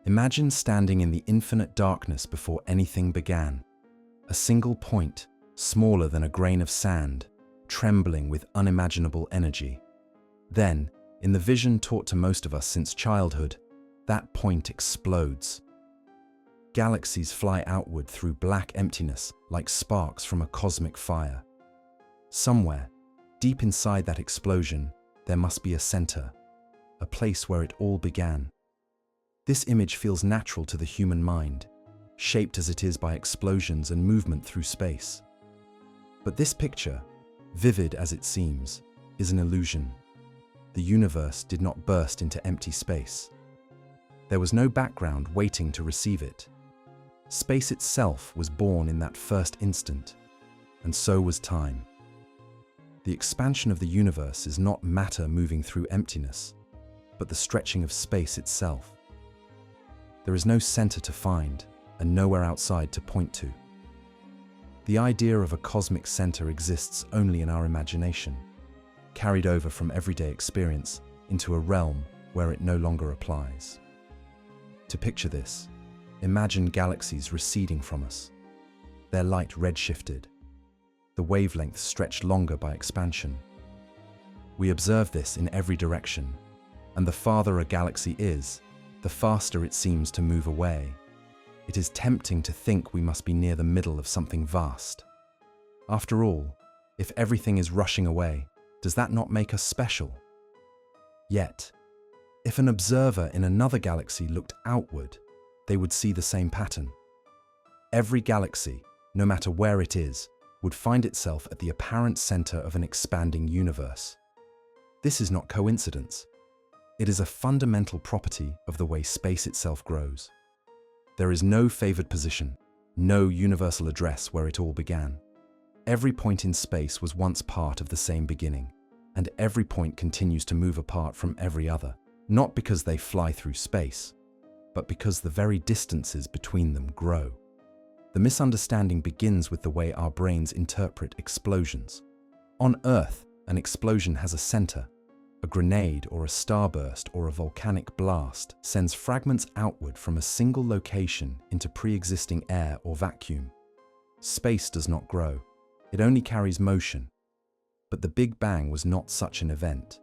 Imagine standing in the infinite darkness before anything began. A single point, smaller than a grain of sand, trembling with unimaginable energy. Then, in the vision taught to most of us since childhood, that point explodes. Galaxies fly outward through black emptiness like sparks from a cosmic fire. Somewhere, deep inside that explosion, there must be a center, a place where it all began. This image feels natural to the human mind, shaped as it is by explosions and movement through space. But this picture, vivid as it seems, is an illusion. The universe did not burst into empty space. There was no background waiting to receive it. Space itself was born in that first instant, and so was time. The expansion of the universe is not matter moving through emptiness, but the stretching of space itself. There is no center to find, and nowhere outside to point to. The idea of a cosmic center exists only in our imagination, carried over from everyday experience into a realm where it no longer applies. To picture this, imagine galaxies receding from us, their light redshifted, the wavelengths stretched longer by expansion. We observe this in every direction, and the farther a galaxy is, the faster it seems to move away. It is tempting to think we must be near the middle of something vast. After all, if everything is rushing away, does that not make us special? Yet, if an observer in another galaxy looked outward, they would see the same pattern. Every galaxy, no matter where it is, would find itself at the apparent center of an expanding universe. This is not coincidence. It is a fundamental property of the way space itself grows. There is no favored position, no universal address where it all began. Every point in space was once part of the same beginning, and every point continues to move apart from every other, not because they fly through space, but because the very distances between them grow. The misunderstanding begins with the way our brains interpret explosions. On Earth, an explosion has a center. A grenade or a starburst or a volcanic blast sends fragments outward from a single location into pre-existing air or vacuum. Space does not grow. It only carries motion. But the Big Bang was not such an event.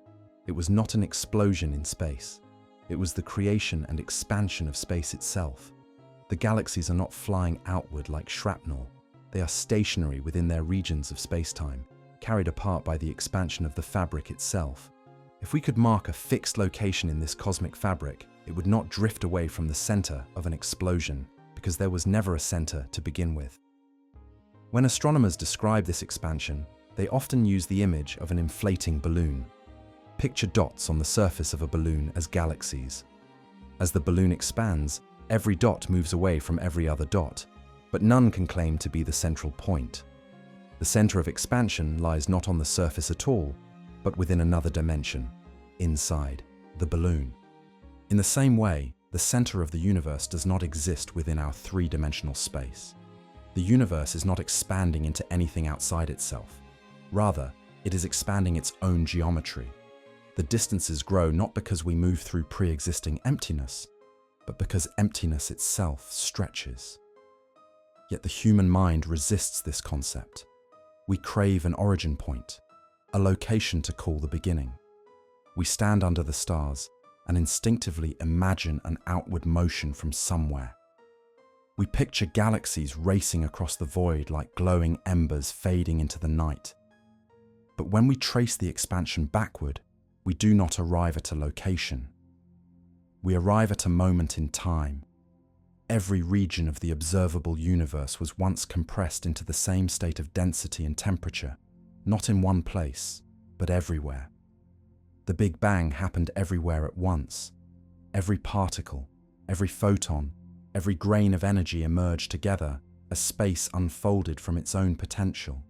It was not an explosion in space. It was the creation and expansion of space itself. The galaxies are not flying outward like shrapnel. They are stationary within their regions of spacetime, carried apart by the expansion of the fabric itself. If we could mark a fixed location in this cosmic fabric, it would not drift away from the center of an explosion, because there was never a center to begin with. When astronomers describe this expansion, they often use the image of an inflating balloon. Picture dots on the surface of a balloon as galaxies. As the balloon expands, every dot moves away from every other dot, but none can claim to be the central point. The center of expansion lies not on the surface at all, but within another dimension, inside the balloon. In the same way, the center of the universe does not exist within our three-dimensional space. The universe is not expanding into anything outside itself. Rather, it is expanding its own geometry. The distances grow not because we move through pre-existing emptiness, but because emptiness itself stretches. Yet the human mind resists this concept. We crave an origin point, a location to call the beginning. We stand under the stars and instinctively imagine an outward motion from somewhere. We picture galaxies racing across the void like glowing embers fading into the night. But when we trace the expansion backward, we do not arrive at a location. We arrive at a moment in time. Every region of the observable universe was once compressed into the same state of density and temperature, not in one place, but everywhere. The Big Bang happened everywhere at once. Every particle, every photon, every grain of energy emerged together as space unfolded from its own potential.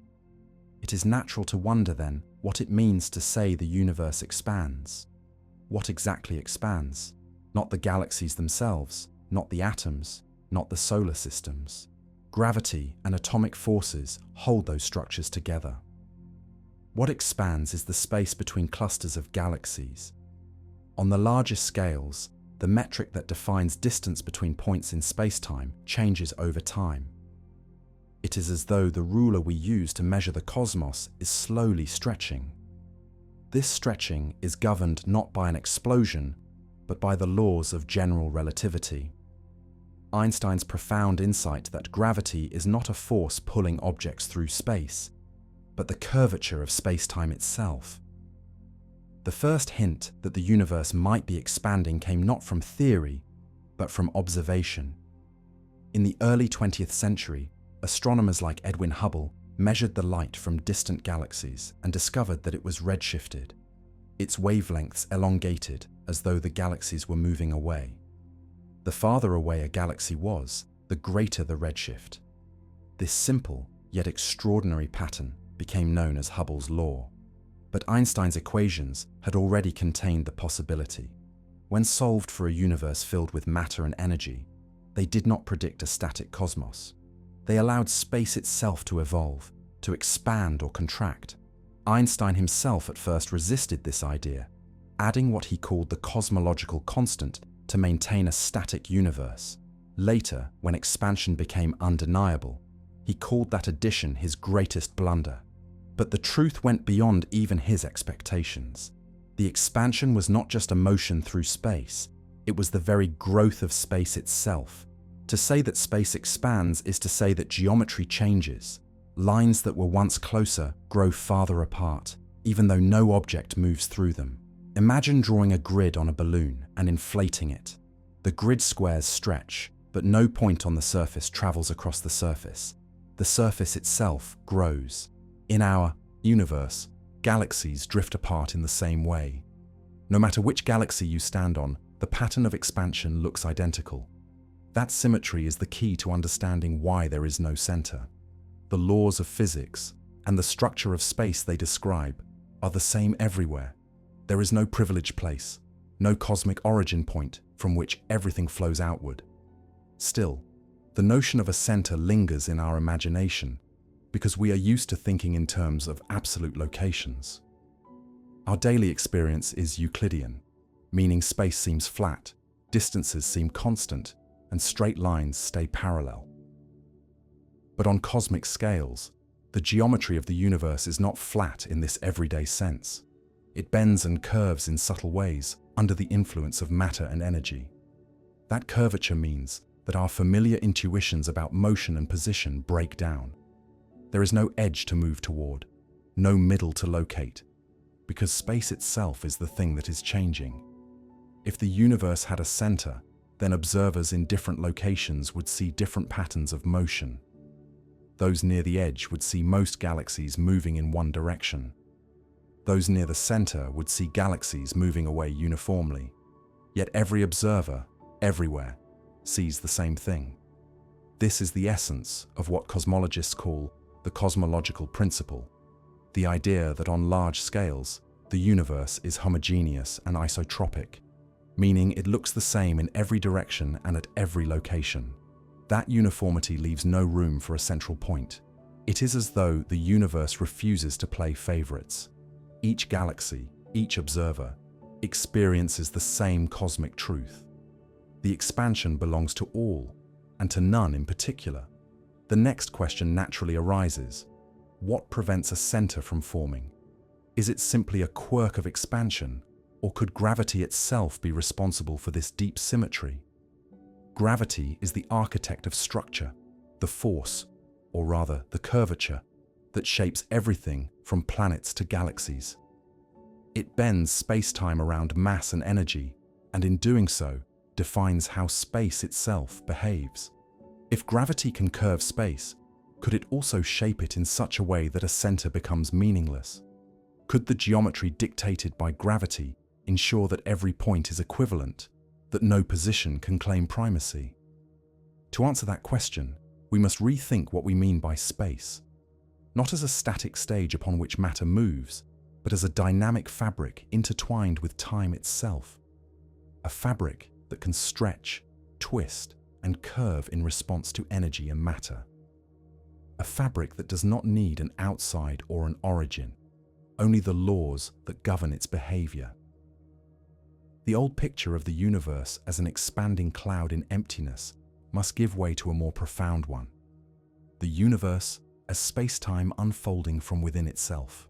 It is natural to wonder then what it means to say the universe expands. What exactly expands? Not the galaxies themselves, not the atoms, not the solar systems. Gravity and atomic forces hold those structures together. What expands is the space between clusters of galaxies. On the largest scales, the metric that defines distance between points in spacetime, changes over time. It is as though the ruler we use to measure the cosmos is slowly stretching. This stretching is governed not by an explosion, but by the laws of general relativity. Einstein's profound insight that gravity is not a force pulling objects through space, but the curvature of spacetime itself. The first hint that the universe might be expanding came not from theory, but from observation. In the early 20th century, astronomers like Edwin Hubble measured the light from distant galaxies and discovered that it was redshifted. Its wavelengths elongated as though the galaxies were moving away. The farther away a galaxy was, the greater the redshift. This simple, yet extraordinary pattern became known as Hubble's law. But Einstein's equations had already contained the possibility. When solved for a universe filled with matter and energy, they did not predict a static cosmos. They allowed space itself to evolve, to expand or contract. Einstein himself at first resisted this idea, adding what he called the cosmological constant to maintain a static universe. Later, when expansion became undeniable, he called that addition his greatest blunder. But the truth went beyond even his expectations. The expansion was not just a motion through space, it was the very growth of space itself. To say that space expands is to say that geometry changes. Lines that were once closer grow farther apart, even though no object moves through them. Imagine drawing a grid on a balloon and inflating it. The grid squares stretch, but no point on the surface travels across the surface. The surface itself grows. In our universe, galaxies drift apart in the same way. No matter which galaxy you stand on, the pattern of expansion looks identical. That symmetry is the key to understanding why there is no center. The laws of physics and the structure of space they describe are the same everywhere. There is no privileged place, no cosmic origin point from which everything flows outward. Still, the notion of a center lingers in our imagination because we are used to thinking in terms of absolute locations. Our daily experience is Euclidean, meaning space seems flat, distances seem constant, and straight lines stay parallel. But on cosmic scales, the geometry of the universe is not flat in this everyday sense. It bends and curves in subtle ways under the influence of matter and energy. That curvature means that our familiar intuitions about motion and position break down. There is no edge to move toward, no middle to locate, because space itself is the thing that is changing. If the universe had a center, then observers in different locations would see different patterns of motion. Those near the edge would see most galaxies moving in one direction. Those near the center would see galaxies moving away uniformly. Yet every observer, everywhere, sees the same thing. This is the essence of what cosmologists call the cosmological principle, the idea that on large scales, the universe is homogeneous and isotropic, meaning it looks the same in every direction and at every location. That uniformity leaves no room for a central point. It is as though the universe refuses to play favorites. Each galaxy, each observer, experiences the same cosmic truth. The expansion belongs to all, and to none in particular. The next question naturally arises: what prevents a center from forming? Is it simply a quirk of expansion, or could gravity itself be responsible for this deep symmetry? Gravity is the architect of structure, the force, or rather the curvature, that shapes everything from planets to galaxies. It bends space-time around mass and energy, and in doing so, defines how space itself behaves. If gravity can curve space, could it also shape it in such a way that a center becomes meaningless? Could the geometry dictated by gravity ensure that every point is equivalent, that no position can claim primacy? To answer that question, we must rethink what we mean by space, not as a static stage upon which matter moves, but as a dynamic fabric intertwined with time itself. A fabric that can stretch, twist, and curve in response to energy and matter. A fabric that does not need an outside or an origin, only the laws that govern its behavior. The old picture of the universe as an expanding cloud in emptiness must give way to a more profound one. The universe as space-time unfolding from within itself.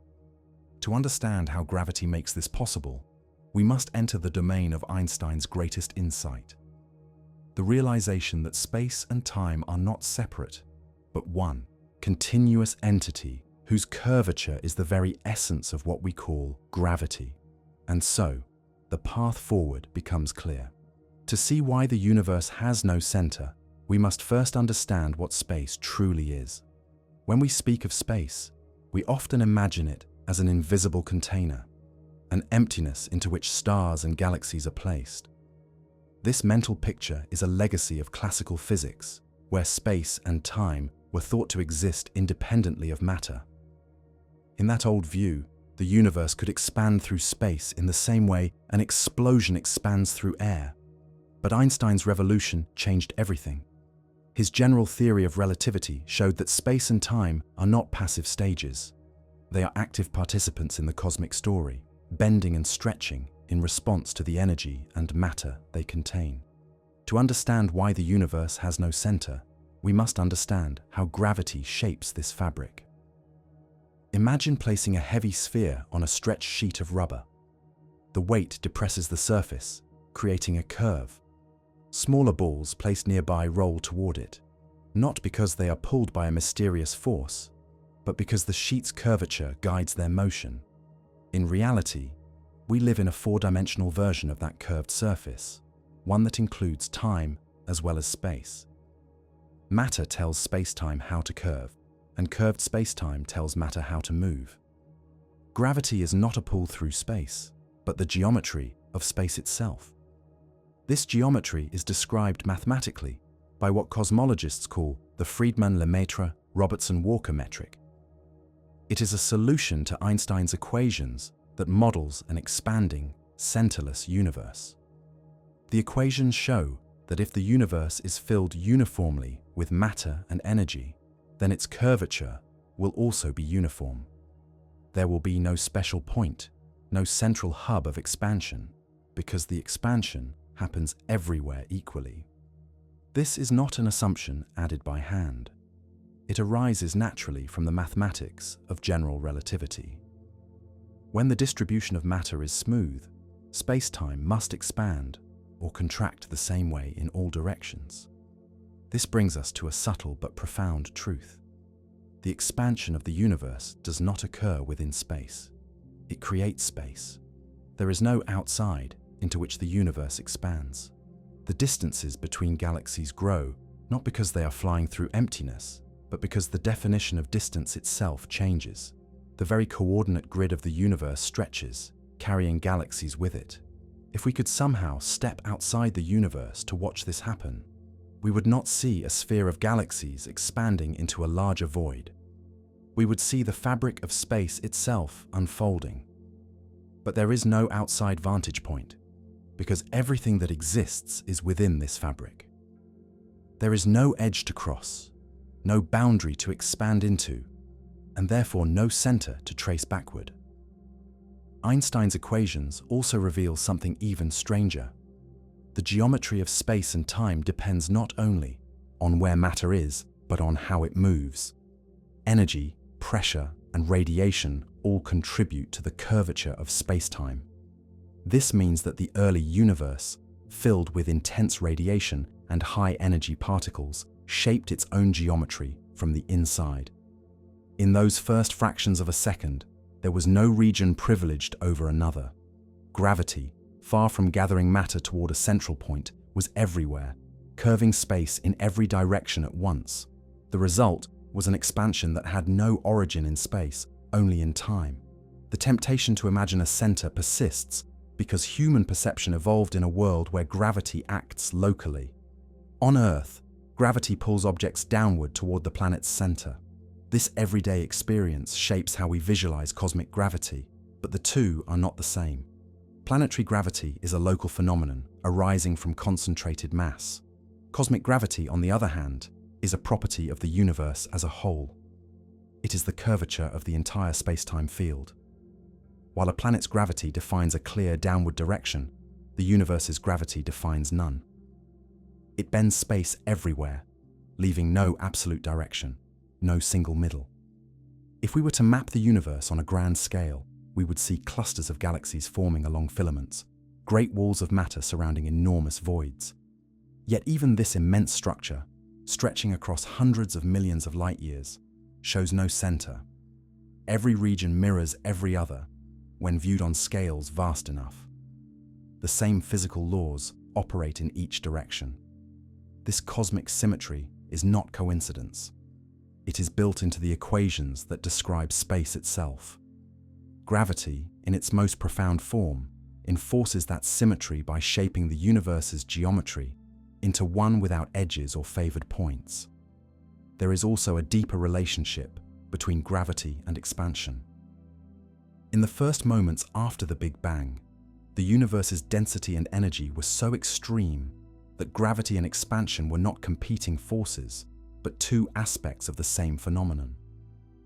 To understand how gravity makes this possible, we must enter the domain of Einstein's greatest insight. The realization that space and time are not separate, but one continuous entity whose curvature is the very essence of what we call gravity. And so, the path forward becomes clear. To see why the universe has no center, we must first understand what space truly is. When we speak of space, we often imagine it as an invisible container, an emptiness into which stars and galaxies are placed. This mental picture is a legacy of classical physics, where space and time were thought to exist independently of matter. In that old view, the universe could expand through space in the same way an explosion expands through air. But Einstein's revolution changed everything. His general theory of relativity showed that space and time are not passive stages. They are active participants in the cosmic story, bending and stretching in response to the energy and matter they contain. To understand why the universe has no center, we must understand how gravity shapes this fabric. Imagine placing a heavy sphere on a stretched sheet of rubber. The weight depresses the surface, creating a curve. Smaller balls placed nearby roll toward it, not because they are pulled by a mysterious force, but because the sheet's curvature guides their motion. In reality, we live in a four-dimensional version of that curved surface, one that includes time as well as space. Matter tells space-time how to curve, and curved space-time tells matter how to move. Gravity is not a pull through space, but the geometry of space itself. This geometry is described mathematically by what cosmologists call the Friedmann-Lemaitre-Robertson-Walker metric. It is a solution to Einstein's equations that models an expanding, centerless universe. The equations show that if the universe is filled uniformly with matter and energy, then its curvature will also be uniform. There will be no special point, no central hub of expansion, because the expansion happens everywhere equally. This is not an assumption added by hand. It arises naturally from the mathematics of general relativity. When the distribution of matter is smooth, space-time must expand or contract the same way in all directions. This brings us to a subtle but profound truth. The expansion of the universe does not occur within space. It creates space. There is no outside into which the universe expands. The distances between galaxies grow not because they are flying through emptiness, but because the definition of distance itself changes. The very coordinate grid of the universe stretches, carrying galaxies with it. If we could somehow step outside the universe to watch this happen, we would not see a sphere of galaxies expanding into a larger void. We would see the fabric of space itself unfolding. But there is no outside vantage point, because everything that exists is within this fabric. There is no edge to cross, no boundary to expand into, and therefore no center to trace backward. Einstein's equations also reveal something even stranger. The geometry of space and time depends not only on where matter is, but on how it moves. Energy, pressure, and radiation all contribute to the curvature of space-time. This means that the early universe, filled with intense radiation and high-energy particles, shaped its own geometry from the inside. In those first fractions of a second, there was no region privileged over another. Gravity, far from gathering matter toward a central point, was everywhere, curving space in every direction at once. The result was an expansion that had no origin in space, only in time. The temptation to imagine a center persists because human perception evolved in a world where gravity acts locally. On Earth, gravity pulls objects downward toward the planet's center. This everyday experience shapes how we visualize cosmic gravity, but the two are not the same. Planetary gravity is a local phenomenon arising from concentrated mass. Cosmic gravity, on the other hand, is a property of the universe as a whole. It is the curvature of the entire space-time field. While a planet's gravity defines a clear downward direction, the universe's gravity defines none. It bends space everywhere, leaving no absolute direction, no single middle. If we were to map the universe on a grand scale, we would see clusters of galaxies forming along filaments, great walls of matter surrounding enormous voids. Yet even this immense structure, stretching across hundreds of millions of light years, shows no center. Every region mirrors every other when viewed on scales vast enough. The same physical laws operate in each direction. This cosmic symmetry is not coincidence. It is built into the equations that describe space itself. Gravity, in its most profound form, enforces that symmetry by shaping the universe's geometry into one without edges or favored points. There is also a deeper relationship between gravity and expansion. In the first moments after the Big Bang, the universe's density and energy were so extreme that gravity and expansion were not competing forces, but two aspects of the same phenomenon.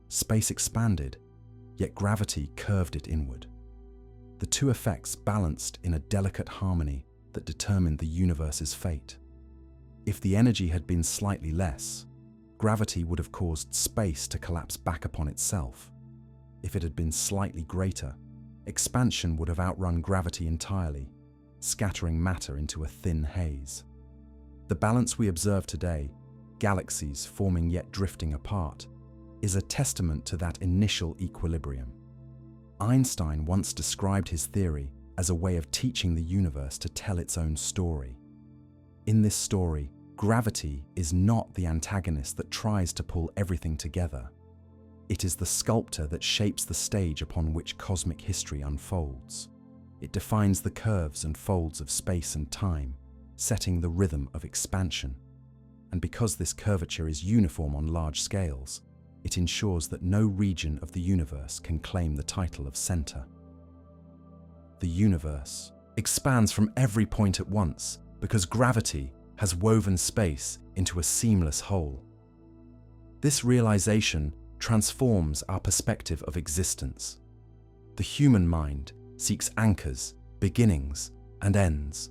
Space expanded, yet gravity curved it inward. The two effects balanced in a delicate harmony that determined the universe's fate. If the energy had been slightly less, gravity would have caused space to collapse back upon itself. If it had been slightly greater, expansion would have outrun gravity entirely, scattering matter into a thin haze. The balance we observe today, galaxies forming yet drifting apart, is a testament to that initial equilibrium. Einstein once described his theory as a way of teaching the universe to tell its own story. In this story, gravity is not the antagonist that tries to pull everything together. It is the sculptor that shapes the stage upon which cosmic history unfolds. It defines the curves and folds of space and time, setting the rhythm of expansion. And because this curvature is uniform on large scales, it ensures that no region of the universe can claim the title of center. The universe expands from every point at once because gravity has woven space into a seamless whole. This realization transforms our perspective of existence. The human mind seeks anchors, beginnings, and ends.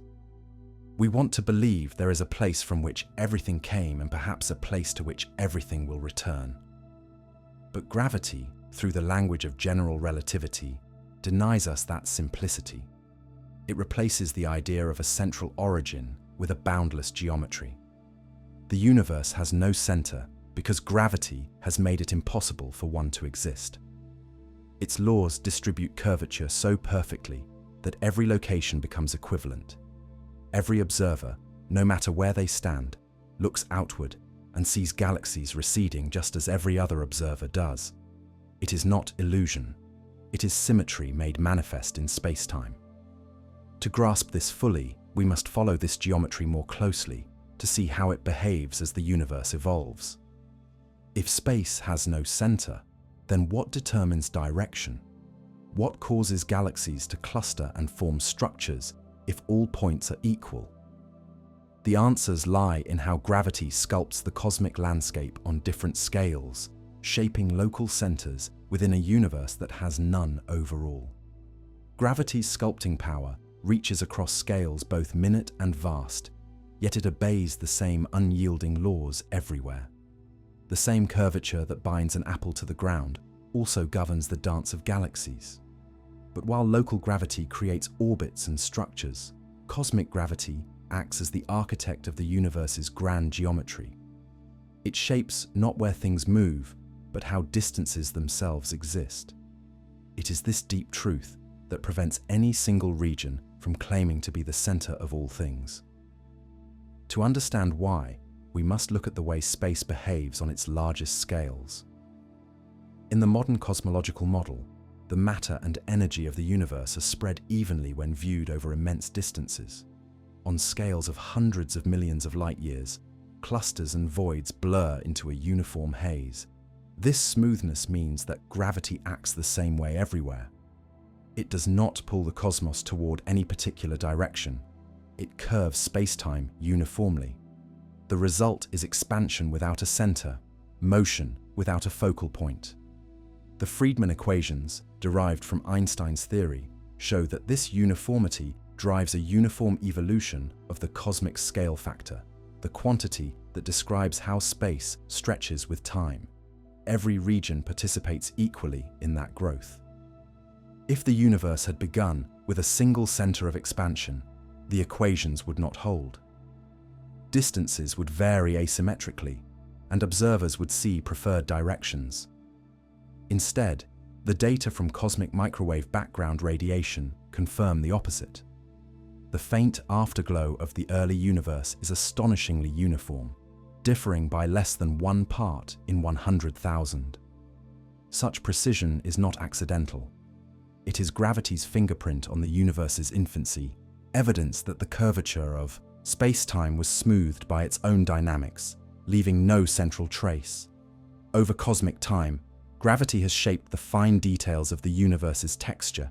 We want to believe there is a place from which everything came and perhaps a place to which everything will return. But gravity, through the language of general relativity, denies us that simplicity. It replaces the idea of a central origin with a boundless geometry. The universe has no center because gravity has made it impossible for one to exist. Its laws distribute curvature so perfectly that every location becomes equivalent. Every observer, no matter where they stand, looks outward and sees galaxies receding just as every other observer does. It is not illusion. It is symmetry made manifest in spacetime. To grasp this fully, we must follow this geometry more closely to see how it behaves as the universe evolves. If space has no center, then what determines direction? What causes galaxies to cluster and form structures if all points are equal? The answers lie in how gravity sculpts the cosmic landscape on different scales, shaping local centers within a universe that has none overall. Gravity's sculpting power reaches across scales both minute and vast, yet it obeys the same unyielding laws everywhere. The same curvature that binds an apple to the ground also governs the dance of galaxies. But while local gravity creates orbits and structures, cosmic gravity acts as the architect of the universe's grand geometry. It shapes not where things move, but how distances themselves exist. It is this deep truth that prevents any single region from claiming to be the center of all things. To understand why, we must look at the way space behaves on its largest scales. In the modern cosmological model, the matter and energy of the universe are spread evenly when viewed over immense distances. On scales of hundreds of millions of light years, clusters and voids blur into a uniform haze. This smoothness means that gravity acts the same way everywhere. It does not pull the cosmos toward any particular direction. It curves spacetime uniformly. The result is expansion without a center, motion without a focal point. The Friedmann equations, derived from Einstein's theory, show that this uniformity drives a uniform evolution of the cosmic scale factor, the quantity that describes how space stretches with time. Every region participates equally in that growth. If the universe had begun with a single center of expansion, the equations would not hold. Distances would vary asymmetrically, and observers would see preferred directions. Instead, the data from cosmic microwave background radiation confirm the opposite. The faint afterglow of the early universe is astonishingly uniform, differing by less than 1 part in 100,000. Such precision is not accidental. It is gravity's fingerprint on the universe's infancy, evidence that the curvature of space-time was smoothed by its own dynamics, leaving no central trace. Over cosmic time, gravity has shaped the fine details of the universe's texture.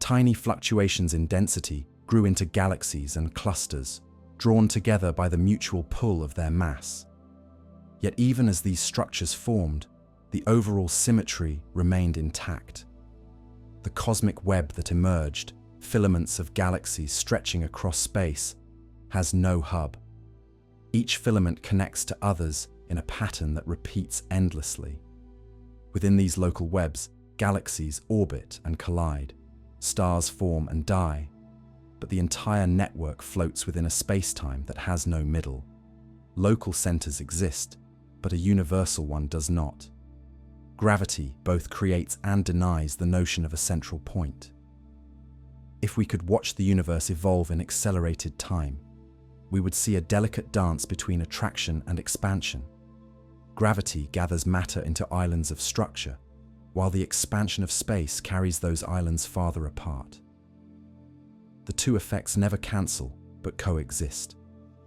Tiny fluctuations in density grew into galaxies and clusters, drawn together by the mutual pull of their mass. Yet even as these structures formed, the overall symmetry remained intact. The cosmic web that emerged, filaments of galaxies stretching across space, has no hub. Each filament connects to others in a pattern that repeats endlessly. Within these local webs, galaxies orbit and collide, stars form and die, but the entire network floats within a space-time that has no middle. Local centers exist, but a universal one does not. Gravity both creates and denies the notion of a central point. If we could watch the universe evolve in accelerated time, we would see a delicate dance between attraction and expansion. Gravity gathers matter into islands of structure, while the expansion of space carries those islands farther apart. The two effects never cancel, but coexist.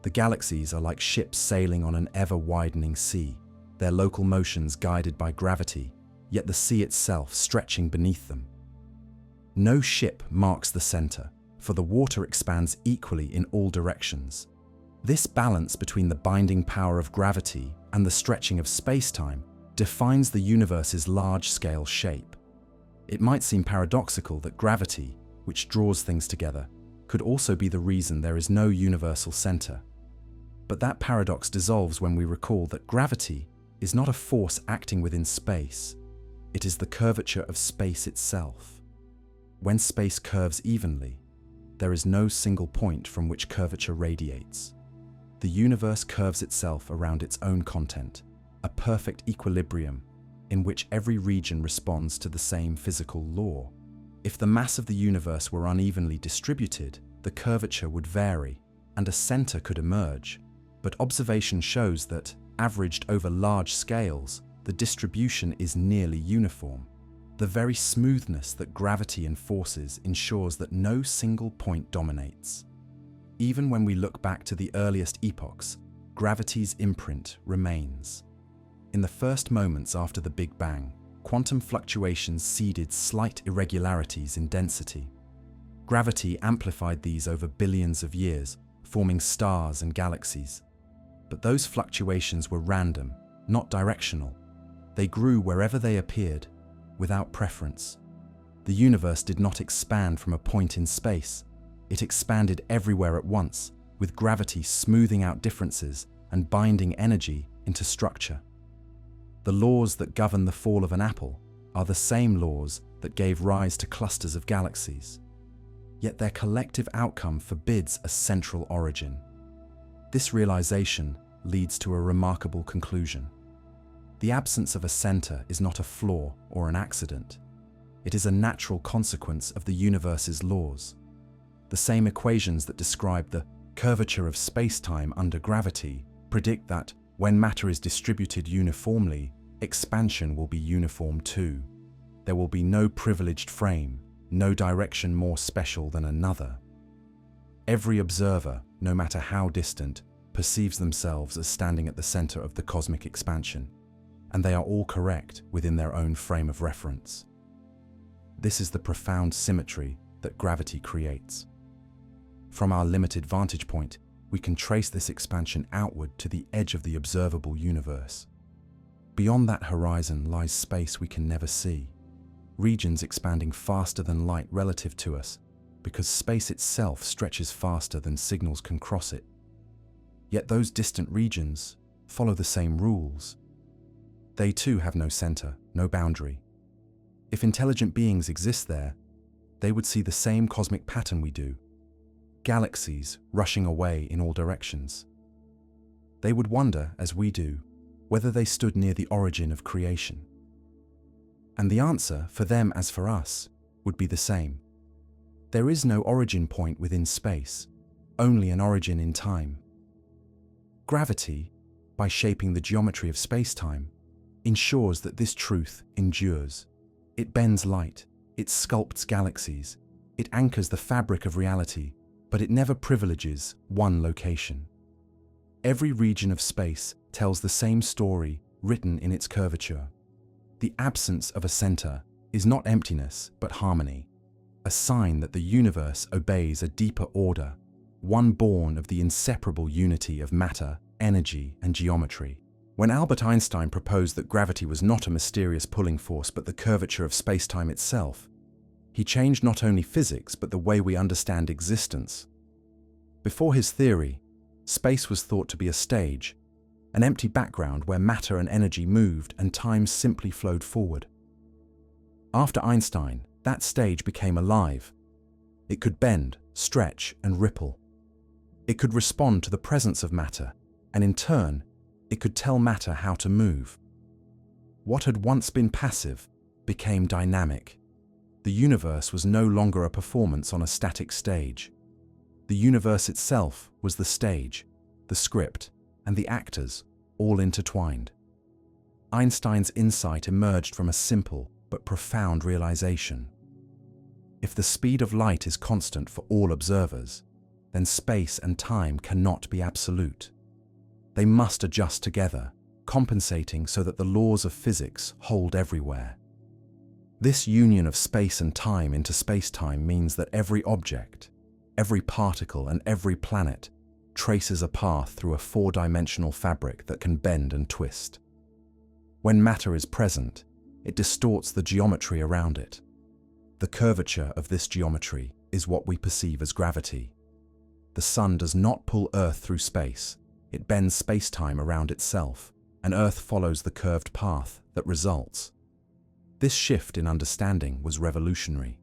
The galaxies are like ships sailing on an ever-widening sea, their local motions guided by gravity, yet the sea itself stretching beneath them. No ship marks the center, for the water expands equally in all directions. This balance between the binding power of gravity and the stretching of space-time defines the universe's large-scale shape. It might seem paradoxical that gravity, which draws things together, could also be the reason there is no universal center. But that paradox dissolves when we recall that gravity is not a force acting within space. It is the curvature of space itself. When space curves evenly, there is no single point from which curvature radiates. The universe curves itself around its own content, a perfect equilibrium in which every region responds to the same physical law. If the mass of the universe were unevenly distributed, the curvature would vary, and a center could emerge. But observation shows that, averaged over large scales, the distribution is nearly uniform. The very smoothness that gravity enforces ensures that no single point dominates. Even when we look back to the earliest epochs, gravity's imprint remains. In the first moments after the Big Bang, quantum fluctuations seeded slight irregularities in density. Gravity amplified these over billions of years, forming stars and galaxies. But those fluctuations were random, not directional. They grew wherever they appeared, without preference. The universe did not expand from a point in space. It expanded everywhere at once, with gravity smoothing out differences and binding energy into structure. The laws that govern the fall of an apple are the same laws that gave rise to clusters of galaxies. Yet their collective outcome forbids a central origin. This realization leads to a remarkable conclusion. The absence of a center is not a flaw or an accident. It is a natural consequence of the universe's laws. The same equations that describe the curvature of space-time under gravity predict that, when matter is distributed uniformly, expansion will be uniform too. There will be no privileged frame, no direction more special than another. Every observer, no matter how distant, perceives themselves as standing at the center of the cosmic expansion, and they are all correct within their own frame of reference. This is the profound symmetry that gravity creates. From our limited vantage point, we can trace this expansion outward to the edge of the observable universe. Beyond that horizon lies space we can never see, regions expanding faster than light relative to us, because space itself stretches faster than signals can cross it. Yet those distant regions follow the same rules. They too have no center, no boundary. If intelligent beings exist there, they would see the same cosmic pattern we do, galaxies rushing away in all directions. They would wonder, as we do, whether they stood near the origin of creation. And the answer, for them as for us, would be the same. There is no origin point within space, only an origin in time. Gravity, by shaping the geometry of space-time, ensures that this truth endures. It bends light, it sculpts galaxies, it anchors the fabric of reality, but it never privileges one location. Every region of space tells the same story written in its curvature. The absence of a center is not emptiness, but harmony, a sign that the universe obeys a deeper order, one born of the inseparable unity of matter, energy, and geometry. When Albert Einstein proposed that gravity was not a mysterious pulling force but the curvature of space-time itself, he changed not only physics but the way we understand existence. Before his theory, space was thought to be a stage, an empty background where matter and energy moved and time simply flowed forward. After Einstein, that stage became alive. It could bend, stretch, and ripple. It could respond to the presence of matter, and in turn, it could tell matter how to move. What had once been passive became dynamic. The universe was no longer a performance on a static stage. The universe itself was the stage, the script, and the actors, all intertwined. Einstein's insight emerged from a simple but profound realization. If the speed of light is constant for all observers, then space and time cannot be absolute. They must adjust together, compensating so that the laws of physics hold everywhere. This union of space and time into space-time means that every object, every particle, and every planet traces a path through a four-dimensional fabric that can bend and twist. When matter is present, it distorts the geometry around it. The curvature of this geometry is what we perceive as gravity. The sun does not pull Earth through space, it bends space-time around itself, and Earth follows the curved path that results. This shift in understanding was revolutionary.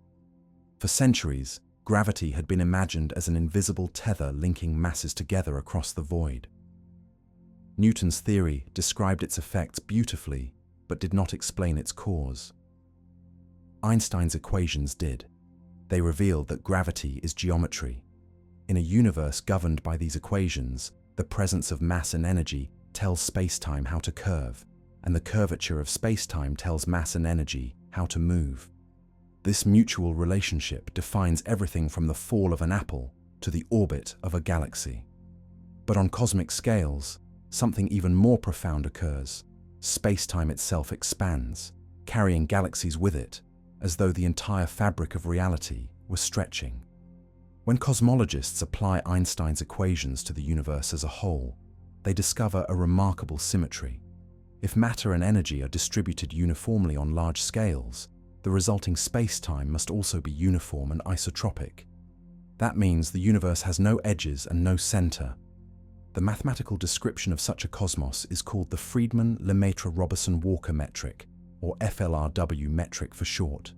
For centuries, gravity had been imagined as an invisible tether linking masses together across the void. Newton's theory described its effects beautifully, but did not explain its cause. Einstein's equations did. They revealed that gravity is geometry. In a universe governed by these equations, the presence of mass and energy tells space-time how to curve, and the curvature of space-time tells mass and energy how to move. This mutual relationship defines everything from the fall of an apple to the orbit of a galaxy. But on cosmic scales, something even more profound occurs. Space-time itself expands, carrying galaxies with it, as though the entire fabric of reality was stretching. When cosmologists apply Einstein's equations to the universe as a whole, they discover a remarkable symmetry. If matter and energy are distributed uniformly on large scales, the resulting space-time must also be uniform and isotropic. That means the universe has no edges and no center. The mathematical description of such a cosmos is called the Friedmann-Lemaitre-Robertson-Walker metric, or FLRW metric for short.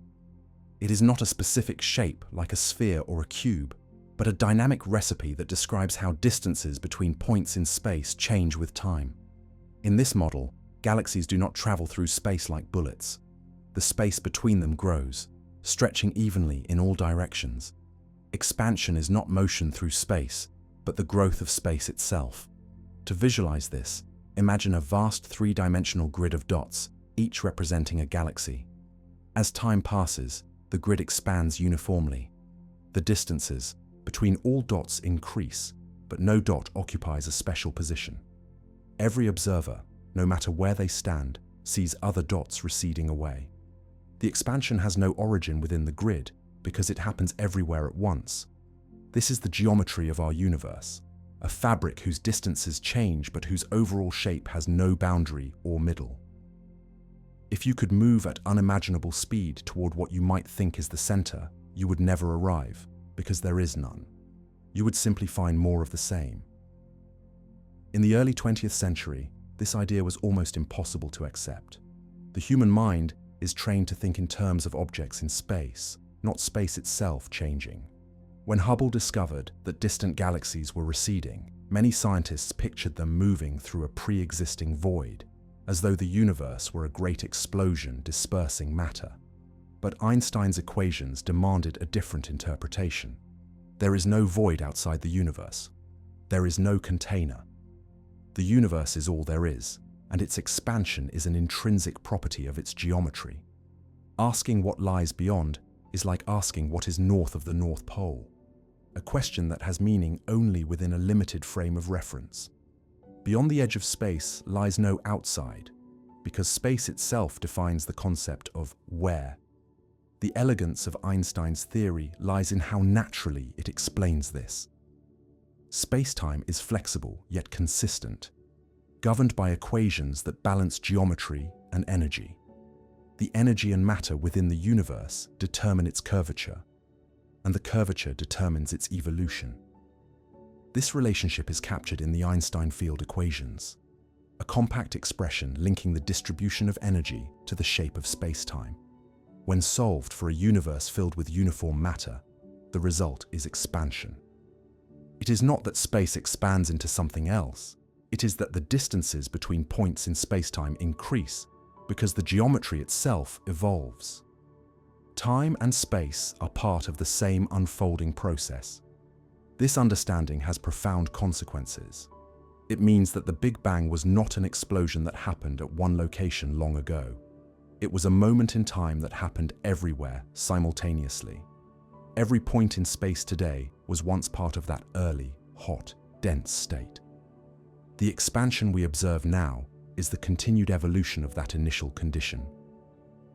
It is not a specific shape like a sphere or a cube, but a dynamic recipe that describes how distances between points in space change with time. In this model, galaxies do not travel through space like bullets. The space between them grows, stretching evenly in all directions. Expansion is not motion through space, but the growth of space itself. To visualize this, imagine a vast three-dimensional grid of dots, each representing a galaxy. As time passes, the grid expands uniformly. The distances between all dots increase, but no dot occupies a special position. Every observer, no matter where they stand, sees other dots receding away. The expansion has no origin within the grid because it happens everywhere at once. This is the geometry of our universe, a fabric whose distances change but whose overall shape has no boundary or middle. If you could move at unimaginable speed toward what you might think is the center, you would never arrive. because there is none. You would simply find more of the same. In the early 20th century, this idea was almost impossible to accept. The human mind is trained to think in terms of objects in space, not space itself changing. When Hubble discovered that distant galaxies were receding, many scientists pictured them moving through a pre-existing void, as though the universe were a great explosion dispersing matter. But Einstein's equations demanded a different interpretation. There is no void outside the universe. There is no container. The universe is all there is, and its expansion is an intrinsic property of its geometry. Asking what lies beyond is like asking what is north of the North Pole, a question that has meaning only within a limited frame of reference. Beyond the edge of space lies no outside, because space itself defines the concept of where. The elegance of Einstein's theory lies in how naturally it explains this. Spacetime is flexible yet consistent, governed by equations that balance geometry and energy. The energy and matter within the universe determine its curvature, and the curvature determines its evolution. This relationship is captured in the Einstein field equations, a compact expression linking the distribution of energy to the shape of spacetime. When solved for a universe filled with uniform matter, the result is expansion. It is not that space expands into something else, it is that the distances between points in spacetime increase because the geometry itself evolves. Time and space are part of the same unfolding process. This understanding has profound consequences. It means that the Big Bang was not an explosion that happened at one location long ago. It was a moment in time that happened everywhere simultaneously. Every point in space today was once part of that early, hot, dense state. The expansion we observe now is the continued evolution of that initial condition.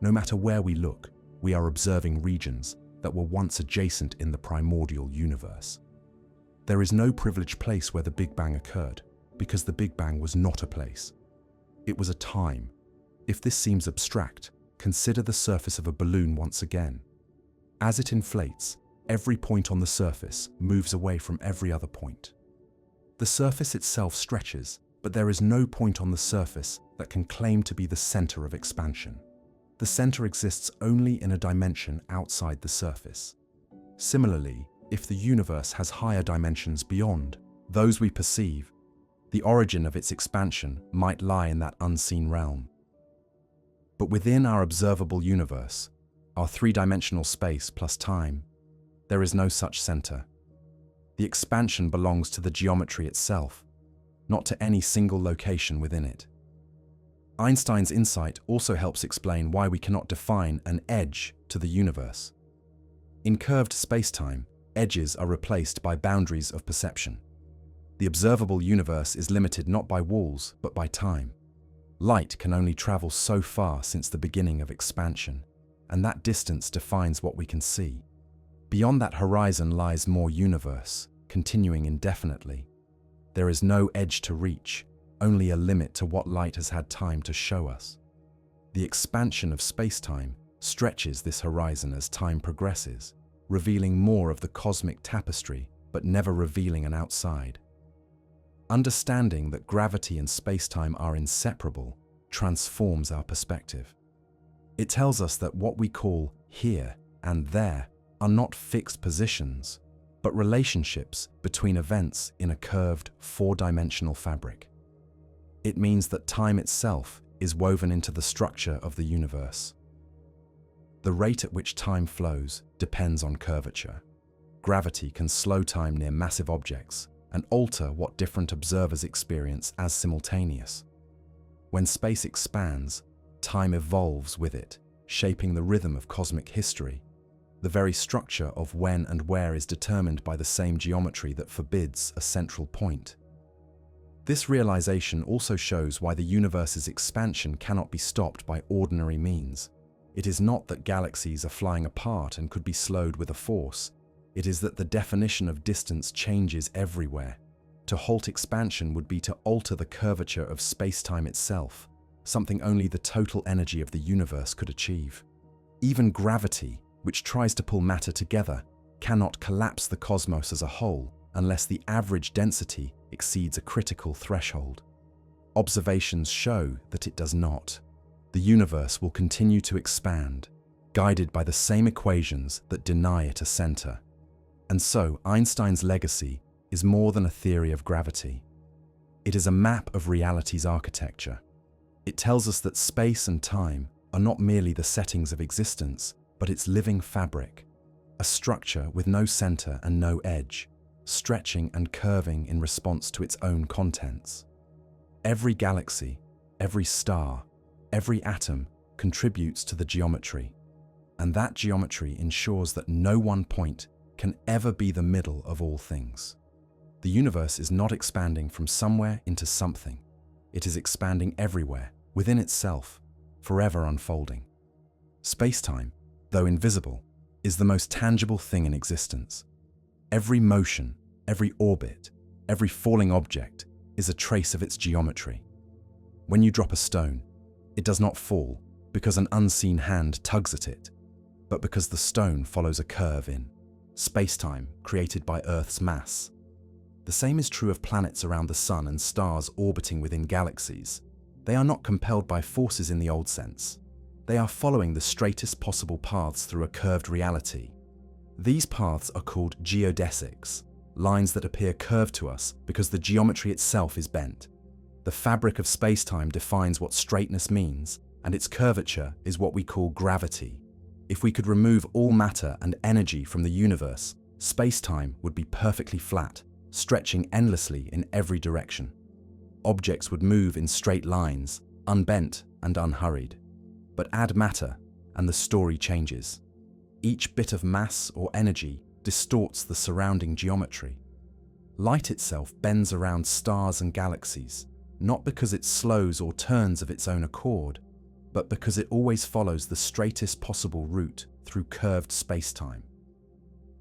No matter where we look, we are observing regions that were once adjacent in the primordial universe. There is no privileged place where the Big Bang occurred, because the Big Bang was not a place. It was a time. If this seems abstract, consider the surface of a balloon once again. As it inflates, every point on the surface moves away from every other point. The surface itself stretches, but there is no point on the surface that can claim to be the center of expansion. The center exists only in a dimension outside the surface. Similarly, if the universe has higher dimensions beyond those we perceive, the origin of its expansion might lie in that unseen realm. But within our observable universe, our three-dimensional space plus time, there is no such center. The expansion belongs to the geometry itself, not to any single location within it. Einstein's insight also helps explain why we cannot define an edge to the universe. In curved spacetime, edges are replaced by boundaries of perception. The observable universe is limited not by walls, but by time. Light can only travel so far since the beginning of expansion, and that distance defines what we can see. Beyond that horizon lies more universe, continuing indefinitely. There is no edge to reach, only a limit to what light has had time to show us. The expansion of spacetime stretches this horizon as time progresses, revealing more of the cosmic tapestry, but never revealing an outside. Understanding that gravity and spacetime are inseparable transforms our perspective. It tells us that what we call here and there are not fixed positions, but relationships between events in a curved, four-dimensional fabric. It means that time itself is woven into the structure of the universe. The rate at which time flows depends on curvature. Gravity can slow time near massive objects and alter what different observers experience as simultaneous. When space expands, time evolves with it, shaping the rhythm of cosmic history. The very structure of when and where is determined by the same geometry that forbids a central point. This realization also shows why the universe's expansion cannot be stopped by ordinary means. It is not that galaxies are flying apart and could be slowed with a force. It is that the definition of distance changes everywhere. To halt expansion would be to alter the curvature of space-time itself, something only the total energy of the universe could achieve. Even gravity, which tries to pull matter together, cannot collapse the cosmos as a whole unless the average density exceeds a critical threshold. Observations show that it does not. The universe will continue to expand, guided by the same equations that deny it a center. And so, Einstein's legacy is more than a theory of gravity. It is a map of reality's architecture. It tells us that space and time are not merely the settings of existence, but its living fabric, a structure with no center and no edge, stretching and curving in response to its own contents. Every galaxy, every star, every atom contributes to the geometry, and that geometry ensures that no one point can ever be the middle of all things. The universe is not expanding from somewhere into something. It is expanding everywhere, within itself, forever unfolding. Space-time, though invisible, is the most tangible thing in existence. Every motion, every orbit, every falling object is a trace of its geometry. When you drop a stone, it does not fall because an unseen hand tugs at it, but because the stone follows a curve in space-time created by Earth's mass. The same is true of planets around the Sun and stars orbiting within galaxies. They are not compelled by forces in the old sense. They are following the straightest possible paths through a curved reality. These paths are called geodesics, lines that appear curved to us because the geometry itself is bent. The fabric of space-time defines what straightness means, and its curvature is what we call gravity. If we could remove all matter and energy from the universe, space-time would be perfectly flat, stretching endlessly in every direction. Objects would move in straight lines, unbent and unhurried. But add matter, and the story changes. Each bit of mass or energy distorts the surrounding geometry. Light itself bends around stars and galaxies, not because it slows or turns of its own accord, but because it always follows the straightest possible route through curved space-time.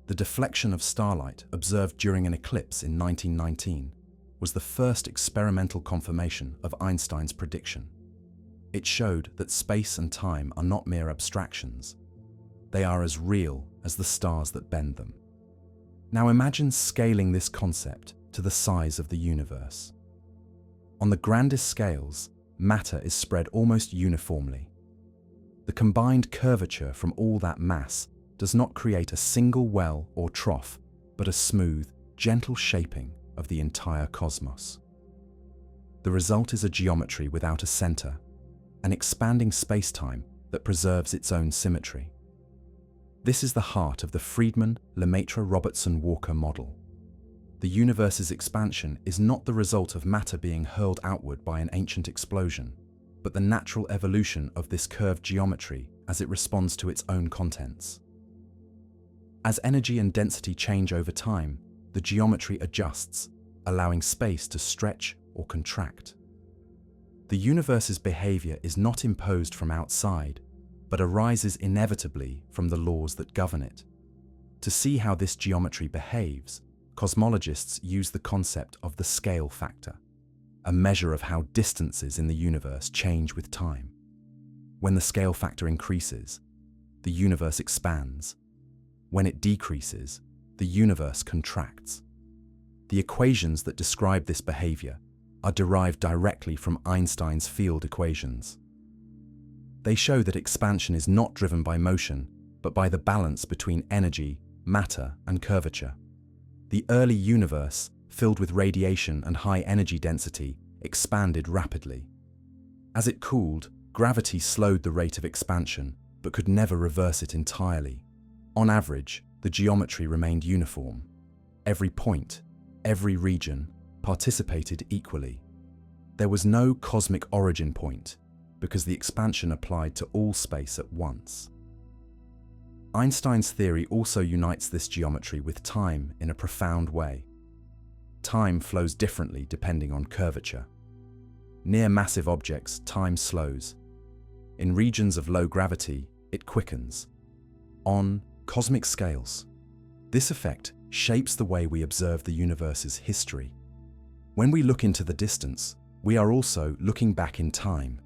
The deflection of starlight observed during an eclipse in 1919 was the first experimental confirmation of Einstein's prediction. It showed that space and time are not mere abstractions. They are as real as the stars that bend them. Now imagine scaling this concept to the size of the universe. On the grandest scales, matter is spread almost uniformly. The combined curvature from all that mass does not create a single well or trough, but a smooth, gentle shaping of the entire cosmos. The result is a geometry without a center, an expanding space-time that preserves its own symmetry. This is the heart of the Friedmann-Lemaitre-Robertson-Walker model. The universe's expansion is not the result of matter being hurled outward by an ancient explosion, but the natural evolution of this curved geometry as it responds to its own contents. As energy and density change over time, the geometry adjusts, allowing space to stretch or contract. The universe's behavior is not imposed from outside, but arises inevitably from the laws that govern it. To see how this geometry behaves, cosmologists use the concept of the scale factor, a measure of how distances in the universe change with time. When the scale factor increases, the universe expands. When it decreases, the universe contracts. The equations that describe this behavior are derived directly from Einstein's field equations. They show that expansion is not driven by motion, but by the balance between energy, matter, and curvature. The early universe, filled with radiation and high energy density, expanded rapidly. As it cooled, gravity slowed the rate of expansion, but could never reverse it entirely. On average, the geometry remained uniform. Every point, every region, participated equally. There was no cosmic origin point, because the expansion applied to all space at once. Einstein's theory also unites this geometry with time in a profound way. Time flows differently depending on curvature. Near massive objects, time slows. In regions of low gravity, it quickens. On cosmic scales, this effect shapes the way we observe the universe's history. When we look into the distance, we are also looking back in time.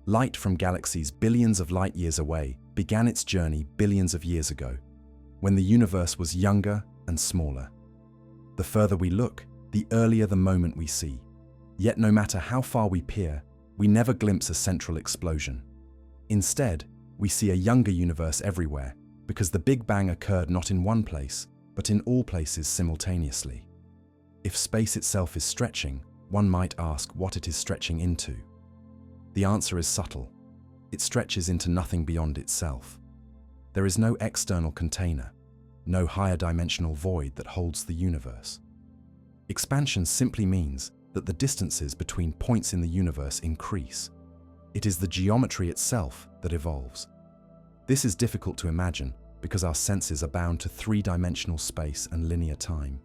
Light from galaxies billions of light years away began its journey billions of years ago. when the universe was younger and smaller. The further we look, the earlier the moment we see. Yet no matter how far we peer, we never glimpse a central explosion. Instead, we see a younger universe everywhere, because the Big Bang occurred not in one place, but in all places simultaneously. If space itself is stretching, one might ask what it is stretching into. The answer is subtle. It stretches into nothing beyond itself. There is no external container, no higher dimensional void that holds the universe. Expansion simply means that the distances between points in the universe increase. It is the geometry itself that evolves. This is difficult to imagine because our senses are bound to three-dimensional space and linear time.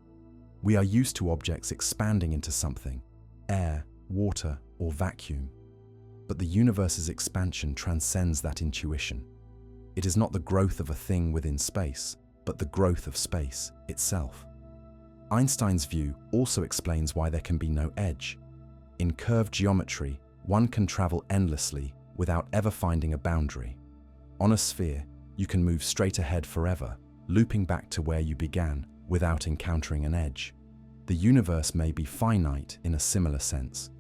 We are used to objects expanding into something, air, water, or vacuum. But the universe's expansion transcends that intuition. It is not the growth of a thing within space, but the growth of space itself. Einstein's view also explains why there can be no edge. In curved geometry, one can travel endlessly without ever finding a boundary. On a sphere, you can move straight ahead forever, looping back to where you began without encountering an edge. The universe may be finite in a similar sense,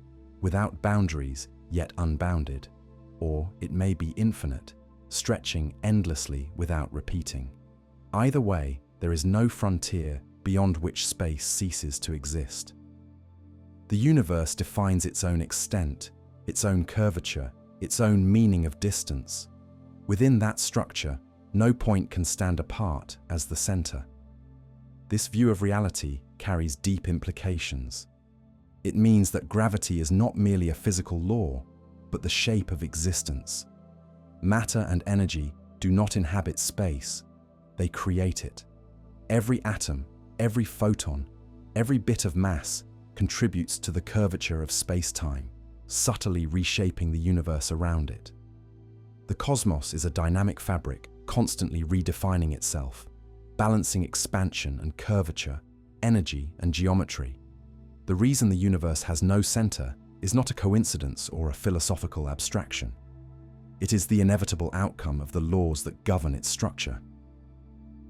without boundaries yet unbounded, or it may be infinite, stretching endlessly without repeating. Either way, there is no frontier beyond which space ceases to exist. The universe defines its own extent, its own curvature, its own meaning of distance. Within that structure, no point can stand apart as the center. This view of reality carries deep implications. It means that gravity is not merely a physical law, but the shape of existence. Matter and energy do not inhabit space, they create it. Every atom, every photon, every bit of mass contributes to the curvature of space-time, subtly reshaping the universe around it. The cosmos is a dynamic fabric, constantly redefining itself, balancing expansion and curvature, energy and geometry. The reason the universe has no center is not a coincidence or a philosophical abstraction. It is the inevitable outcome of the laws that govern its structure.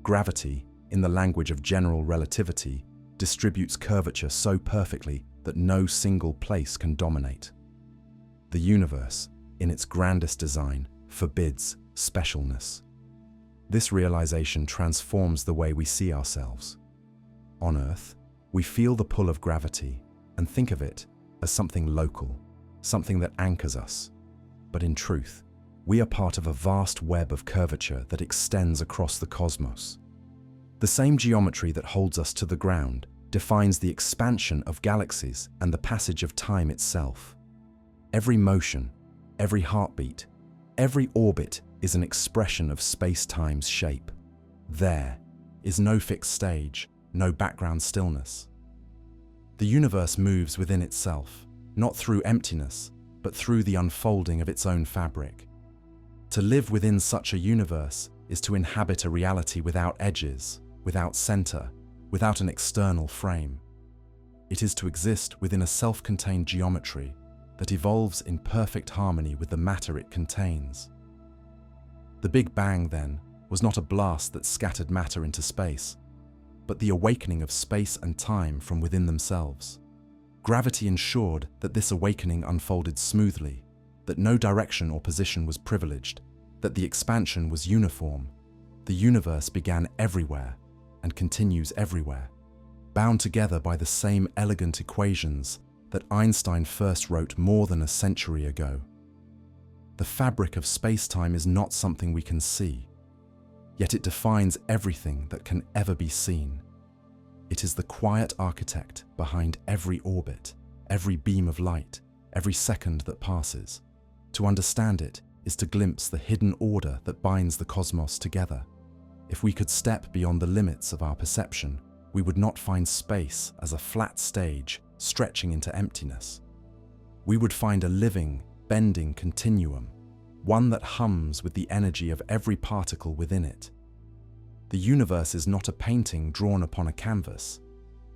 Gravity, in the language of general relativity, distributes curvature so perfectly that no single place can dominate. The universe, in its grandest design, forbids specialness. This realization transforms the way we see ourselves. On Earth, we feel the pull of gravity and think of it as something local, something that anchors us. But in truth, we are part of a vast web of curvature that extends across the cosmos. The same geometry that holds us to the ground defines the expansion of galaxies and the passage of time itself. Every motion, every heartbeat, every orbit is an expression of space-time's shape. There is no fixed stage, no background stillness. The universe moves within itself, not through emptiness, but through the unfolding of its own fabric. To live within such a universe is to inhabit a reality without edges, without center, without an external frame. It is to exist within a self-contained geometry that evolves in perfect harmony with the matter it contains. The Big Bang, then, was not a blast that scattered matter into space, but the awakening of space and time from within themselves. Gravity ensured that this awakening unfolded smoothly, that no direction or position was privileged, that the expansion was uniform. The universe began everywhere and continues everywhere, bound together by the same elegant equations that Einstein first wrote more than a century ago. The fabric of space-time is not something we can see, yet it defines everything that can ever be seen. It is the quiet architect behind every orbit, every beam of light, every second that passes. To understand it is to glimpse the hidden order that binds the cosmos together. If we could step beyond the limits of our perception, we would not find space as a flat stage stretching into emptiness. We would find a living, bending continuum, one that hums with the energy of every particle within it. The universe is not a painting drawn upon a canvas.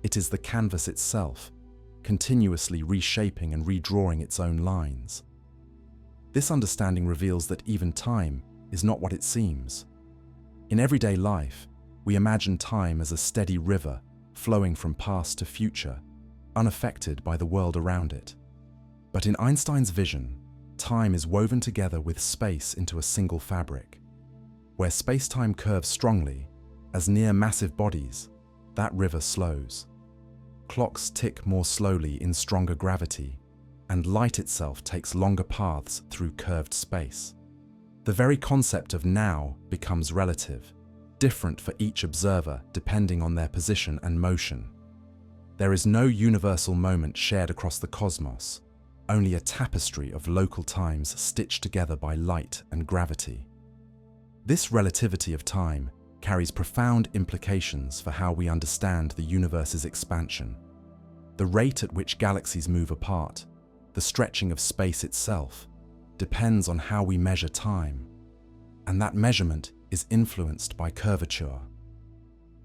It is the canvas itself, continuously reshaping and redrawing its own lines. This understanding reveals that even time is not what it seems. In everyday life, We imagine time as a steady river, flowing from past to future, unaffected by the world around it. But in Einstein's vision, time is woven together with space into a single fabric. Where space-time curves strongly, as near massive bodies, that river slows. Clocks tick more slowly in stronger gravity, and light itself takes longer paths through curved space. The very concept of now becomes relative, different for each observer depending on their position and motion. There is no universal moment shared across the cosmos, only a tapestry of local times stitched together by light and gravity. This relativity of time carries profound implications for how we understand the universe's expansion. The rate at which galaxies move apart, the stretching of space itself, depends on how we measure time, and that measurement is influenced by curvature.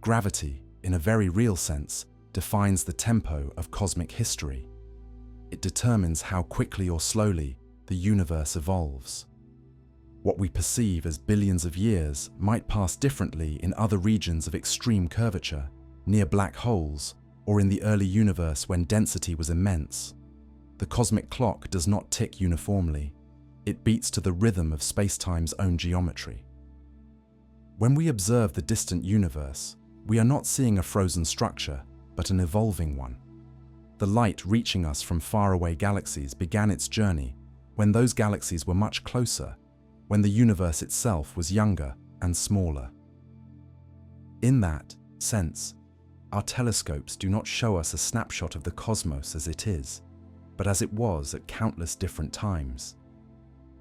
Gravity, in a very real sense, defines the tempo of cosmic history. It determines how quickly or slowly the universe evolves. What we perceive as billions of years might pass differently in other regions of extreme curvature, near black holes, or in the early universe when density was immense. The cosmic clock does not tick uniformly. It beats to the rhythm of spacetime's own geometry. When we observe the distant universe, we are not seeing a frozen structure, but an evolving one. The light reaching us from faraway galaxies began its journey when those galaxies were much closer, when the universe itself was younger and smaller. In that sense, our telescopes do not show us a snapshot of the cosmos as it is, but as it was at countless different times.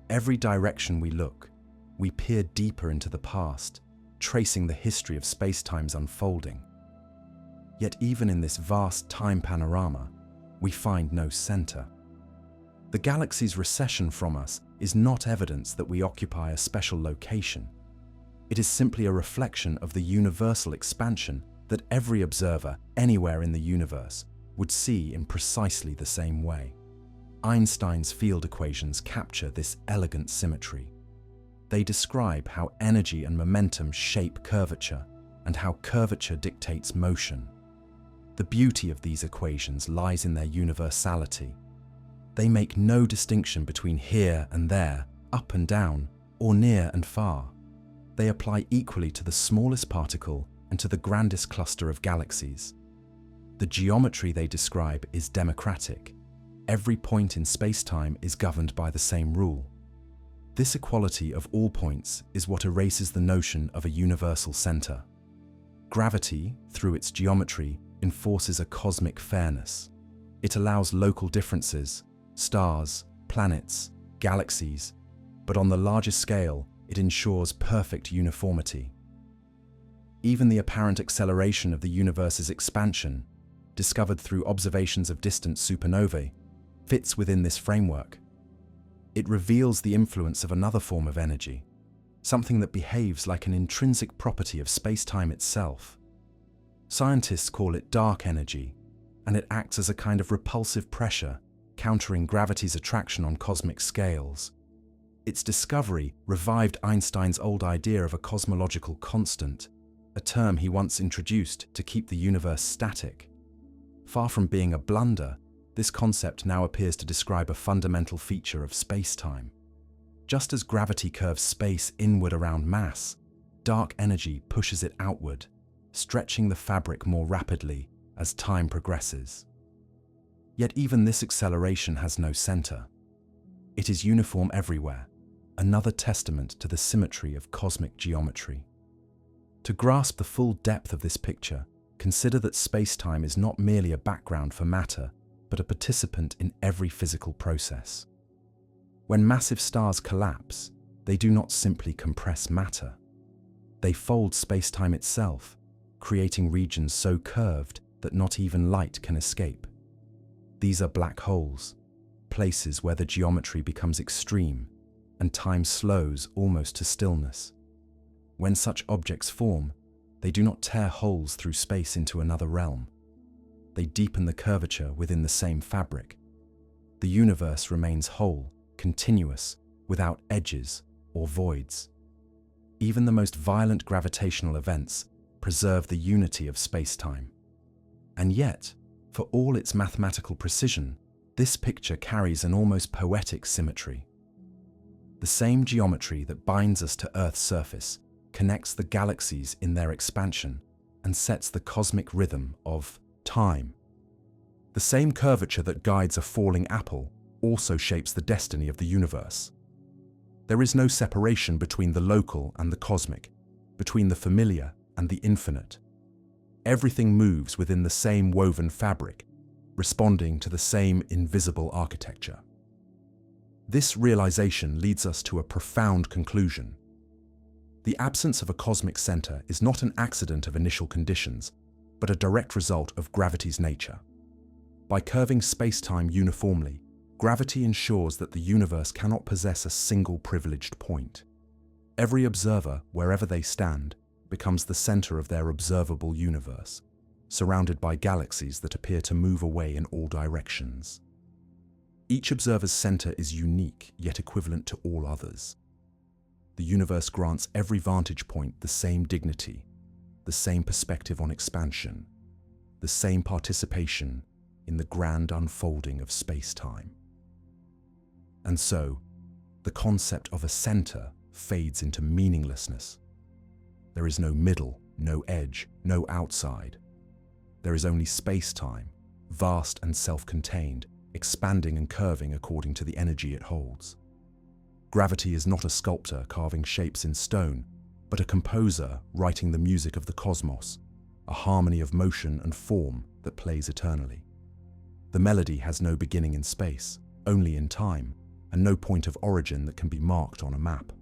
Every direction we look, we peer deeper into the past, tracing the history of spacetime's unfolding. Yet even in this vast time panorama, we find no center. The galaxy's recession from us is not evidence that we occupy a special location. It is simply a reflection of the universal expansion that every observer anywhere in the universe would see in precisely the same way. Einstein's field equations capture this elegant symmetry. They describe how energy and momentum shape curvature, and how curvature dictates motion. The beauty of these equations lies in their universality. They make no distinction between here and there, up and down, or near and far. They apply equally to the smallest particle and to the grandest cluster of galaxies. The geometry they describe is democratic. Every point in spacetime is governed by the same rule. This equality of all points is what erases the notion of a universal center. Gravity, through its geometry, enforces a cosmic fairness. It allows local differences, stars, planets, galaxies, but on the largest scale, it ensures perfect uniformity. Even the apparent acceleration of the universe's expansion, discovered through observations of distant supernovae, fits within this framework. It reveals the influence of another form of energy, something that behaves like an intrinsic property of spacetime itself. Scientists call it dark energy, and it acts as a kind of repulsive pressure, countering gravity's attraction on cosmic scales. Its discovery revived Einstein's old idea of a cosmological constant, a term he once introduced to keep the universe static. Far from being a blunder, this concept now appears to describe a fundamental feature of spacetime. Just as gravity curves space inward around mass, dark energy pushes it outward, stretching the fabric more rapidly as time progresses. Yet even this acceleration has no center. It is uniform everywhere, another testament to the symmetry of cosmic geometry. To grasp the full depth of this picture, consider that spacetime is not merely a background for matter, but a participant in every physical process. When massive stars collapse, they do not simply compress matter. They fold spacetime itself, creating regions so curved that not even light can escape. These are black holes, places where the geometry becomes extreme and time slows almost to stillness. When such objects form, they do not tear holes through space into another realm. They deepen the curvature within the same fabric. The universe remains whole, continuous, without edges or voids. Even the most violent gravitational events preserve the unity of space-time. And yet, for all its mathematical precision, this picture carries an almost poetic symmetry. The same geometry that binds us to Earth's surface connects the galaxies in their expansion and sets the cosmic rhythm of time. The same curvature that guides a falling apple also shapes the destiny of the universe. There is no separation between the local and the cosmic, between the familiar and the infinite. Everything moves within the same woven fabric, responding to the same invisible architecture. This realization leads us to a profound conclusion. The absence of a cosmic center is not an accident of initial conditions, but a direct result of gravity's nature. By curving space-time uniformly, gravity ensures that the universe cannot possess a single privileged point. Every observer, wherever they stand, becomes the center of their observable universe, surrounded by galaxies that appear to move away in all directions. Each observer's center is unique, yet equivalent to all others. The universe grants every vantage point the same dignity, the same perspective on expansion, the same participation in the grand unfolding of space-time. And so, the concept of a center fades into meaninglessness. There is no middle, no edge, no outside. There is only space-time, vast and self-contained, expanding and curving according to the energy it holds. Gravity is not a sculptor carving shapes in stone, but a composer writing the music of the cosmos, a harmony of motion and form that plays eternally. The melody has no beginning in space, only in time, and no point of origin that can be marked on a map.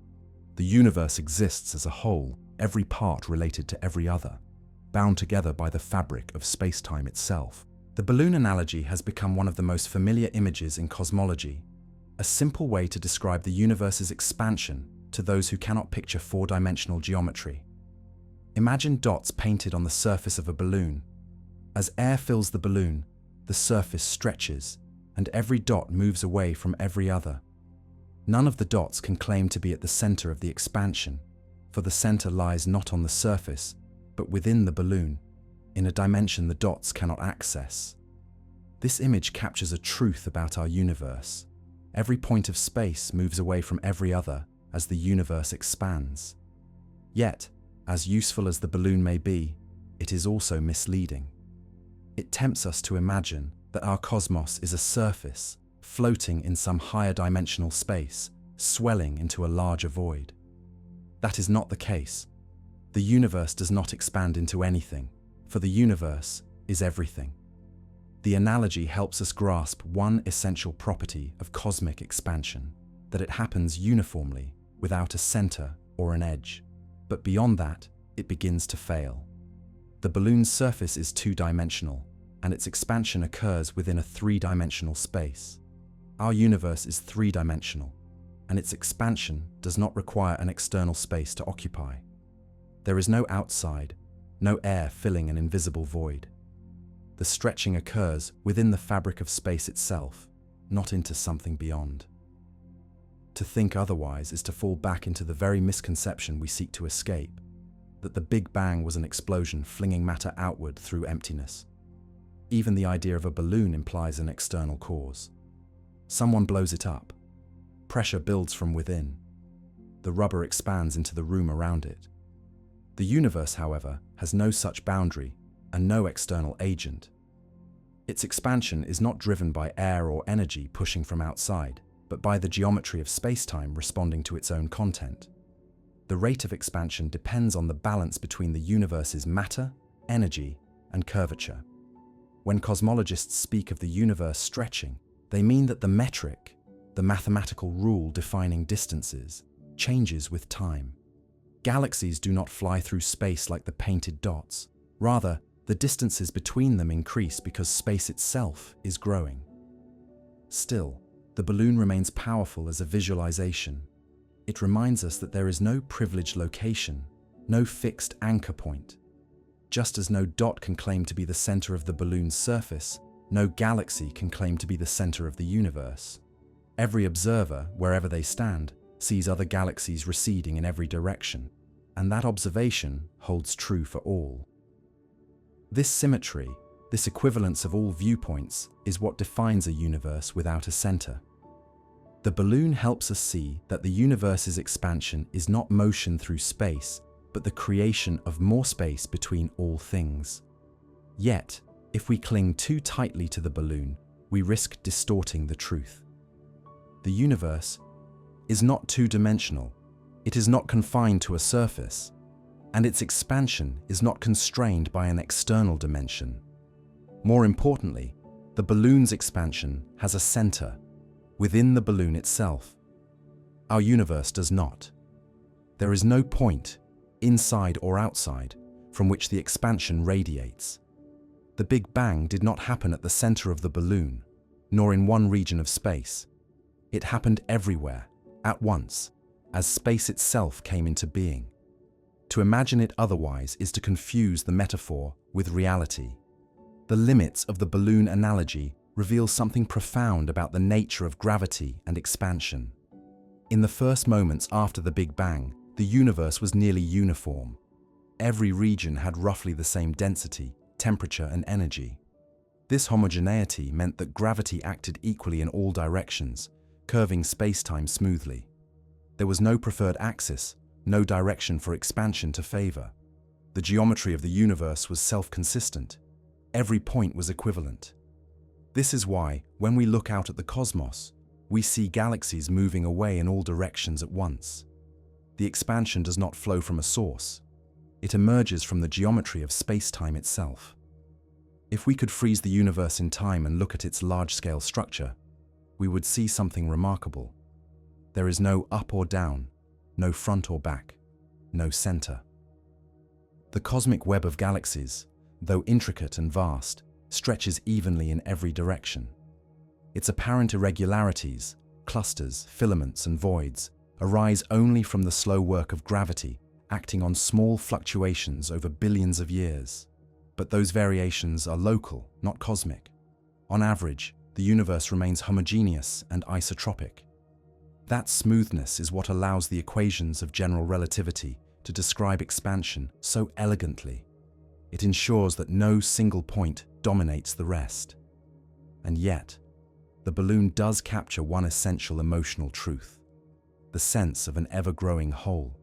The universe exists as a whole, every part related to every other, bound together by the fabric of space-time itself. The balloon analogy has become one of the most familiar images in cosmology, a simple way to describe the universe's expansion to those who cannot picture four-dimensional geometry. Imagine dots painted on the surface of a balloon. As air fills the balloon, the surface stretches, and every dot moves away from every other. None of the dots can claim to be at the center of the expansion, for the center lies not on the surface, but within the balloon, in a dimension the dots cannot access. This image captures a truth about our universe. Every point of space moves away from every other as the universe expands. Yet, as useful as the balloon may be, it is also misleading. It tempts us to imagine that our cosmos is a surface, floating in some higher dimensional space, swelling into a larger void. That is not the case. The universe does not expand into anything, for the universe is everything. The analogy helps us grasp one essential property of cosmic expansion, that it happens uniformly, without a center or an edge. But beyond that, it begins to fail. The balloon's surface is two-dimensional, and its expansion occurs within a three-dimensional space. Our universe is three-dimensional, and its expansion does not require an external space to occupy. There is no outside, no air filling an invisible void. The stretching occurs within the fabric of space itself, not into something beyond. To think otherwise is to fall back into the very misconception we seek to escape, that the Big Bang was an explosion flinging matter outward through emptiness. Even the idea of a balloon implies an external cause. Someone blows it up. Pressure builds from within. The rubber expands into the room around it. The universe, however, has no such boundary and no external agent. Its expansion is not driven by air or energy pushing from outside, but by the geometry of space-time responding to its own content. The rate of expansion depends on the balance between the universe's matter, energy, and curvature. When cosmologists speak of the universe stretching, they mean that the metric, the mathematical rule defining distances, changes with time. Galaxies do not fly through space like the painted dots. Rather, the distances between them increase because space itself is growing. Still, the balloon remains powerful as a visualization. It reminds us that there is no privileged location, no fixed anchor point. Just as no dot can claim to be the center of the balloon's surface, no galaxy can claim to be the center of the universe. Every observer, wherever they stand, sees other galaxies receding in every direction, and that observation holds true for all. This symmetry, this equivalence of all viewpoints, is what defines a universe without a center. The balloon helps us see that the universe's expansion is not motion through space, but the creation of more space between all things. Yet, if we cling too tightly to the balloon, we risk distorting the truth. The universe is not two-dimensional. It is not confined to a surface, and its expansion is not constrained by an external dimension. More importantly, the balloon's expansion has a center within the balloon itself. Our universe does not. There is no point, inside or outside, from which the expansion radiates. The Big Bang did not happen at the center of the balloon, nor in one region of space. It happened everywhere, at once, as space itself came into being. To imagine it otherwise is to confuse the metaphor with reality. The limits of the balloon analogy reveal something profound about the nature of gravity and expansion. In the first moments after the Big Bang, the universe was nearly uniform. Every region had roughly the same density, temperature, and energy. This homogeneity meant that gravity acted equally in all directions, curving space-time smoothly. There was no preferred axis, no direction for expansion to favor. The geometry of the universe was self-consistent. Every point was equivalent. This is why, when we look out at the cosmos, we see galaxies moving away in all directions at once. The expansion does not flow from a source. It emerges from the geometry of space-time itself. If we could freeze the universe in time and look at its large-scale structure, we would see something remarkable. There is no up or down, no front or back, no center. The cosmic web of galaxies, though intricate and vast, stretches evenly in every direction. Its apparent irregularities, clusters, filaments, and voids arise only from the slow work of gravity acting on small fluctuations over billions of years. But those variations are local, not cosmic. On average, the universe remains homogeneous and isotropic. That smoothness is what allows the equations of general relativity to describe expansion so elegantly. It ensures that no single point dominates the rest. And yet, the balloon does capture one essential emotional truth: the sense of an ever-growing whole.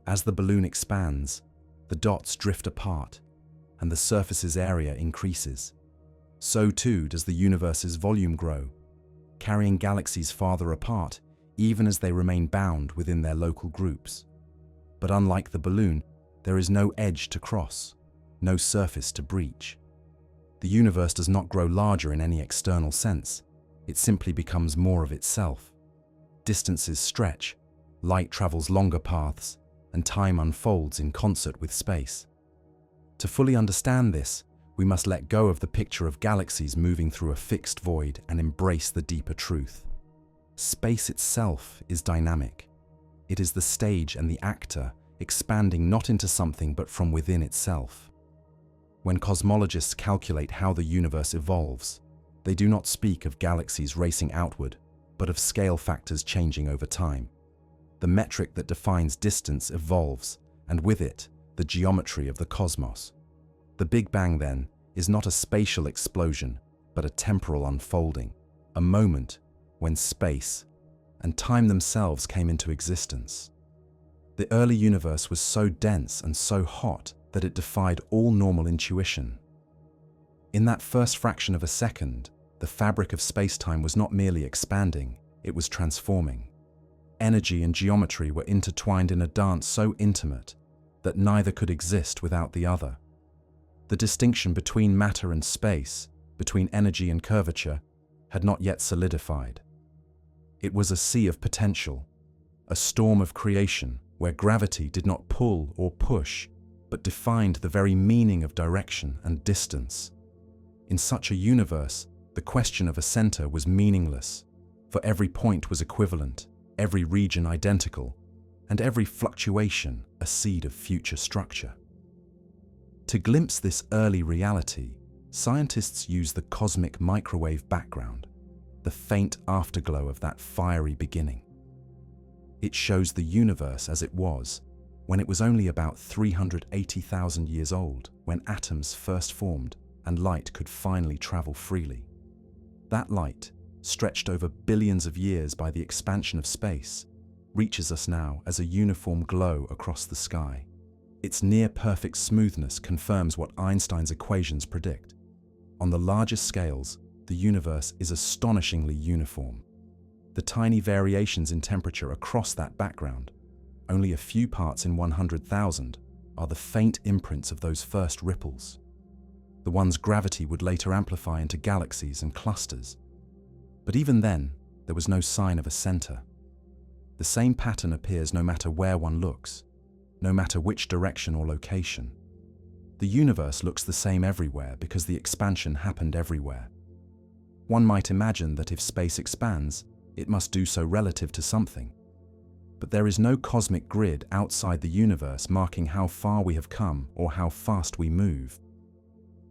As the balloon expands, the dots drift apart, and the surface's area increases. So too does the universe's volume grow, carrying galaxies farther apart, even as they remain bound within their local groups. But unlike the balloon, there is no edge to cross, no surface to breach. The universe does not grow larger in any external sense. It simply becomes more of itself. Distances stretch, light travels longer paths, and time unfolds in concert with space. To fully understand this, we must let go of the picture of galaxies moving through a fixed void and embrace the deeper truth. Space itself is dynamic. It is the stage and the actor, expanding not into something but from within itself. When cosmologists calculate how the universe evolves, they do not speak of galaxies racing outward, but of scale factors changing over time. The metric that defines distance evolves, and with it, the geometry of the cosmos. The Big Bang, then, is not a spatial explosion, but a temporal unfolding, a moment when space and time themselves came into existence. The early universe was so dense and so hot that it defied all normal intuition. In that first fraction of a second, the fabric of space-time was not merely expanding, it was transforming. Energy and geometry were intertwined in a dance so intimate that neither could exist without the other. The distinction between matter and space, between energy and curvature, had not yet solidified. It was a sea of potential, a storm of creation where gravity did not pull or push, but defined the very meaning of direction and distance. In such a universe, the question of a center was meaningless, for every point was equivalent, every region identical, and every fluctuation a seed of future structure. To glimpse this early reality, scientists use the cosmic microwave background, the faint afterglow of that fiery beginning. It shows the universe as it was, when it was only about 380,000 years old when atoms first formed and light could finally travel freely. That light, stretched over billions of years by the expansion of space, reaches us now as a uniform glow across the sky. Its near-perfect smoothness confirms what Einstein's equations predict. On the largest scales, the universe is astonishingly uniform. The tiny variations in temperature across that background, only a few parts in 100,000, are the faint imprints of those first ripples. The ones gravity would later amplify into galaxies and clusters. But even then, there was no sign of a center. The same pattern appears no matter where one looks, no matter which direction or location. The universe looks the same everywhere because the expansion happened everywhere. One might imagine that if space expands, it must do so relative to something. But there is no cosmic grid outside the universe marking how far we have come or how fast we move.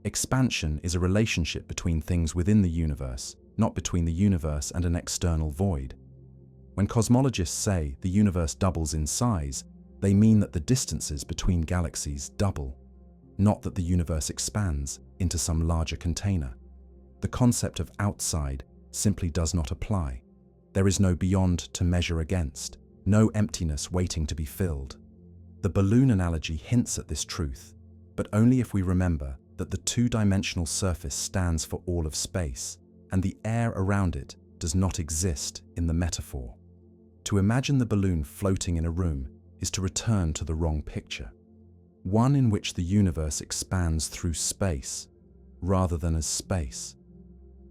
Expansion is a relationship between things within the universe, not between the universe and an external void. When cosmologists say the universe doubles in size, they mean that the distances between galaxies double, not that the universe expands into some larger container. The concept of outside simply does not apply. There is no beyond to measure against, no emptiness waiting to be filled. The balloon analogy hints at this truth, but only if we remember that the two-dimensional surface stands for all of space, and the air around it does not exist in the metaphor. To imagine the balloon floating in a room is to return to the wrong picture, one in which the universe expands through space, rather than as space.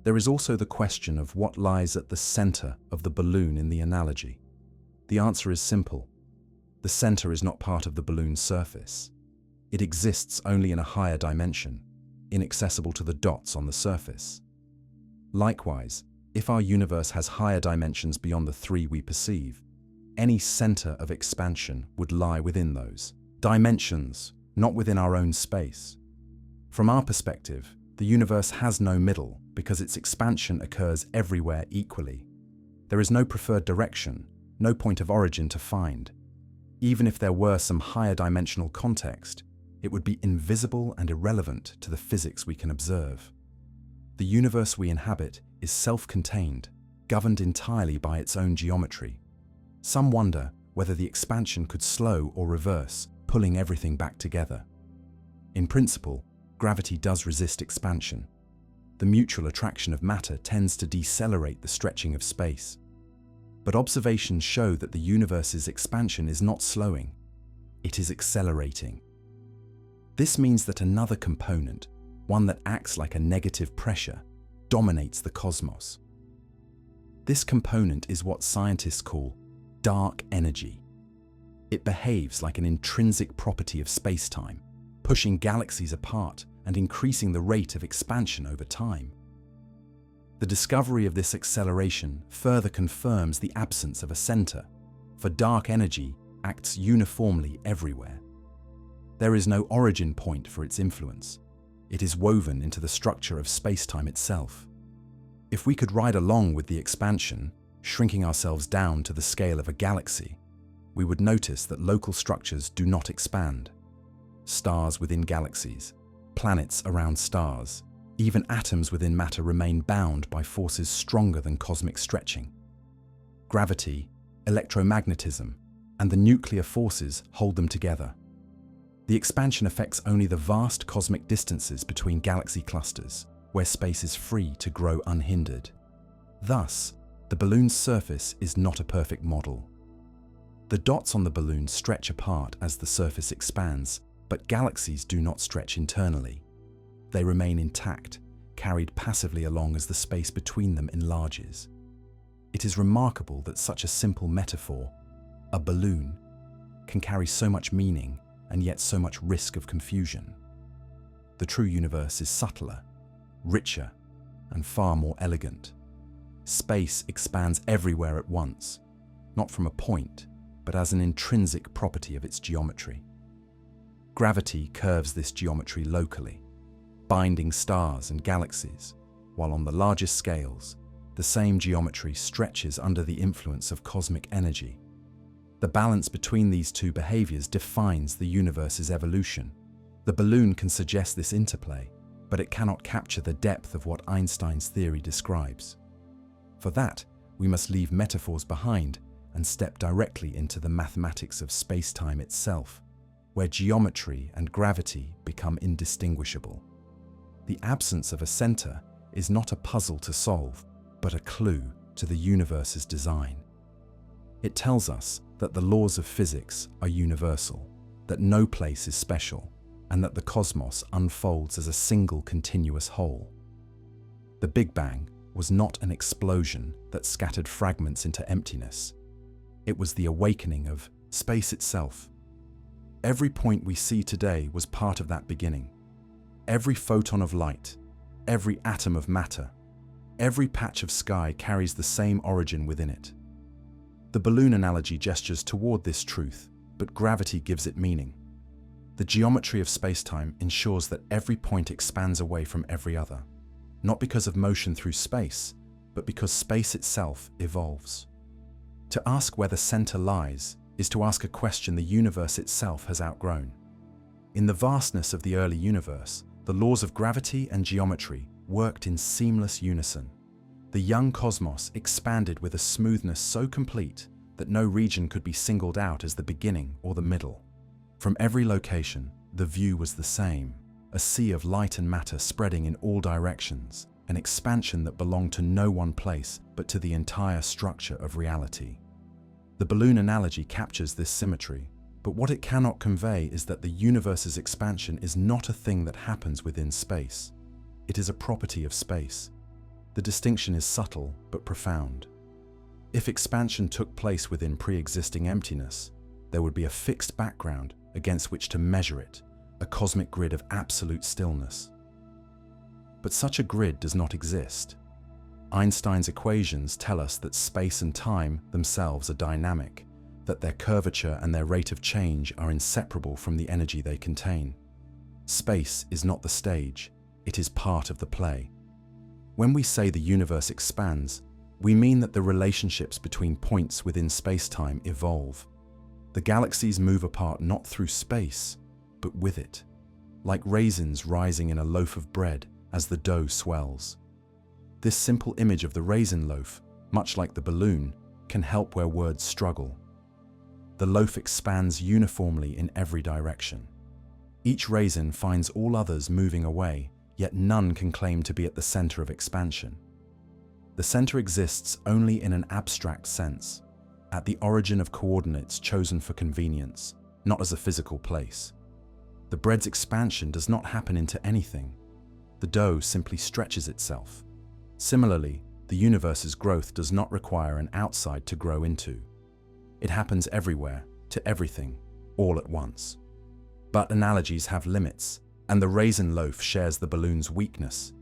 There is also the question of what lies at the center of the balloon in the analogy. The answer is simple. The center is not part of the balloon's surface. It exists only in a higher dimension, inaccessible to the dots on the surface. Likewise, if our universe has higher dimensions beyond the three we perceive, any center of expansion would lie within those dimensions, not within our own space. From our perspective, the universe has no middle because its expansion occurs everywhere equally. There is no preferred direction, no point of origin to find. Even if there were some higher dimensional context, it would be invisible and irrelevant to the physics we can observe. The universe we inhabit is self-contained, governed entirely by its own geometry. Some wonder whether the expansion could slow or reverse, pulling everything back together. In principle, gravity does resist expansion. The mutual attraction of matter tends to decelerate the stretching of space. But observations show that the universe's expansion is not slowing, it is accelerating. This means that another component, one that acts like a negative pressure, dominates the cosmos. This component is what scientists call dark energy. It behaves like an intrinsic property of spacetime, pushing galaxies apart and increasing the rate of expansion over time. The discovery of this acceleration further confirms the absence of a center, for dark energy acts uniformly everywhere. There is no origin point for its influence. It is woven into the structure of spacetime itself. If we could ride along with the expansion, shrinking ourselves down to the scale of a galaxy, we would notice that local structures do not expand. Stars within galaxies, planets around stars, even atoms within matter remain bound by forces stronger than cosmic stretching. Gravity, electromagnetism, and the nuclear forces hold them together. The expansion affects only the vast cosmic distances between galaxy clusters, where space is free to grow unhindered. Thus, the balloon's surface is not a perfect model. The dots on the balloon stretch apart as the surface expands, but galaxies do not stretch internally. They remain intact, carried passively along as the space between them enlarges. It is remarkable that such a simple metaphor, a balloon, can carry so much meaning and yet so much risk of confusion. The true universe is subtler, richer, and far more elegant. Space expands everywhere at once, not from a point, but as an intrinsic property of its geometry. Gravity curves this geometry locally, binding stars and galaxies, while on the largest scales, the same geometry stretches under the influence of cosmic energy. The balance between these two behaviors defines the universe's evolution. The balloon can suggest this interplay, but it cannot capture the depth of what Einstein's theory describes. For that, we must leave metaphors behind and step directly into the mathematics of spacetime itself, where geometry and gravity become indistinguishable. The absence of a center is not a puzzle to solve, but a clue to the universe's design. It tells us that the laws of physics are universal, that no place is special, and that the cosmos unfolds as a single continuous whole. The Big Bang was not an explosion that scattered fragments into emptiness. It was the awakening of space itself. Every point we see today was part of that beginning. Every photon of light, every atom of matter, every patch of sky carries the same origin within it. The balloon analogy gestures toward this truth, but gravity gives it meaning. The geometry of spacetime ensures that every point expands away from every other, not because of motion through space, but because space itself evolves. To ask where the center lies is to ask a question the universe itself has outgrown. In the vastness of the early universe, the laws of gravity and geometry worked in seamless unison. The young cosmos expanded with a smoothness so complete that no region could be singled out as the beginning or the middle. From every location, the view was the same, a sea of light and matter spreading in all directions, an expansion that belonged to no one place but to the entire structure of reality. The balloon analogy captures this symmetry, but what it cannot convey is that the universe's expansion is not a thing that happens within space. It is a property of space. The distinction is subtle but profound. If expansion took place within pre-existing emptiness, there would be a fixed background against which to measure it, a cosmic grid of absolute stillness. But such a grid does not exist. Einstein's equations tell us that space and time themselves are dynamic, that their curvature and their rate of change are inseparable from the energy they contain. Space is not the stage, it is part of the play. When we say the universe expands, we mean that the relationships between points within space-time evolve. The galaxies move apart not through space, but with it, like raisins rising in a loaf of bread as the dough swells. This simple image of the raisin loaf, much like the balloon, can help where words struggle. The loaf expands uniformly in every direction. Each raisin finds all others moving away, yet none can claim to be at the center of expansion. The center exists only in an abstract sense, at the origin of coordinates chosen for convenience, not as a physical place. The bread's expansion does not happen into anything. The dough simply stretches itself. Similarly, the universe's growth does not require an outside to grow into. It happens everywhere, to everything, all at once. But analogies have limits, and the raisin loaf shares the balloon's weakness.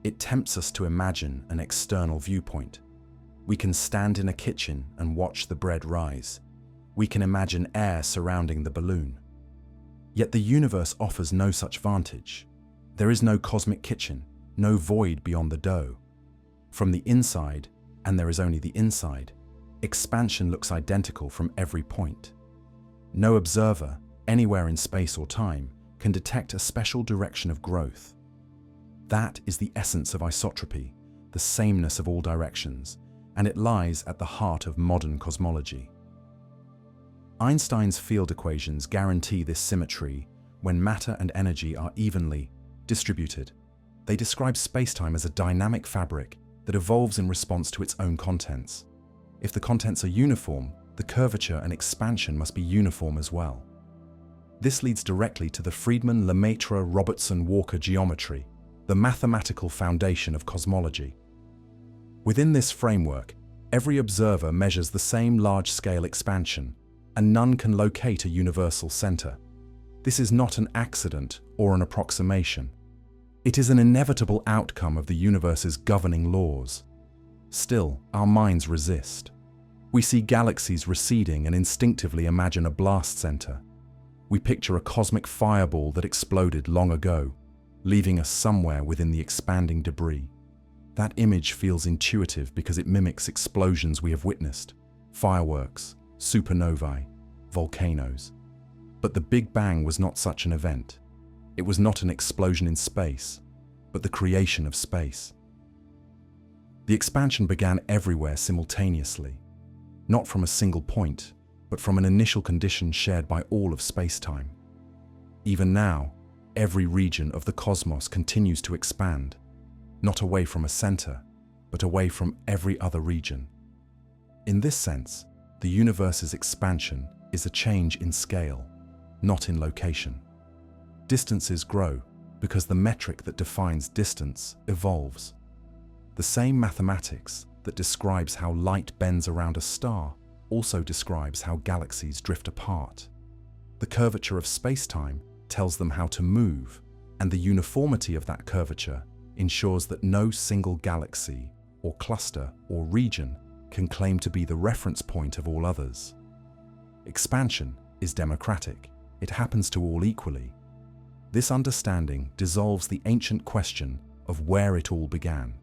It tempts us to imagine an external viewpoint. We can stand in a kitchen and watch the bread rise. We can imagine air surrounding the balloon. Yet the universe offers no such vantage. There is no cosmic kitchen, no void beyond the dough. From the inside, and there is only the inside, expansion looks identical from every point. No observer, anywhere in space or time, can detect a special direction of growth. That is the essence of isotropy, the sameness of all directions, and it lies at the heart of modern cosmology. Einstein's field equations guarantee this symmetry when matter and energy are evenly distributed. They describe spacetime as a dynamic fabric that evolves in response to its own contents. If the contents are uniform, the curvature and expansion must be uniform as well. This leads directly to the Friedmann-Lemaitre-Robertson-Walker geometry, the mathematical foundation of cosmology. Within this framework, every observer measures the same large-scale expansion, and none can locate a universal center. This is not an accident or an approximation. It is an inevitable outcome of the universe's governing laws. Still, our minds resist. We see galaxies receding and instinctively imagine a blast center. We picture a cosmic fireball that exploded long ago, leaving us somewhere within the expanding debris. That image feels intuitive because it mimics explosions we have witnessed, fireworks, supernovae, volcanoes. But the Big Bang was not such an event. It was not an explosion in space, but the creation of space. The expansion began everywhere simultaneously, not from a single point, but from an initial condition shared by all of spacetime. Even now, every region of the cosmos continues to expand, not away from a center, but away from every other region. In this sense, the universe's expansion is a change in scale, not in location. Distances grow because the metric that defines distance evolves. The same mathematics that describes how light bends around a star also describes how galaxies drift apart. The curvature of spacetime tells them how to move, and the uniformity of that curvature ensures that no single galaxy or cluster or region can claim to be the reference point of all others. Expansion is democratic. It happens to all equally. This understanding dissolves the ancient question of where it all began.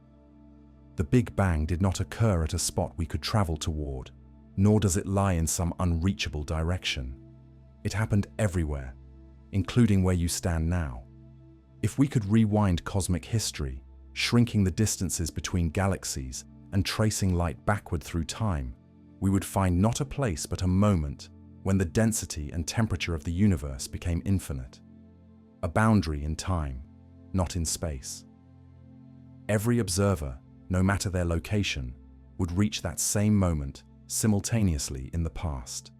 The Big Bang did not occur at a spot we could travel toward, nor does it lie in some unreachable direction. It happened everywhere, including where you stand now. If we could rewind cosmic history, shrinking the distances between galaxies and tracing light backward through time, we would find not a place but a moment when the density and temperature of the universe became infinite. A boundary in time, not in space. Every observer, no matter their location, would reach that same moment simultaneously in the past.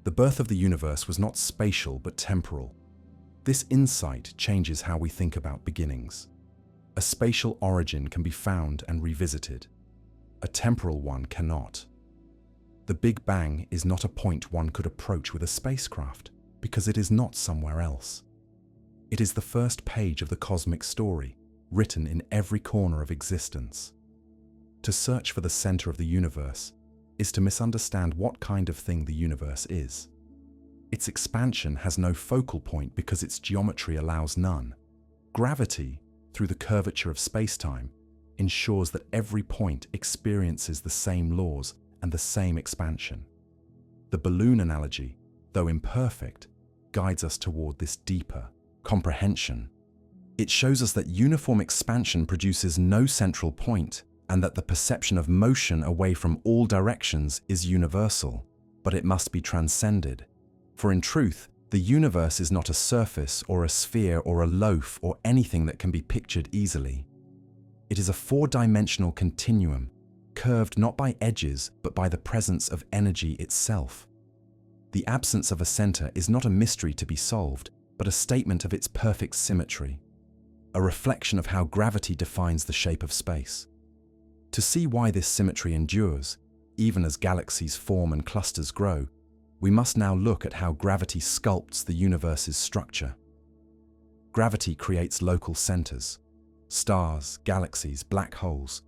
The birth of the universe was not spatial but temporal. This insight changes how we think about beginnings. A spatial origin can be found and revisited. A temporal one cannot. The Big Bang is not a point one could approach with a spacecraft, because it is not somewhere else. It is the first page of the cosmic story, written in every corner of existence. To search for the center of the universe is to misunderstand what kind of thing the universe is. Its expansion has no focal point because its geometry allows none. Gravity, through the curvature of spacetime, ensures that every point experiences the same laws and the same expansion. The balloon analogy, though imperfect, guides us toward this deeper comprehension. It shows us that uniform expansion produces no central point, and that the perception of motion away from all directions is universal, but it must be transcended. For in truth, the universe is not a surface or a sphere or a loaf or anything that can be pictured easily. It is a four-dimensional continuum, curved not by edges but by the presence of energy itself. The absence of a center is not a mystery to be solved, but a statement of its perfect symmetry, a reflection of how gravity defines the shape of space. To see why this symmetry endures, even as galaxies form and clusters grow, we must now look at how gravity sculpts the universe's structure. Gravity creates local centers, stars, galaxies, black holes,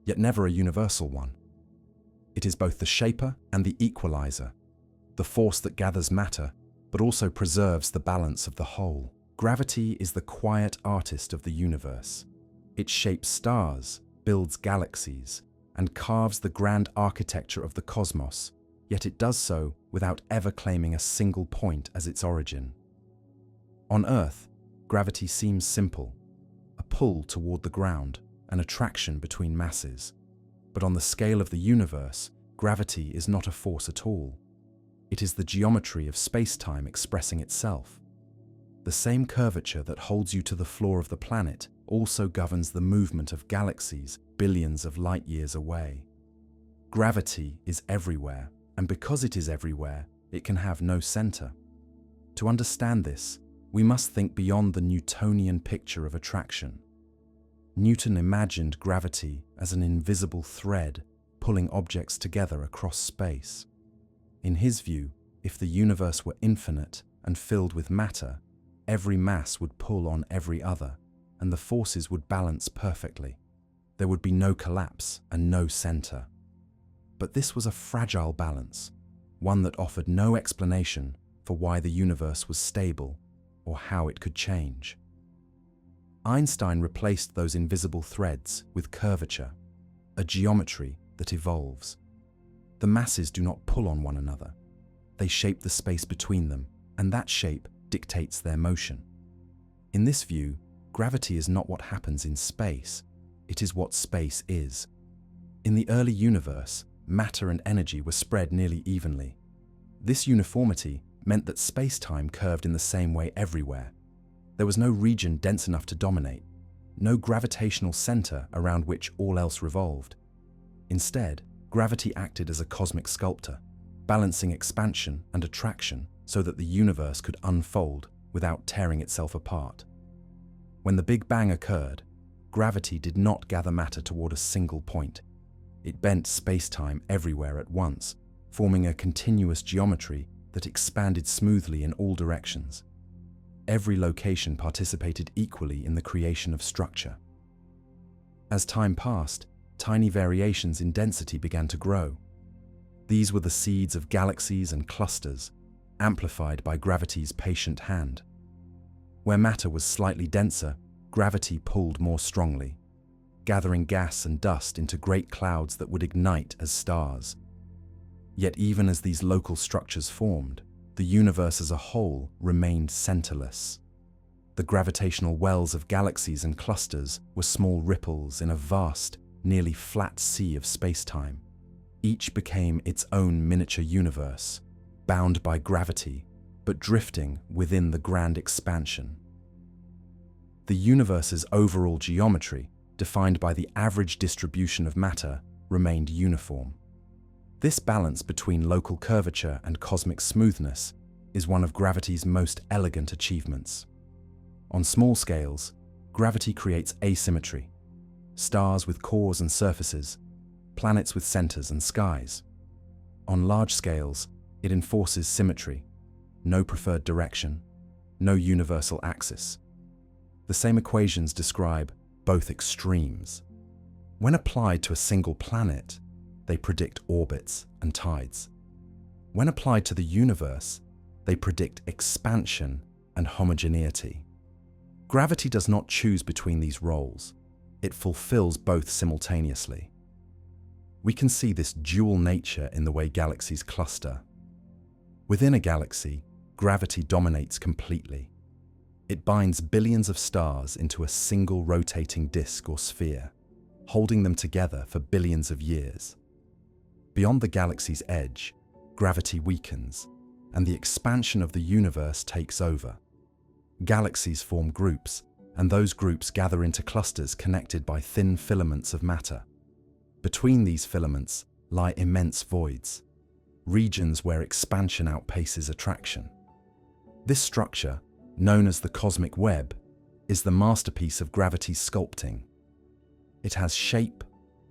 yet never a universal one. It is both the shaper and the equalizer, the force that gathers matter, but also preserves the balance of the whole. Gravity is the quiet artist of the universe. It shapes stars, builds galaxies, and carves the grand architecture of the cosmos, yet it does so without ever claiming a single point as its origin. On Earth, gravity seems simple, a pull toward the ground, an attraction between masses. But on the scale of the universe, gravity is not a force at all. It is the geometry of space-time expressing itself. The same curvature that holds you to the floor of the planet also governs the movement of galaxies billions of light years away. Gravity is everywhere, and because it is everywhere, it can have no center. To understand this, we must think beyond the Newtonian picture of attraction. Newton imagined gravity as an invisible thread pulling objects together across space. In his view, if the universe were infinite and filled with matter, every mass would pull on every other, and the forces would balance perfectly. There would be no collapse and no center. But this was a fragile balance, one that offered no explanation for why the universe was stable or how it could change. Einstein replaced those invisible threads with curvature, a geometry that evolves. The masses do not pull on one another. They shape the space between them, and that shape dictates their motion. In this view, gravity is not what happens in space, it is what space is. In the early universe, matter and energy were spread nearly evenly. This uniformity meant that space-time curved in the same way everywhere. There was no region dense enough to dominate, no gravitational center around which all else revolved. Instead, gravity acted as a cosmic sculptor, balancing expansion and attraction so that the universe could unfold without tearing itself apart. When the Big Bang occurred, gravity did not gather matter toward a single point. It bent space-time everywhere at once, forming a continuous geometry that expanded smoothly in all directions. Every location participated equally in the creation of structure. As time passed, tiny variations in density began to grow. These were the seeds of galaxies and clusters, amplified by gravity's patient hand. Where matter was slightly denser, gravity pulled more strongly, gathering gas and dust into great clouds that would ignite as stars. Yet even as these local structures formed, the universe as a whole remained centerless. The gravitational wells of galaxies and clusters were small ripples in a vast, nearly flat sea of space-time. Each became its own miniature universe, bound by gravity, but drifting within the grand expansion. The universe's overall geometry, defined by the average distribution of matter, remained uniform. This balance between local curvature and cosmic smoothness is one of gravity's most elegant achievements. On small scales, gravity creates asymmetry: stars with cores and surfaces, planets with centers and skies. On large scales, it enforces symmetry: no preferred direction, no universal axis. The same equations describe both extremes. When applied to a single planet, they predict orbits and tides. When applied to the universe, they predict expansion and homogeneity. Gravity does not choose between these roles. It fulfills both simultaneously. We can see this dual nature in the way galaxies cluster. Within a galaxy, gravity dominates completely. It binds billions of stars into a single rotating disk or sphere, holding them together for billions of years. Beyond the galaxy's edge, gravity weakens, and the expansion of the universe takes over. Galaxies form groups, and those groups gather into clusters connected by thin filaments of matter. Between these filaments lie immense voids, regions where expansion outpaces attraction. This structure, known as the cosmic web, is the masterpiece of gravity's sculpting. It has shape,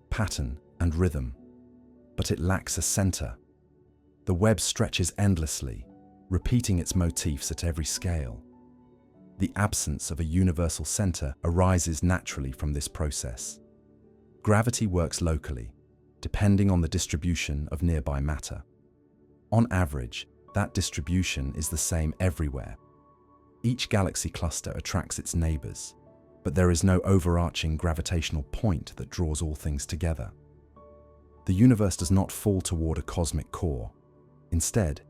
pattern, and rhythm, but it lacks a center. The web stretches endlessly, repeating its motifs at every scale. The absence of a universal center arises naturally from this process. Gravity works locally, depending on the distribution of nearby matter. On average, that distribution is the same everywhere. Each galaxy cluster attracts its neighbors, but there is no overarching gravitational point that draws all things together. The universe does not fall toward a cosmic core. Instead,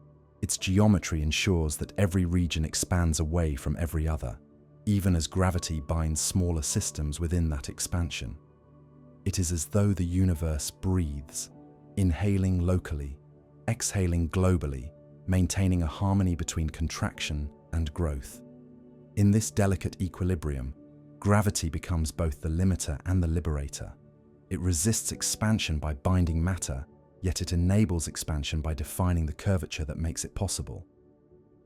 its geometry ensures that every region expands away from every other, even as gravity binds smaller systems within that expansion. It is as though the universe breathes, inhaling locally, exhaling globally, maintaining a harmony between contraction and growth. In this delicate equilibrium, gravity becomes both the limiter and the liberator. It resists expansion by binding matter, yet it enables expansion by defining the curvature that makes it possible.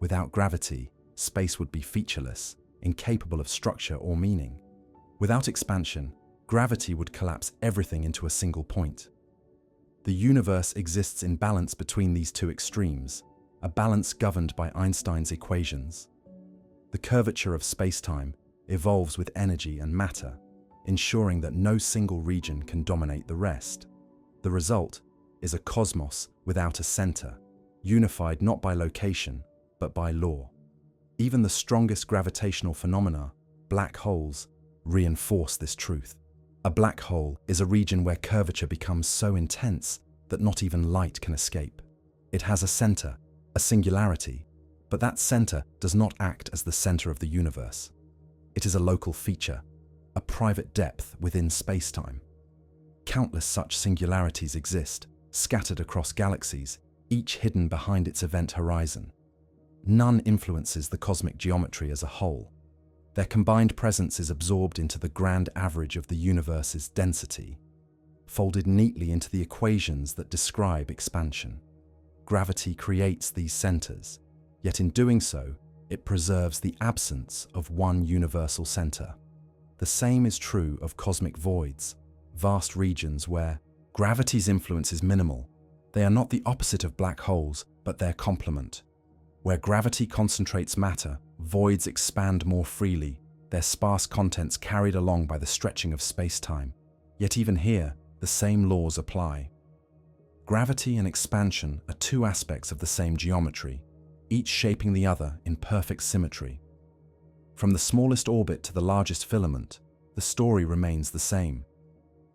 Without gravity, space would be featureless, incapable of structure or meaning. Without expansion, gravity would collapse everything into a single point. The universe exists in balance between these two extremes, a balance governed by Einstein's equations. The curvature of spacetime evolves with energy and matter, ensuring that no single region can dominate the rest. The result is a cosmos without a center, unified not by location, but by law. Even the strongest gravitational phenomena, black holes, reinforce this truth. A black hole is a region where curvature becomes so intense that not even light can escape. It has a center, a singularity, but that center does not act as the center of the universe. It is a local feature, a private depth within spacetime. Countless such singularities exist, scattered across galaxies, each hidden behind its event horizon. None influences the cosmic geometry as a whole. Their combined presence is absorbed into the grand average of the universe's density, folded neatly into the equations that describe expansion. Gravity creates these centers, yet in doing so, it preserves the absence of one universal center. The same is true of cosmic voids, vast regions where gravity's influence is minimal. They are not the opposite of black holes, but their complement. Where gravity concentrates matter, voids expand more freely, their sparse contents carried along by the stretching of space-time. Yet even here, the same laws apply. Gravity and expansion are two aspects of the same geometry, each shaping the other in perfect symmetry. From the smallest orbit to the largest filament, the story remains the same.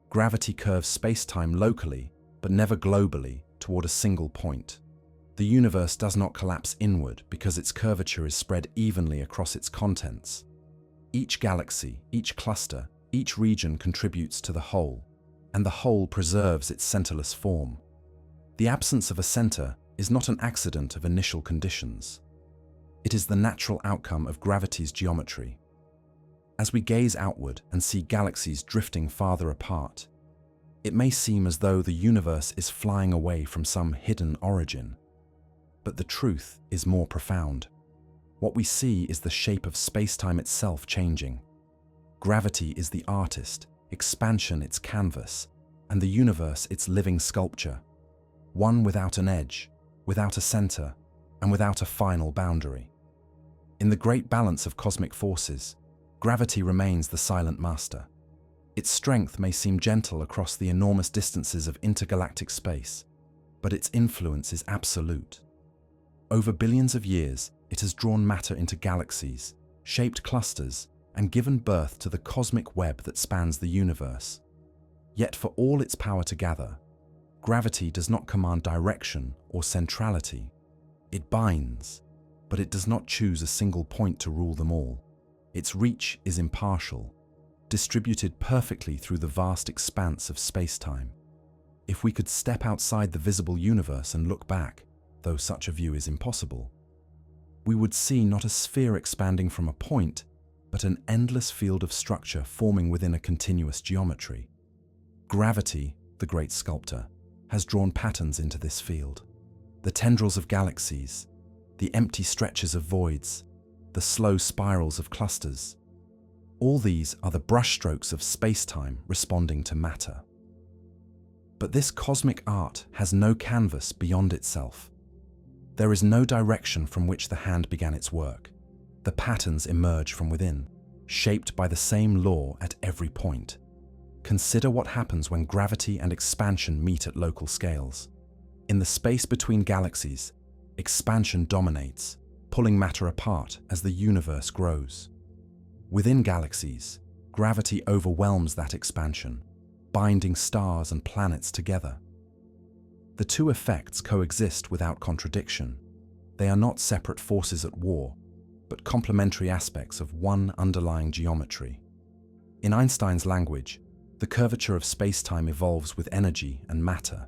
Gravity curves space-time locally, but never globally, toward a single point. The universe does not collapse inward because its curvature is spread evenly across its contents. Each galaxy, each cluster, each region contributes to the whole, and the whole preserves its centerless form. The absence of a center is not an accident of initial conditions. It is the natural outcome of gravity's geometry. As we gaze outward and see galaxies drifting farther apart, it may seem as though the universe is flying away from some hidden origin. But the truth is more profound. What we see is the shape of space-time itself changing. Gravity is the artist, expansion its canvas, and the universe its living sculpture. One without an edge, without a center, and without a final boundary. In the great balance of cosmic forces, gravity remains the silent master. Its strength may seem gentle across the enormous distances of intergalactic space, but its influence is absolute. Over billions of years, it has drawn matter into galaxies, shaped clusters, and given birth to the cosmic web that spans the universe. Yet for all its power to gather, gravity does not command direction or centrality. It binds, but it does not choose a single point to rule them all. Its reach is impartial, distributed perfectly through the vast expanse of space-time. If we could step outside the visible universe and look back, though such a view is impossible, we would see not a sphere expanding from a point, but an endless field of structure forming within a continuous geometry. Gravity, the great sculptor, has drawn patterns into this field. The tendrils of galaxies, the empty stretches of voids, the slow spirals of clusters. All these are the brushstrokes of space-time responding to matter. But this cosmic art has no canvas beyond itself. There is no direction from which the hand began its work. The patterns emerge from within, shaped by the same law at every point. Consider what happens when gravity and expansion meet at local scales. In the space between galaxies, expansion dominates, pulling matter apart as the universe grows. Within galaxies, gravity overwhelms that expansion, binding stars and planets together. The two effects coexist without contradiction. They are not separate forces at war, but complementary aspects of one underlying geometry. In Einstein's language, the curvature of space-time evolves with energy and matter.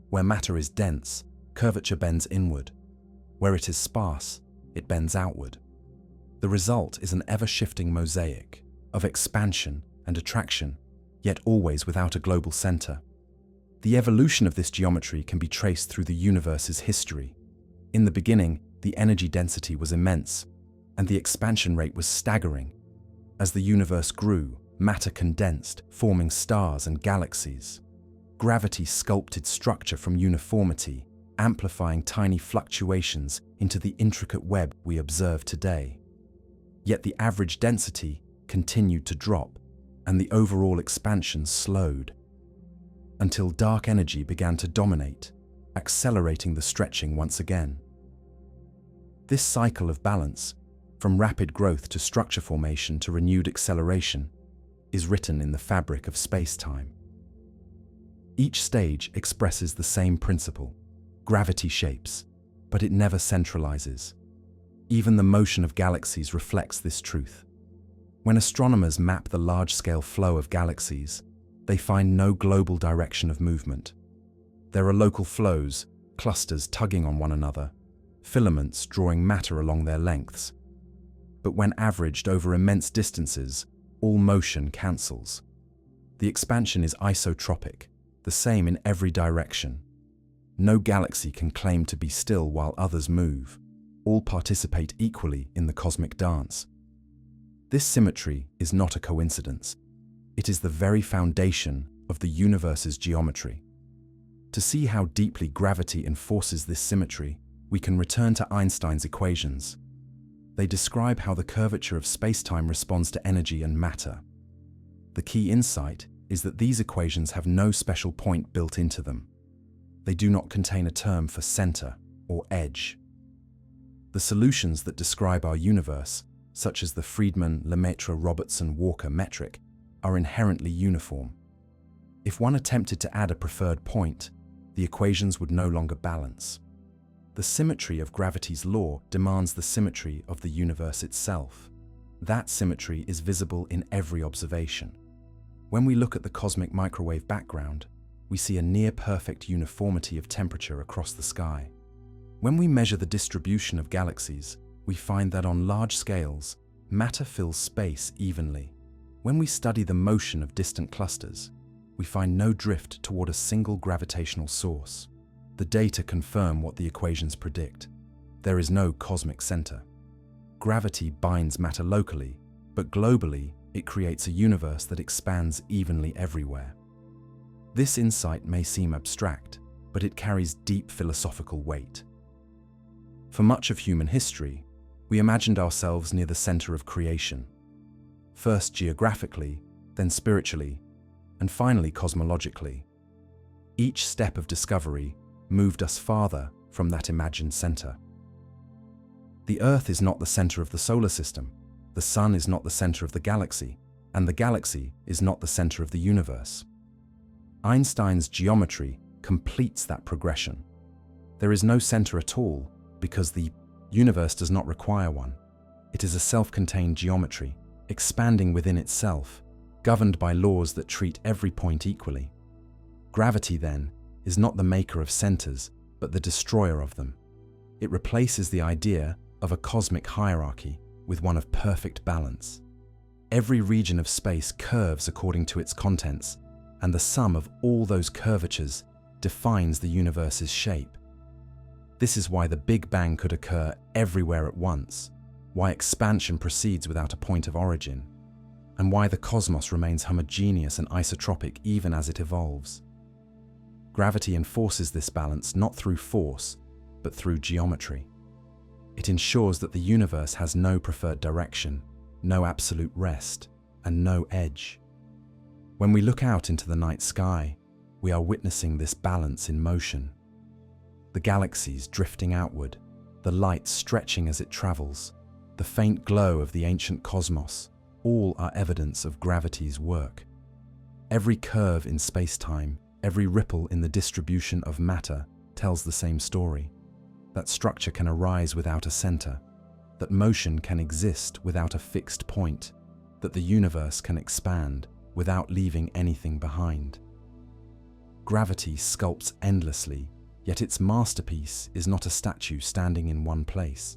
Where matter is dense, curvature bends inward. Where it is sparse, it bends outward. The result is an ever-shifting mosaic of expansion and attraction, yet always without a global center. The evolution of this geometry can be traced through the universe's history. In the beginning, the energy density was immense, and the expansion rate was staggering. As the universe grew, matter condensed, forming stars and galaxies. Gravity sculpted structure from uniformity, amplifying tiny fluctuations into the intricate web we observe today. Yet the average density continued to drop, and the overall expansion slowed, until dark energy began to dominate, accelerating the stretching once again. This cycle of balance, from rapid growth to structure formation to renewed acceleration, is written in the fabric of space-time. Each stage expresses the same principle. Gravity shapes, but it never centralizes. Even the motion of galaxies reflects this truth. When astronomers map the large-scale flow of galaxies, they find no global direction of movement. There are local flows, clusters tugging on one another, filaments drawing matter along their lengths. But when averaged over immense distances, all motion cancels. The expansion is isotropic, the same in every direction. No galaxy can claim to be still while others move. All participate equally in the cosmic dance. This symmetry is not a coincidence. It is the very foundation of the universe's geometry. To see how deeply gravity enforces this symmetry, we can return to Einstein's equations. They describe how the curvature of spacetime responds to energy and matter. The key insight is that these equations have no special point built into them. They do not contain a term for center or edge. The solutions that describe our universe, such as the Friedmann-Lemaitre-Robertson-Walker metric, are inherently uniform. If one attempted to add a preferred point, the equations would no longer balance. The symmetry of gravity's law demands the symmetry of the universe itself. That symmetry is visible in every observation. When we look at the cosmic microwave background, we see a near-perfect uniformity of temperature across the sky. When we measure the distribution of galaxies, we find that on large scales, matter fills space evenly. When we study the motion of distant clusters, we find no drift toward a single gravitational source. The data confirm what the equations predict. There is no cosmic center. Gravity binds matter locally, but globally, it creates a universe that expands evenly everywhere. This insight may seem abstract, but it carries deep philosophical weight. For much of human history, we imagined ourselves near the center of creation. First geographically, then spiritually, and finally cosmologically. Each step of discovery moved us farther from that imagined center. The Earth is not the center of the solar system, the Sun is not the center of the galaxy, and the galaxy is not the center of the universe. Einstein's geometry completes that progression. There is no center at all because the universe does not require one. It is a self-contained geometry, expanding within itself, governed by laws that treat every point equally. Gravity, then, is not the maker of centers, but the destroyer of them. It replaces the idea of a cosmic hierarchy with one of perfect balance. Every region of space curves according to its contents, and the sum of all those curvatures defines the universe's shape. This is why the Big Bang could occur everywhere at once, why expansion proceeds without a point of origin, and why the cosmos remains homogeneous and isotropic even as it evolves. Gravity enforces this balance not through force, but through geometry. It ensures that the universe has no preferred direction, no absolute rest, and no edge. When we look out into the night sky, we are witnessing this balance in motion. The galaxies drifting outward, the light stretching as it travels, the faint glow of the ancient cosmos, all are evidence of gravity's work. Every curve in space-time, every ripple in the distribution of matter tells the same story. That structure can arise without a center, that motion can exist without a fixed point, that the universe can expand without leaving anything behind. Gravity sculpts endlessly, yet its masterpiece is not a statue standing in one place.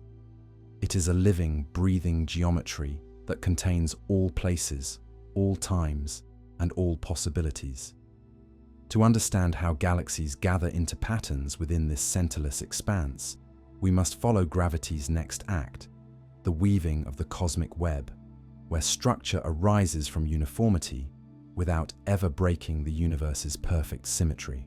It is a living, breathing geometry that contains all places, all times, and all possibilities. To understand how galaxies gather into patterns within this centerless expanse, we must follow gravity's next act, the weaving of the cosmic web, where structure arises from uniformity without ever breaking the universe's perfect symmetry.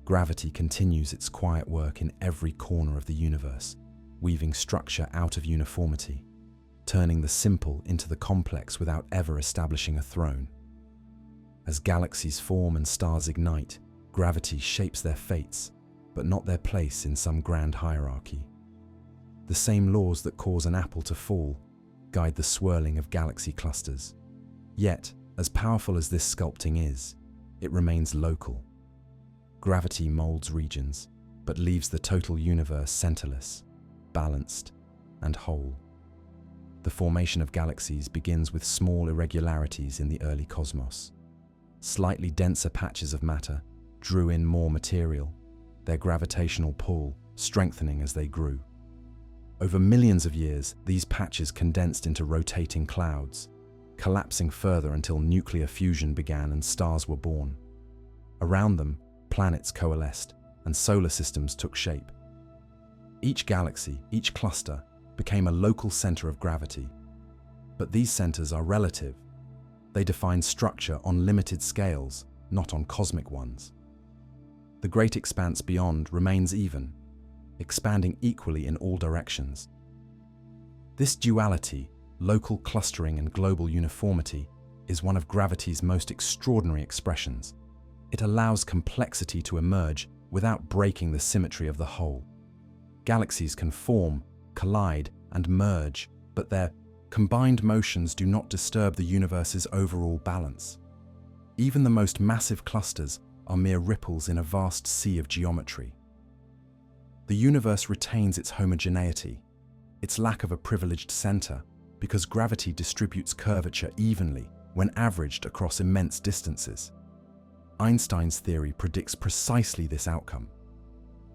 Gravity continues its quiet work in every corner of the universe, weaving structure out of uniformity, turning the simple into the complex without ever establishing a throne. As galaxies form and stars ignite, gravity shapes their fates, but not their place in some grand hierarchy. The same laws that cause an apple to fall guide the swirling of galaxy clusters. Yet, as powerful as this sculpting is, it remains local. Gravity molds regions, but leaves the total universe centerless, balanced, and whole. The formation of galaxies begins with small irregularities in the early cosmos. Slightly denser patches of matter drew in more material, their gravitational pull strengthening as they grew. Over millions of years, these patches condensed into rotating clouds, collapsing further until nuclear fusion began and stars were born. Around them, planets coalesced and solar systems took shape. Each galaxy, each cluster, became a local center of gravity. But these centers are relative. They define structure on limited scales, not on cosmic ones. The great expanse beyond remains even, expanding equally in all directions. This duality, local clustering and global uniformity, is one of gravity's most extraordinary expressions. It allows complexity to emerge without breaking the symmetry of the whole. Galaxies can form, collide, and merge, but their combined motions do not disturb the universe's overall balance. Even the most massive clusters are mere ripples in a vast sea of geometry. The universe retains its homogeneity, its lack of a privileged center, because gravity distributes curvature evenly when averaged across immense distances. Einstein's theory predicts precisely this outcome.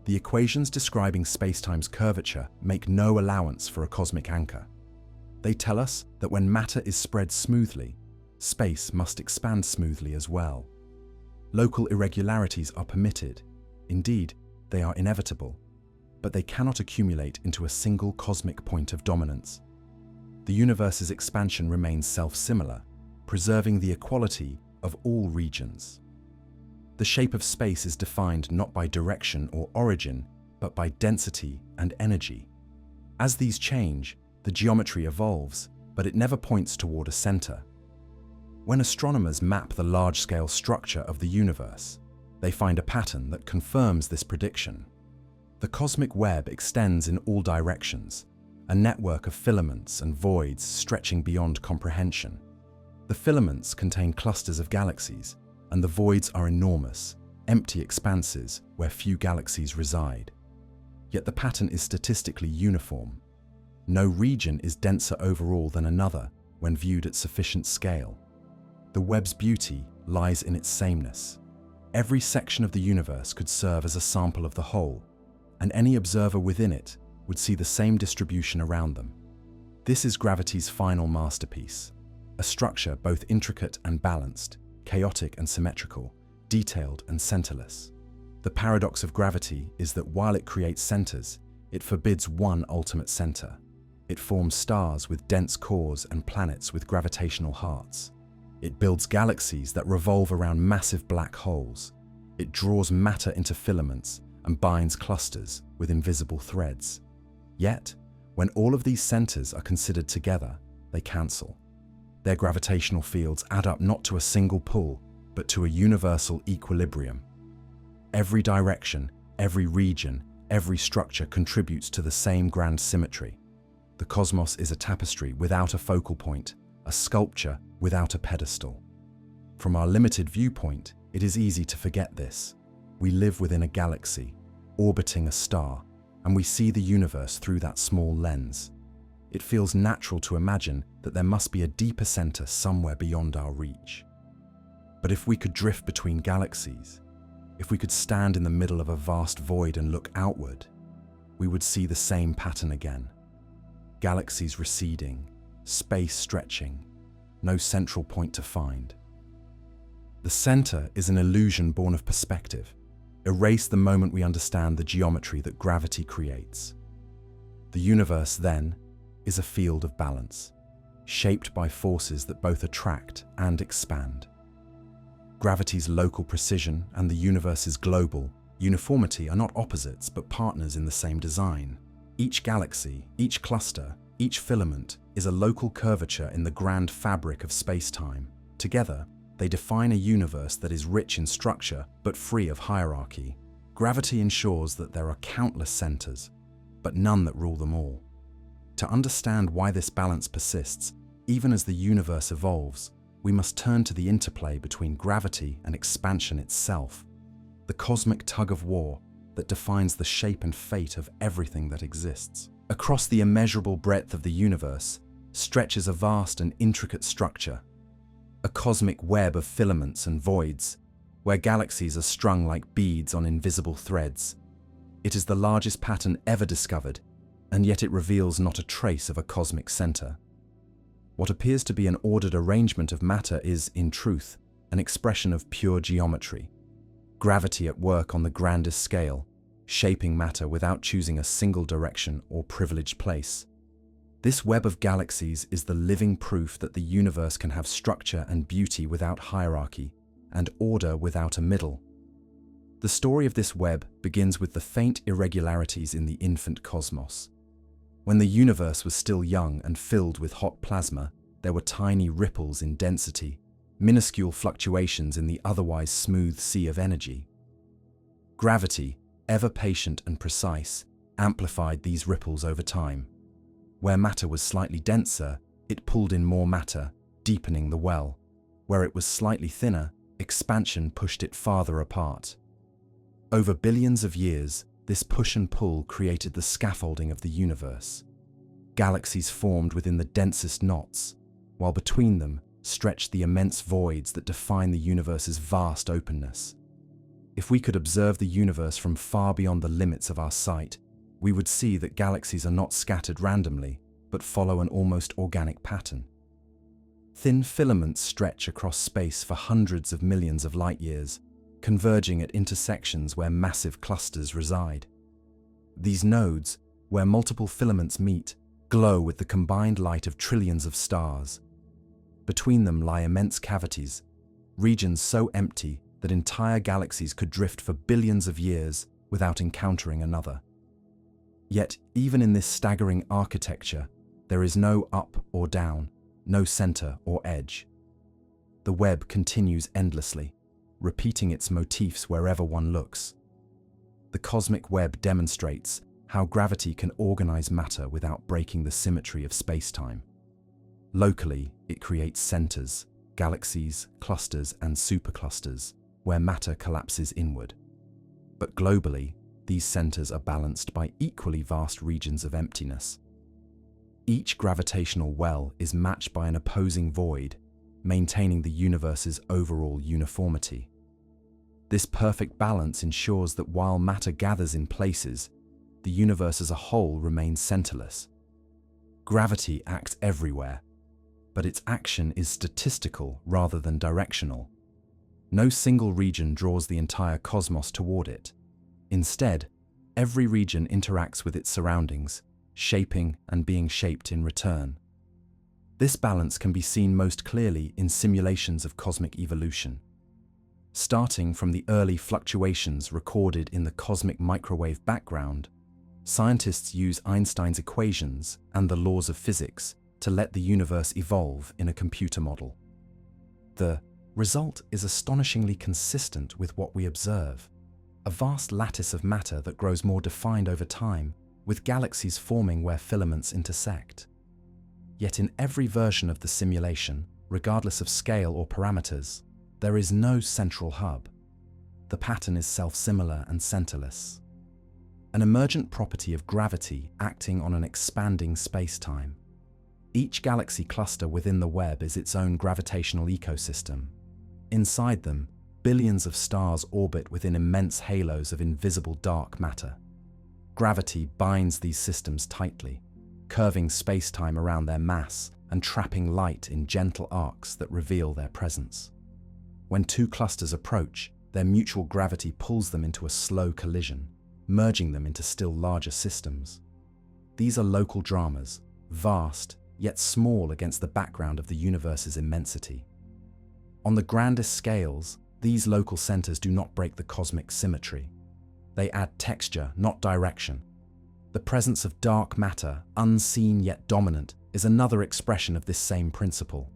The equations describing spacetime's curvature make no allowance for a cosmic anchor. They tell us that when matter is spread smoothly, space must expand smoothly as well. Local irregularities are permitted. Indeed, they are inevitable, but they cannot accumulate into a single cosmic point of dominance. The universe's expansion remains self-similar, preserving the equality of all regions. The shape of space is defined not by direction or origin, but by density and energy. As these change, the geometry evolves, but it never points toward a center. When astronomers map the large-scale structure of the universe, they find a pattern that confirms this prediction. The cosmic web extends in all directions, a network of filaments and voids stretching beyond comprehension. The filaments contain clusters of galaxies, and the voids are enormous, empty expanses where few galaxies reside. Yet the pattern is statistically uniform. No region is denser overall than another when viewed at sufficient scale. The web's beauty lies in its sameness. Every section of the universe could serve as a sample of the whole, and any observer within it would see the same distribution around them. This is gravity's final masterpiece, a structure both intricate and balanced, chaotic and symmetrical, detailed and centerless. The paradox of gravity is that while it creates centers, it forbids one ultimate center. It forms stars with dense cores and planets with gravitational hearts. It builds galaxies that revolve around massive black holes. It draws matter into filaments and binds clusters with invisible threads. Yet, when all of these centers are considered together, they cancel. Their gravitational fields add up not to a single pull, but to a universal equilibrium. Every direction, every region, every structure contributes to the same grand symmetry. The cosmos is a tapestry without a focal point, a sculpture without a pedestal. From our limited viewpoint, it is easy to forget this. We live within a galaxy, orbiting a star, and we see the universe through that small lens. It feels natural to imagine that there must be a deeper center somewhere beyond our reach. But if we could drift between galaxies, if we could stand in the middle of a vast void and look outward, we would see the same pattern again. Galaxies receding, space stretching, no central point to find. The center is an illusion born of perspective, erased the moment we understand the geometry that gravity creates. The universe, then, is a field of balance, shaped by forces that both attract and expand. Gravity's local precision and the universe's global uniformity are not opposites but partners in the same design. Each galaxy, each cluster, each filament is a local curvature in the grand fabric of space-time. Together, they define a universe that is rich in structure but free of hierarchy. Gravity ensures that there are countless centers, but none that rule them all. To understand why this balance persists, even as the universe evolves, we must turn to the interplay between gravity and expansion itself. The the cosmic tug-of-war that defines the shape and fate of everything that exists. Across the immeasurable breadth of the universe stretches a vast and intricate structure, a cosmic web of filaments and voids, where galaxies are strung like beads on invisible threads. It is the largest pattern ever discovered, and yet it reveals not a trace of a cosmic center. What appears to be an ordered arrangement of matter is, in truth, an expression of pure geometry, gravity at work on the grandest scale, shaping matter without choosing a single direction or privileged place. This web of galaxies is the living proof that the universe can have structure and beauty without hierarchy, and order without a middle. The story of this web begins with the faint irregularities in the infant cosmos. When the universe was still young and filled with hot plasma, there were tiny ripples in density, minuscule fluctuations in the otherwise smooth sea of energy. Gravity, ever patient and precise, amplified these ripples over time. Where matter was slightly denser, it pulled in more matter, deepening the well. Where it was slightly thinner, expansion pushed it farther apart. Over billions of years, this push and pull created the scaffolding of the universe. Galaxies formed within the densest knots, while between them stretched the immense voids that define the universe's vast openness. If we could observe the universe from far beyond the limits of our sight, we would see that galaxies are not scattered randomly, but follow an almost organic pattern. Thin filaments stretch across space for hundreds of millions of light years, converging at intersections where massive clusters reside. These nodes, where multiple filaments meet, glow with the combined light of trillions of stars. Between them lie immense cavities, regions so empty that entire galaxies could drift for billions of years without encountering another. Yet, even in this staggering architecture, there is no up or down, no center or edge. The web continues endlessly, repeating its motifs wherever one looks. The cosmic web demonstrates how gravity can organize matter without breaking the symmetry of space-time. Locally, it creates centers, galaxies, clusters, and superclusters, where matter collapses inward. But globally, these centers are balanced by equally vast regions of emptiness. Each gravitational well is matched by an opposing void, maintaining the universe's overall uniformity. This perfect balance ensures that while matter gathers in places, the universe as a whole remains centerless. Gravity acts everywhere, but its action is statistical rather than directional. No single region draws the entire cosmos toward it. Instead, every region interacts with its surroundings, shaping and being shaped in return. This balance can be seen most clearly in simulations of cosmic evolution. Starting from the early fluctuations recorded in the cosmic microwave background, scientists use Einstein's equations and the laws of physics to let the universe evolve in a computer model. The result is astonishingly consistent with what we observe. A vast lattice of matter that grows more defined over time, with galaxies forming where filaments intersect. Yet in every version of the simulation, regardless of scale or parameters, there is no central hub. The pattern is self-similar and centerless. An emergent property of gravity acting on an expanding space-time. Each galaxy cluster within the web is its own gravitational ecosystem. Inside them, billions of stars orbit within immense halos of invisible dark matter. Gravity binds these systems tightly, curving space-time around their mass and trapping light in gentle arcs that reveal their presence. When two clusters approach, their mutual gravity pulls them into a slow collision, merging them into still larger systems. These are local dramas, vast yet small against the background of the universe's immensity. On the grandest scales, these local centers do not break the cosmic symmetry. They add texture, not direction. The presence of dark matter, unseen yet dominant, is another expression of this same principle.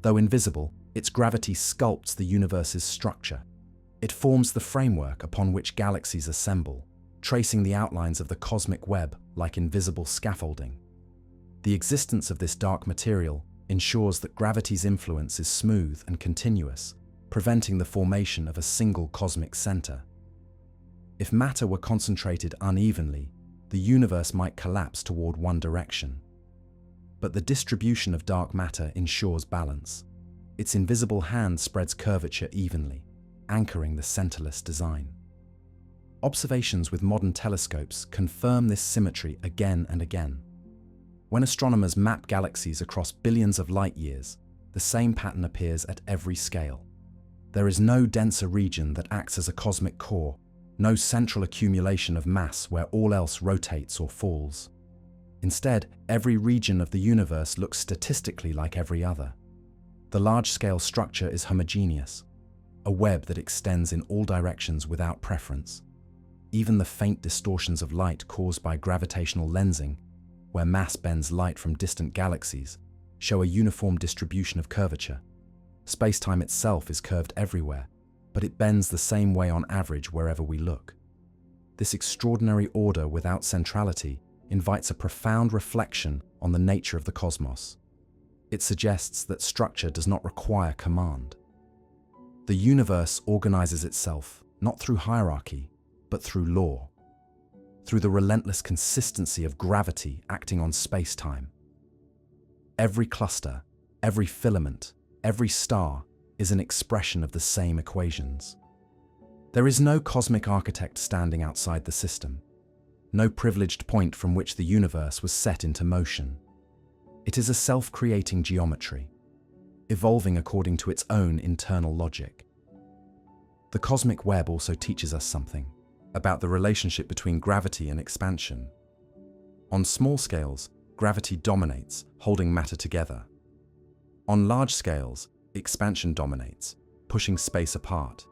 Though invisible, its gravity sculpts the universe's structure. It forms the framework upon which galaxies assemble, tracing the outlines of the cosmic web like invisible scaffolding. The existence of this dark material ensures that gravity's influence is smooth and continuous, preventing the formation of a single cosmic center. If matter were concentrated unevenly, the universe might collapse toward one direction. But the distribution of dark matter ensures balance. Its invisible hand spreads curvature evenly, anchoring the centerless design. Observations with modern telescopes confirm this symmetry again and again. When astronomers map galaxies across billions of light-years, the same pattern appears at every scale. There is no denser region that acts as a cosmic core, no central accumulation of mass where all else rotates or falls. Instead, every region of the universe looks statistically like every other. The large-scale structure is homogeneous, a web that extends in all directions without preference. Even the faint distortions of light caused by gravitational lensing, where mass bends light from distant galaxies, show a uniform distribution of curvature. Spacetime itself is curved everywhere, but it bends the same way on average wherever we look. This extraordinary order without centrality invites a profound reflection on the nature of the cosmos. It suggests that structure does not require command. The universe organizes itself not through hierarchy, but through law, through the relentless consistency of gravity acting on space-time. Every cluster, every filament, every star is an expression of the same equations. There is no cosmic architect standing outside the system, no privileged point from which the universe was set into motion. It is a self-creating geometry, evolving according to its own internal logic. The cosmic web also teaches us something about the relationship between gravity and expansion. On small scales, gravity dominates, holding matter together. On large scales, expansion dominates, pushing space apart.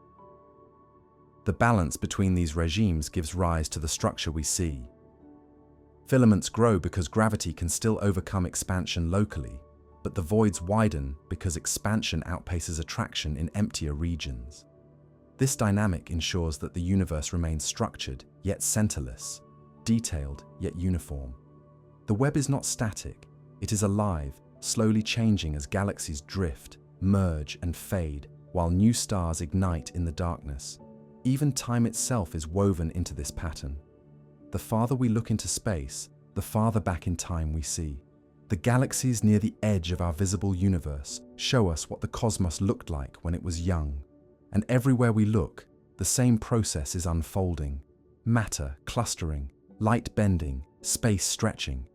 The balance between these regimes gives rise to the structure we see. Filaments grow because gravity can still overcome expansion locally, but the voids widen because expansion outpaces attraction in emptier regions. This dynamic ensures that the universe remains structured, yet centerless, detailed, yet uniform. The web is not static, it is alive, slowly changing as galaxies drift, merge, and fade, while new stars ignite in the darkness. Even time itself is woven into this pattern. The farther we look into space, the farther back in time we see. The galaxies near the edge of our visible universe show us what the cosmos looked like when it was young. And everywhere we look, the same process is unfolding. Matter clustering, light bending, space stretching.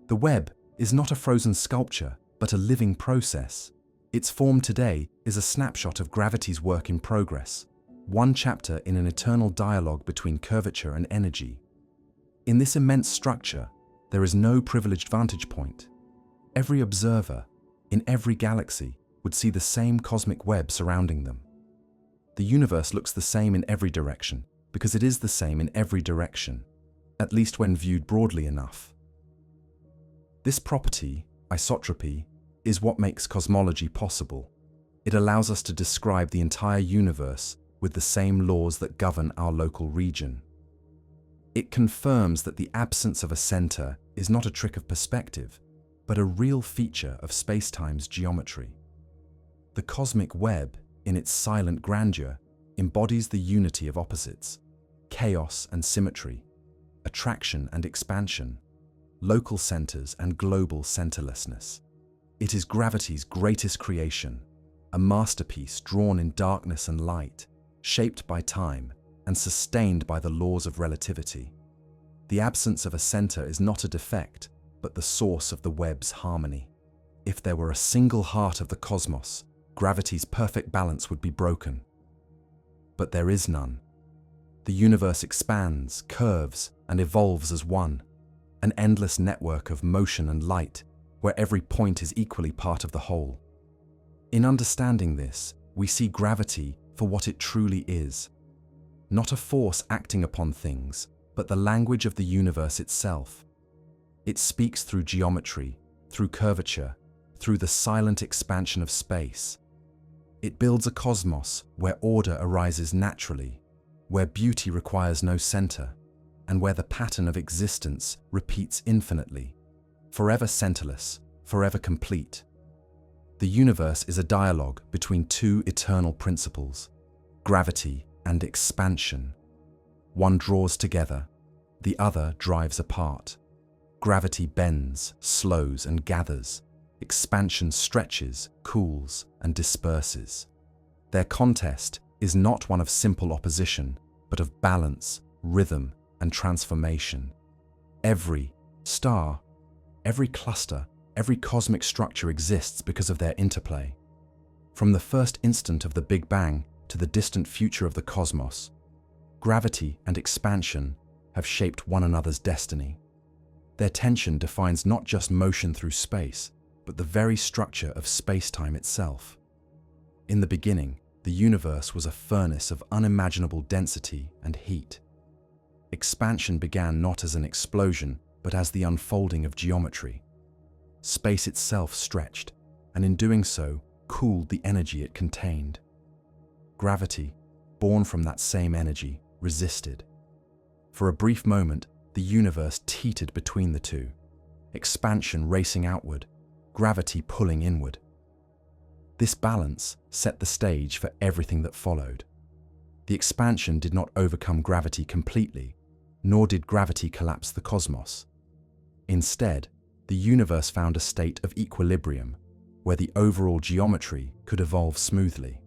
The web is not a frozen sculpture, but a living process. Its form today is a snapshot of gravity's work in progress, one chapter in an eternal dialogue between curvature and energy. In this immense structure, there is no privileged vantage point. Every observer, in every galaxy, would see the same cosmic web surrounding them. The universe looks the same in every direction, because it is the same in every direction, at least when viewed broadly enough. This property, isotropy, is what makes cosmology possible. It allows us to describe the entire universe with the same laws that govern our local region. It confirms that the absence of a center is not a trick of perspective, but a real feature of spacetime's geometry. The cosmic web, in its silent grandeur, embodies the unity of opposites, chaos and symmetry, attraction and expansion, local centers and global centerlessness. It is gravity's greatest creation, a masterpiece drawn in darkness and light, shaped by time and sustained by the laws of relativity. The absence of a center is not a defect, but the source of the web's harmony. If there were a single heart of the cosmos, gravity's perfect balance would be broken. But there is none. The universe expands, curves, and evolves as one, an endless network of motion and light, where every point is equally part of the whole. In understanding this, we see gravity for what it truly is, not a force acting upon things, but the language of the universe itself. It speaks through geometry, through curvature, through the silent expansion of space. It builds a cosmos where order arises naturally, where beauty requires no center, and where the pattern of existence repeats infinitely, forever centerless, forever complete. The universe is a dialogue between two eternal principles, gravity and expansion. One draws together, the other drives apart. Gravity bends, slows, and gathers. Expansion stretches, cools, and disperses. Their contest is not one of simple opposition, but of balance, rhythm, and transformation. Every star, every cluster, every cosmic structure exists because of their interplay. From the first instant of the Big Bang to the distant future of the cosmos, gravity and expansion have shaped one another's destiny. Their tension defines not just motion through space, but the very structure of space-time itself. In the beginning, the universe was a furnace of unimaginable density and heat. Expansion began not as an explosion, but as the unfolding of geometry. Space itself stretched, and in doing so, cooled the energy it contained. Gravity, born from that same energy, resisted. For a brief moment, the universe teetered between the two, expansion racing outward, gravity pulling inward. This balance set the stage for everything that followed. The expansion did not overcome gravity completely, nor did gravity collapse the cosmos. Instead, the universe found a state of equilibrium, where the overall geometry could evolve smoothly.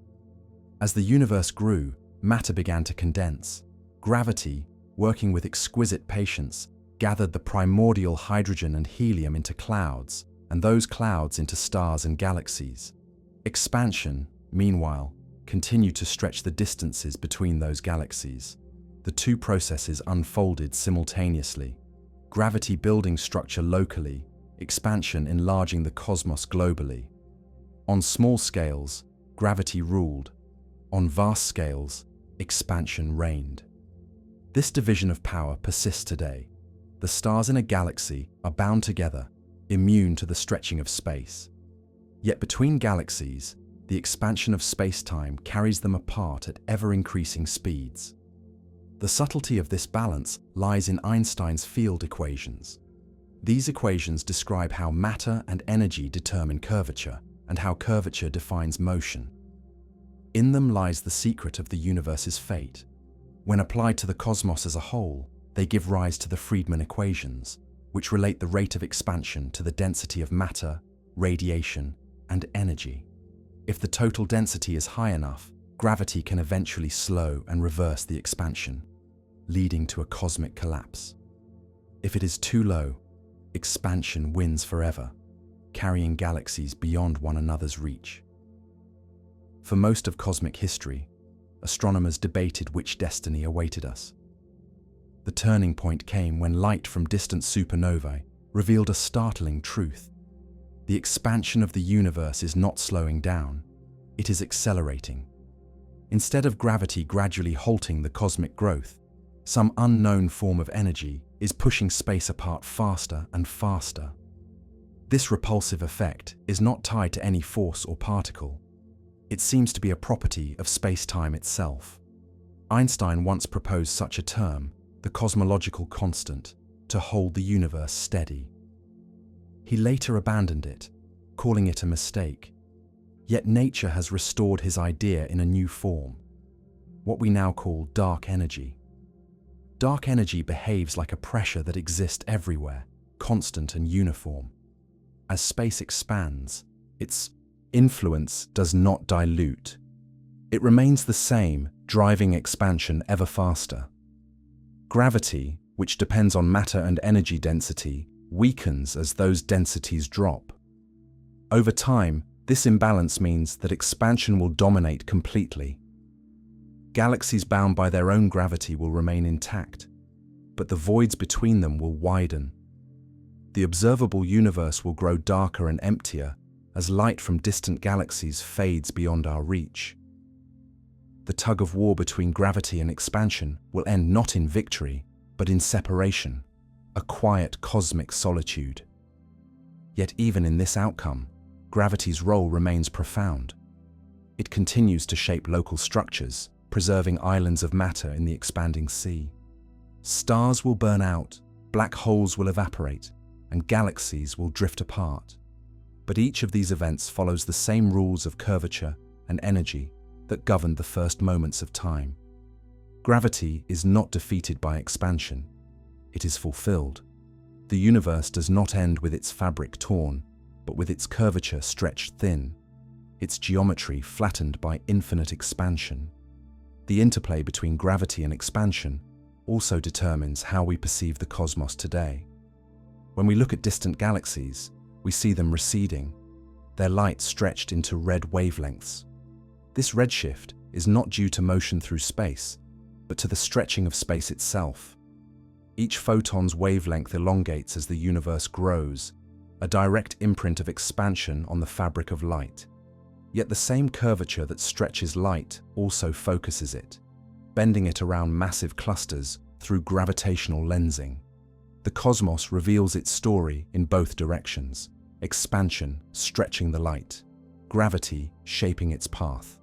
As the universe grew, matter began to condense. Gravity, working with exquisite patience, gathered the primordial hydrogen and helium into clouds, and those clouds into stars and galaxies. Expansion, meanwhile, continued to stretch the distances between those galaxies. The two processes unfolded simultaneously, gravity building structure locally, expansion enlarging the cosmos globally. On small scales, gravity ruled. On vast scales, expansion reigned. This division of power persists today. The stars in a galaxy are bound together, immune to the stretching of space. Yet between galaxies, the expansion of space-time carries them apart at ever-increasing speeds. The subtlety of this balance lies in Einstein's field equations. These equations describe how matter and energy determine curvature, and how curvature defines motion. In them lies the secret of the universe's fate. When applied to the cosmos as a whole, they give rise to the Friedmann equations, which relate the rate of expansion to the density of matter, radiation, and energy. If the total density is high enough, gravity can eventually slow and reverse the expansion, leading to a cosmic collapse. If it is too low, expansion wins forever, carrying galaxies beyond one another's reach. For most of cosmic history, astronomers debated which destiny awaited us. The turning point came when light from distant supernovae revealed a startling truth. The expansion of the universe is not slowing down, it is accelerating. Instead of gravity gradually halting the cosmic growth, some unknown form of energy is pushing space apart faster and faster. This repulsive effect is not tied to any force or particle. It seems to be a property of space-time itself. Einstein once proposed such a term, the cosmological constant, to hold the universe steady. He later abandoned it, calling it a mistake. Yet nature has restored his idea in a new form, what we now call dark energy. Dark energy behaves like a pressure that exists everywhere, constant and uniform. As space expands, its influence does not dilute. It remains the same, driving expansion ever faster. Gravity, which depends on matter and energy density, weakens as those densities drop. Over time, this imbalance means that expansion will dominate completely. Galaxies bound by their own gravity will remain intact, but the voids between them will widen. The observable universe will grow darker and emptier as light from distant galaxies fades beyond our reach. The tug-of-war between gravity and expansion will end not in victory, but in separation, a quiet cosmic solitude. Yet even in this outcome, gravity's role remains profound. It continues to shape local structures, preserving islands of matter in the expanding sea. Stars will burn out, black holes will evaporate, and galaxies will drift apart. But each of these events follows the same rules of curvature and energy that governed the first moments of time. Gravity is not defeated by expansion. It is fulfilled. The universe does not end with its fabric torn, but with its curvature stretched thin, its geometry flattened by infinite expansion. The interplay between gravity and expansion also determines how we perceive the cosmos today. When we look at distant galaxies, we see them receding, their light stretched into red wavelengths. This redshift is not due to motion through space, but to the stretching of space itself. Each photon's wavelength elongates as the universe grows, a direct imprint of expansion on the fabric of light. Yet the same curvature that stretches light also focuses it, bending it around massive clusters through gravitational lensing. The cosmos reveals its story in both directions, expansion stretching the light, gravity shaping its path.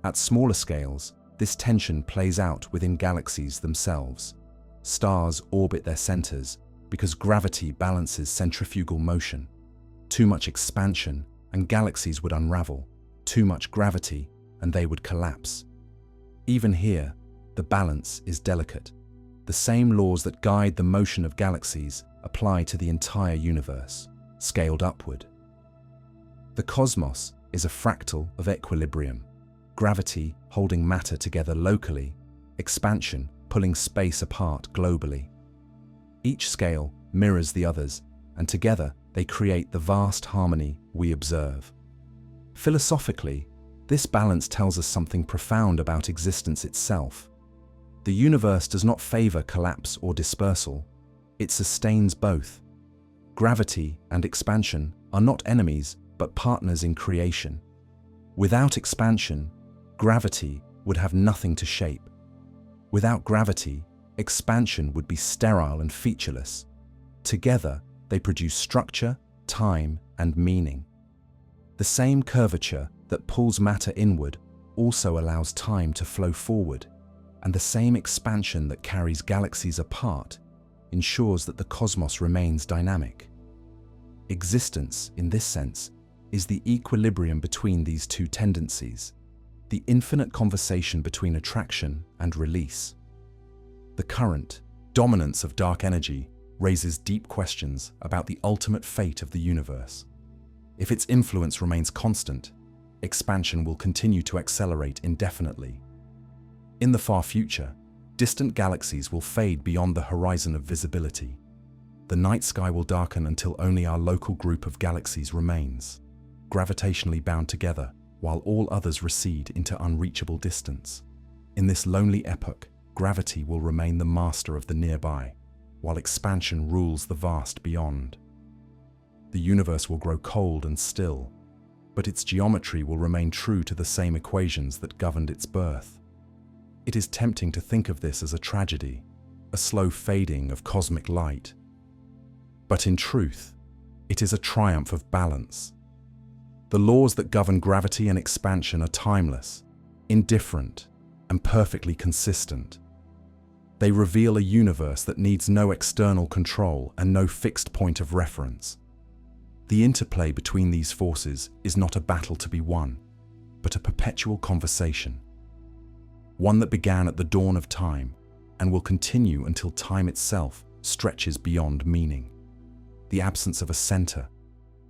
At smaller scales, this tension plays out within galaxies themselves. Stars orbit their centers because gravity balances centrifugal motion. Too much expansion and galaxies would unravel, too much gravity and they would collapse. Even here, the balance is delicate. The same laws that guide the motion of galaxies apply to the entire universe, scaled upward. The cosmos is a fractal of equilibrium, gravity holding matter together locally, expansion pulling space apart globally. Each scale mirrors the others, and together they create the vast harmony we observe. Philosophically, this balance tells us something profound about existence itself. The universe does not favor collapse or dispersal, it sustains both. Gravity and expansion are not enemies, but partners in creation. Without expansion, gravity would have nothing to shape. Without gravity, expansion would be sterile and featureless. Together, they produce structure, time, and meaning. The same curvature that pulls matter inward also allows time to flow forward, and the same expansion that carries galaxies apart ensures that the cosmos remains dynamic. Existence, in this sense, is the equilibrium between these two tendencies, the infinite conversation between attraction and release. The current dominance of dark energy raises deep questions about the ultimate fate of the universe. If its influence remains constant, expansion will continue to accelerate indefinitely. In the far future, distant galaxies will fade beyond the horizon of visibility. The night sky will darken until only our local group of galaxies remains, gravitationally bound together, while all others recede into unreachable distance. In this lonely epoch, gravity will remain the master of the nearby, while expansion rules the vast beyond. The universe will grow cold and still, but its geometry will remain true to the same equations that governed its birth. It is tempting to think of this as a tragedy, a slow fading of cosmic light. But in truth, it is a triumph of balance. The laws that govern gravity and expansion are timeless, indifferent, and perfectly consistent. They reveal a universe that needs no external control and no fixed point of reference. The interplay between these forces is not a battle to be won, but a perpetual conversation. One that began at the dawn of time and will continue until time itself stretches beyond meaning. The absence of a center,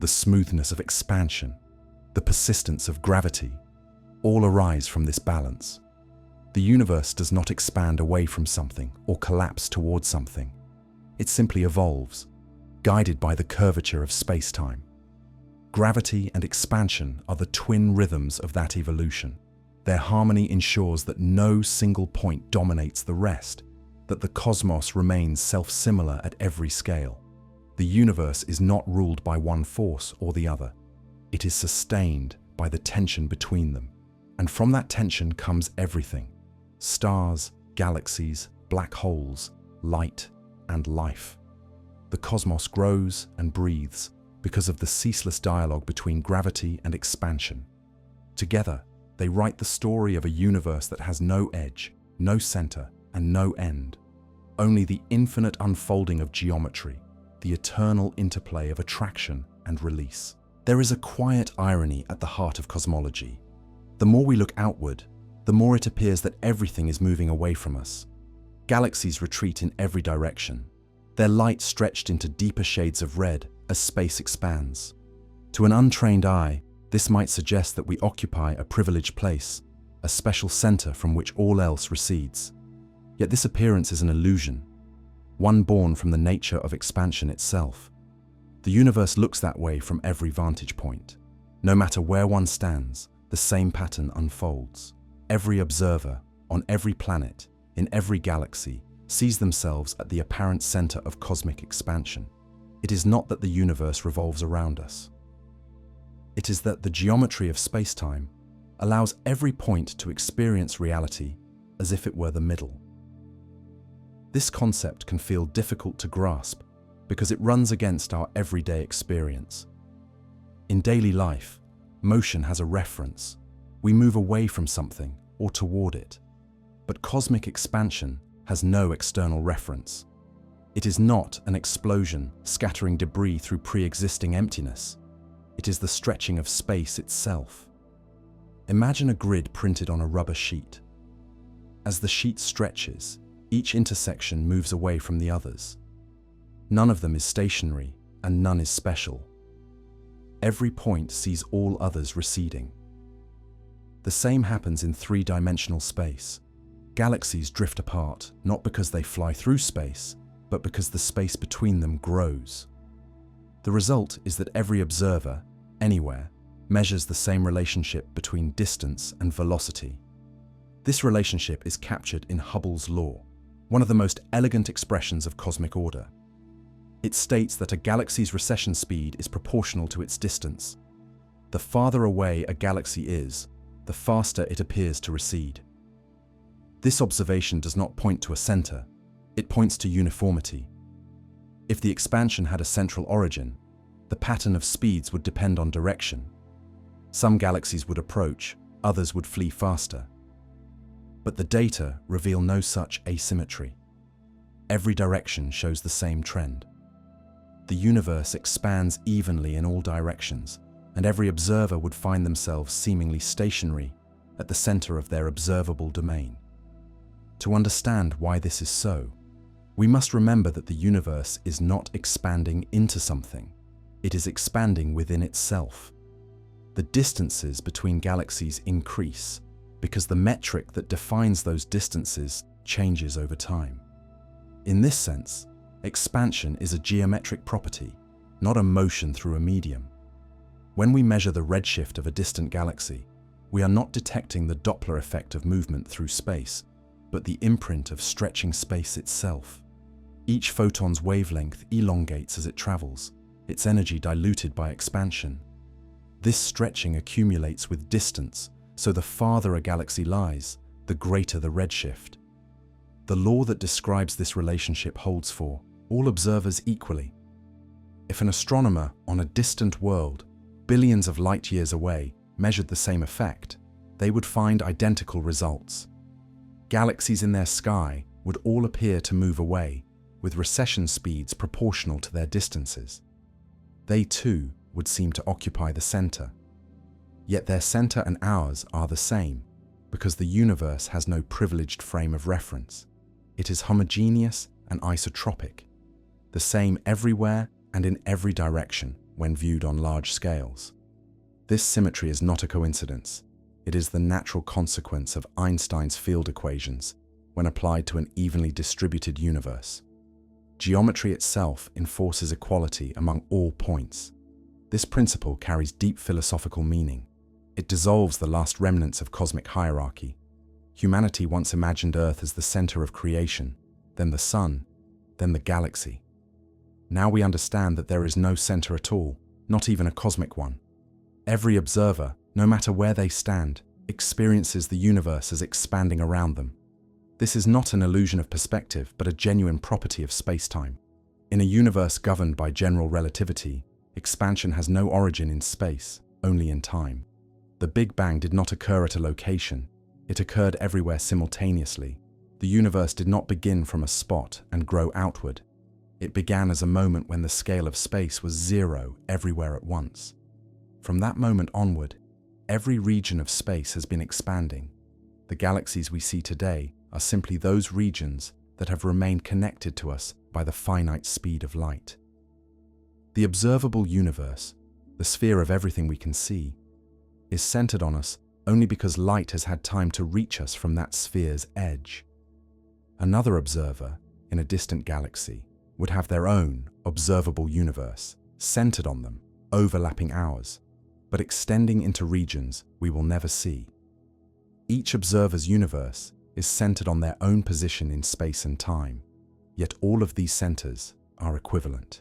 the smoothness of expansion, the persistence of gravity, all arise from this balance. The universe does not expand away from something or collapse towards something. It simply evolves, guided by the curvature of space-time. Gravity and expansion are the twin rhythms of that evolution. Their harmony ensures that no single point dominates the rest, that the cosmos remains self-similar at every scale. The universe is not ruled by one force or the other. It is sustained by the tension between them. And from that tension comes everything: stars, galaxies, black holes, light, and life. The cosmos grows and breathes because of the ceaseless dialogue between gravity and expansion. Together, they write the story of a universe that has no edge, no center, and no end. Only the infinite unfolding of geometry, the eternal interplay of attraction and release. There is a quiet irony at the heart of cosmology. The more we look outward, the more it appears that everything is moving away from us. Galaxies retreat in every direction, their light stretched into deeper shades of red as space expands. To an untrained eye, this might suggest that we occupy a privileged place, a special center from which all else recedes. Yet this appearance is an illusion, one born from the nature of expansion itself. The universe looks that way from every vantage point. No matter where one stands, the same pattern unfolds. Every observer, on every planet, in every galaxy, sees themselves at the apparent center of cosmic expansion. It is not that the universe revolves around us. It is that the geometry of spacetime allows every point to experience reality as if it were the middle. This concept can feel difficult to grasp because it runs against our everyday experience. In daily life, motion has a reference. We move away from something or toward it. But cosmic expansion has no external reference. It is not an explosion scattering debris through pre-existing emptiness. It is the stretching of space itself. Imagine a grid printed on a rubber sheet. As the sheet stretches, each intersection moves away from the others. None of them is stationary, and none is special. Every point sees all others receding. The same happens in three-dimensional space. Galaxies drift apart, not because they fly through space, but because the space between them grows. The result is that every observer, anywhere, measures the same relationship between distance and velocity. This relationship is captured in Hubble's law, one of the most elegant expressions of cosmic order. It states that a galaxy's recession speed is proportional to its distance. The farther away a galaxy is, the faster it appears to recede. This observation does not point to a center, it points to uniformity. If the expansion had a central origin, the pattern of speeds would depend on direction. Some galaxies would approach, others would flee faster. But the data reveal no such asymmetry. Every direction shows the same trend. The universe expands evenly in all directions, and every observer would find themselves seemingly stationary at the center of their observable domain. To understand why this is so, we must remember that the universe is not expanding into something, it is expanding within itself. The distances between galaxies increase because the metric that defines those distances changes over time. In this sense, expansion is a geometric property, not a motion through a medium. When we measure the redshift of a distant galaxy, we are not detecting the Doppler effect of movement through space, but the imprint of stretching space itself. Each photon's wavelength elongates as it travels, its energy diluted by expansion. This stretching accumulates with distance, so the farther a galaxy lies, the greater the redshift. The law that describes this relationship holds for all observers equally. If an astronomer on a distant world, billions of light years away, measured the same effect, they would find identical results. Galaxies in their sky would all appear to move away, with recession speeds proportional to their distances. They too would seem to occupy the center. Yet their center and ours are the same, because the universe has no privileged frame of reference. It is homogeneous and isotropic, the same everywhere and in every direction when viewed on large scales. This symmetry is not a coincidence. It is the natural consequence of Einstein's field equations when applied to an evenly distributed universe. Geometry itself enforces equality among all points. This principle carries deep philosophical meaning. It dissolves the last remnants of cosmic hierarchy. Humanity once imagined Earth as the center of creation, then the sun, then the galaxy. Now we understand that there is no center at all, not even a cosmic one. Every observer, no matter where they stand, experiences the universe as expanding around them. This is not an illusion of perspective, but a genuine property of space-time. In a universe governed by general relativity, expansion has no origin in space, only in time. The Big Bang did not occur at a location, it occurred everywhere simultaneously. The universe did not begin from a spot and grow outward. It began as a moment when the scale of space was zero everywhere at once. From that moment onward, every region of space has been expanding. The The galaxies we see today are simply those regions that have remained connected to us by the finite speed of light. The observable universe, the sphere of everything we can see, is centered on us only because light has had time to reach us from that sphere's edge. Another observer in a distant galaxy would have their own observable universe centered on them, overlapping ours, but extending into regions we will never see. Each observer's universe is centered on their own position in space and time, yet all of these centers are equivalent.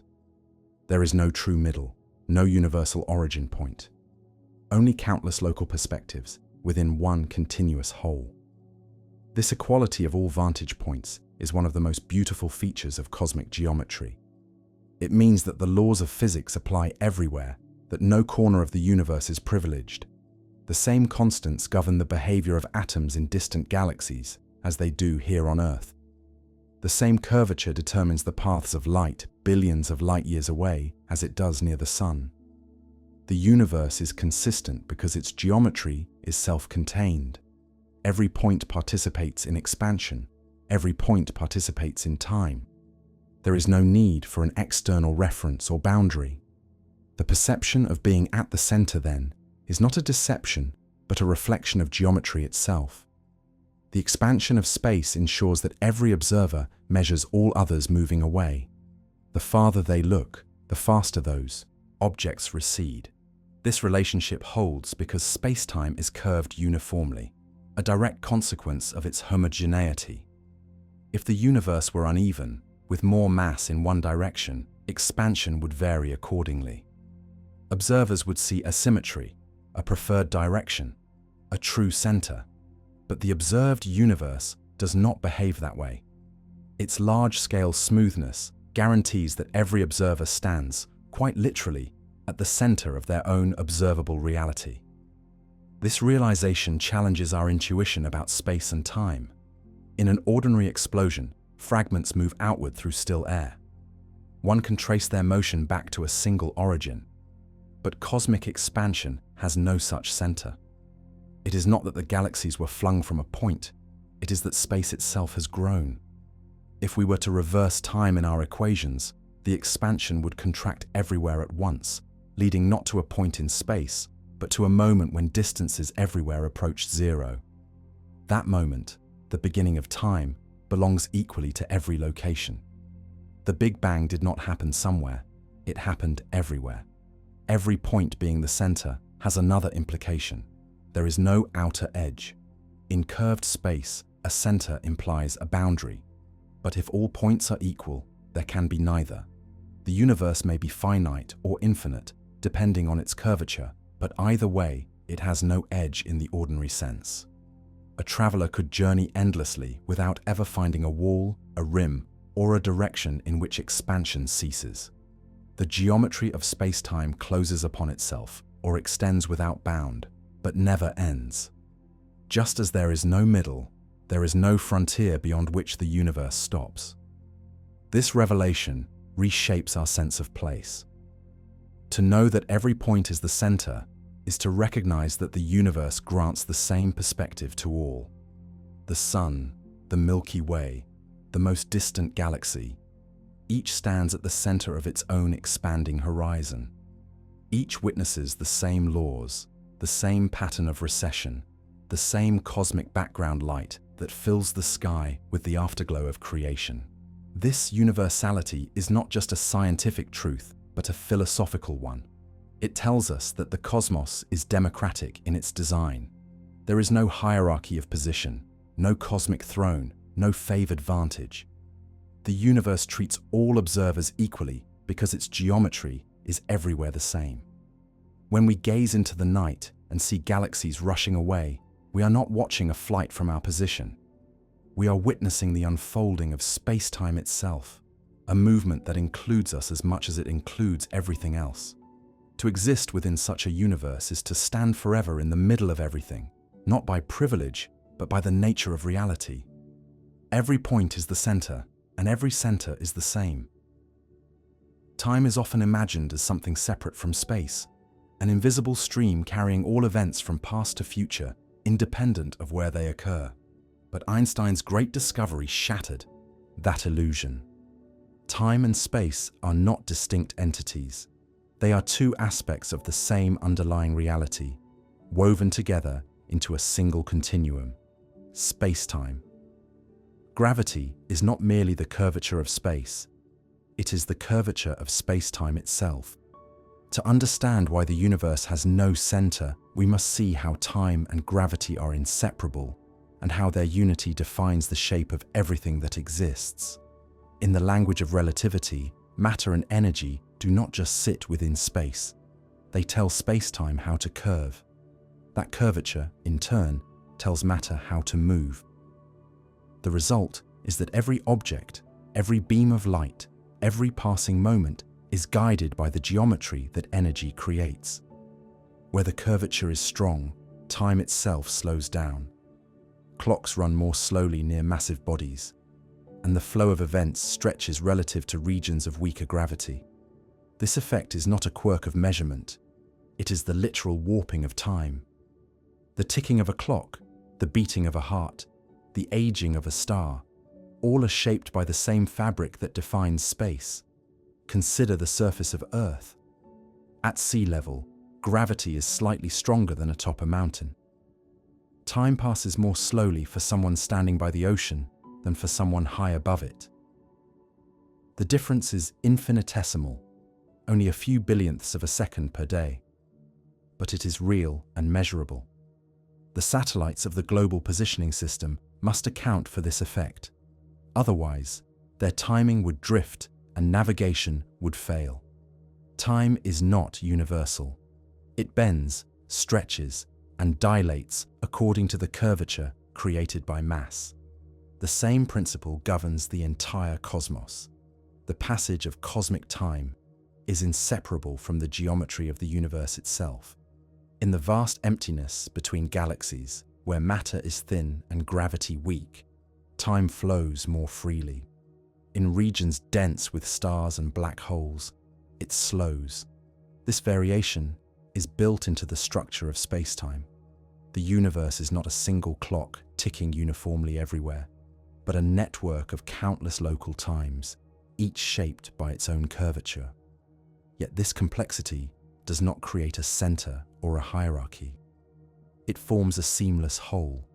There is no true middle, no universal origin point, only countless local perspectives within one continuous whole. This equality of all vantage points is one of the most beautiful features of cosmic geometry. It means that the laws of physics apply everywhere, that no corner of the universe is privileged. The same constants govern the behavior of atoms in distant galaxies as they do here on Earth. The same curvature determines the paths of light billions of light years away as it does near the Sun. The universe is consistent because its geometry is self-contained. Every point participates in expansion. Every point participates in time. There is no need for an external reference or boundary. The perception of being at the center, then, is not a deception, but a reflection of geometry itself. The expansion of space ensures that every observer measures all others moving away. The farther they look, the faster those objects recede. This relationship holds because space-time is curved uniformly, a direct consequence of its homogeneity. If the universe were uneven, with more mass in one direction, expansion would vary accordingly. Observers would see asymmetry, a preferred direction, a true center. But the observed universe does not behave that way. Its large-scale smoothness guarantees that every observer stands, quite literally, at the center of their own observable reality. This realization challenges our intuition about space and time. In an ordinary explosion, fragments move outward through still air. One can trace their motion back to a single origin. But cosmic expansion has no such center. It is not that the galaxies were flung from a point, it is that space itself has grown. If we were to reverse time in our equations, the expansion would contract everywhere at once, leading not to a point in space, but to a moment when distances everywhere approached zero. That moment, the beginning of time, belongs equally to every location. The Big Bang did not happen somewhere, it happened everywhere. Every point being the center has another implication. There is no outer edge. In curved space, a center implies a boundary. But if all points are equal, there can be neither. The universe may be finite or infinite, depending on its curvature, but either way, it has no edge in the ordinary sense. A traveler could journey endlessly without ever finding a wall, a rim, or a direction in which expansion ceases. The geometry of space-time closes upon itself or extends without bound, but never ends. Just as there is no middle, there is no frontier beyond which the universe stops. This revelation reshapes our sense of place. To know that every point is the center is to recognize that the universe grants the same perspective to all. The Sun, the Milky Way, the most distant galaxy, each stands at the center of its own expanding horizon. Each witnesses the same laws, the same pattern of recession, the same cosmic background light that fills the sky with the afterglow of creation. This universality is not just a scientific truth, but a philosophical one. It tells us that the cosmos is democratic in its design. There is no hierarchy of position, no cosmic throne, no favored vantage. The universe treats all observers equally because its geometry is everywhere the same. When we gaze into the night and see galaxies rushing away, we are not watching a flight from our position. We are witnessing the unfolding of space-time itself, a movement that includes us as much as it includes everything else. To exist within such a universe is to stand forever in the middle of everything, not by privilege, but by the nature of reality. Every point is the center, and every center is the same. Time is often imagined as something separate from space, an invisible stream carrying all events from past to future, independent of where they occur. But Einstein's great discovery shattered that illusion. Time and space are not distinct entities. They are two aspects of the same underlying reality, woven together into a single continuum: spacetime. Gravity is not merely the curvature of space, it is the curvature of spacetime itself. To understand why the universe has no center, we must see how time and gravity are inseparable, and how their unity defines the shape of everything that exists. In the language of relativity, matter and energy do not just sit within space. They tell spacetime how to curve. That curvature, in turn, tells matter how to move. The result is that every object, every beam of light, every passing moment is guided by the geometry that energy creates. Where the curvature is strong, time itself slows down. Clocks run more slowly near massive bodies, and the flow of events stretches relative to regions of weaker gravity. This effect is not a quirk of measurement, it is the literal warping of time. The ticking of a clock, the beating of a heart, the aging of a star, all are shaped by the same fabric that defines space. Consider the surface of Earth. At sea level, gravity is slightly stronger than atop a mountain. Time passes more slowly for someone standing by the ocean than for someone high above it. The difference is infinitesimal, only a few billionths of a second per day. But it is real and measurable. The satellites of the global positioning system must account for this effect. Otherwise, their timing would drift and navigation would fail. Time is not universal. It bends, stretches, and dilates according to the curvature created by mass. The same principle governs the entire cosmos. The passage of cosmic time is inseparable from the geometry of the universe itself. In the vast emptiness between galaxies, where matter is thin and gravity weak, time flows more freely. In regions dense with stars and black holes, it slows. This variation is built into the structure of spacetime. The universe is not a single clock ticking uniformly everywhere, but a network of countless local times, each shaped by its own curvature. Yet this complexity does not create a center or a hierarchy. It forms a seamless whole,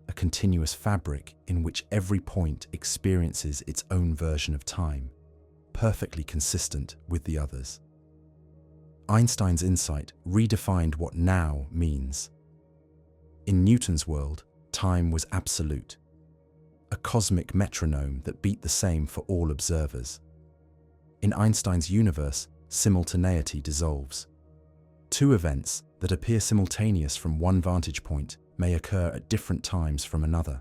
a continuous fabric in which every point experiences its own version of time, perfectly consistent with the others. Einstein's insight redefined what now means. In Newton's world, time was absolute, a cosmic metronome that beat the same for all observers. In Einstein's universe, simultaneity dissolves. Two events that appear simultaneous from one vantage point may occur at different times from another.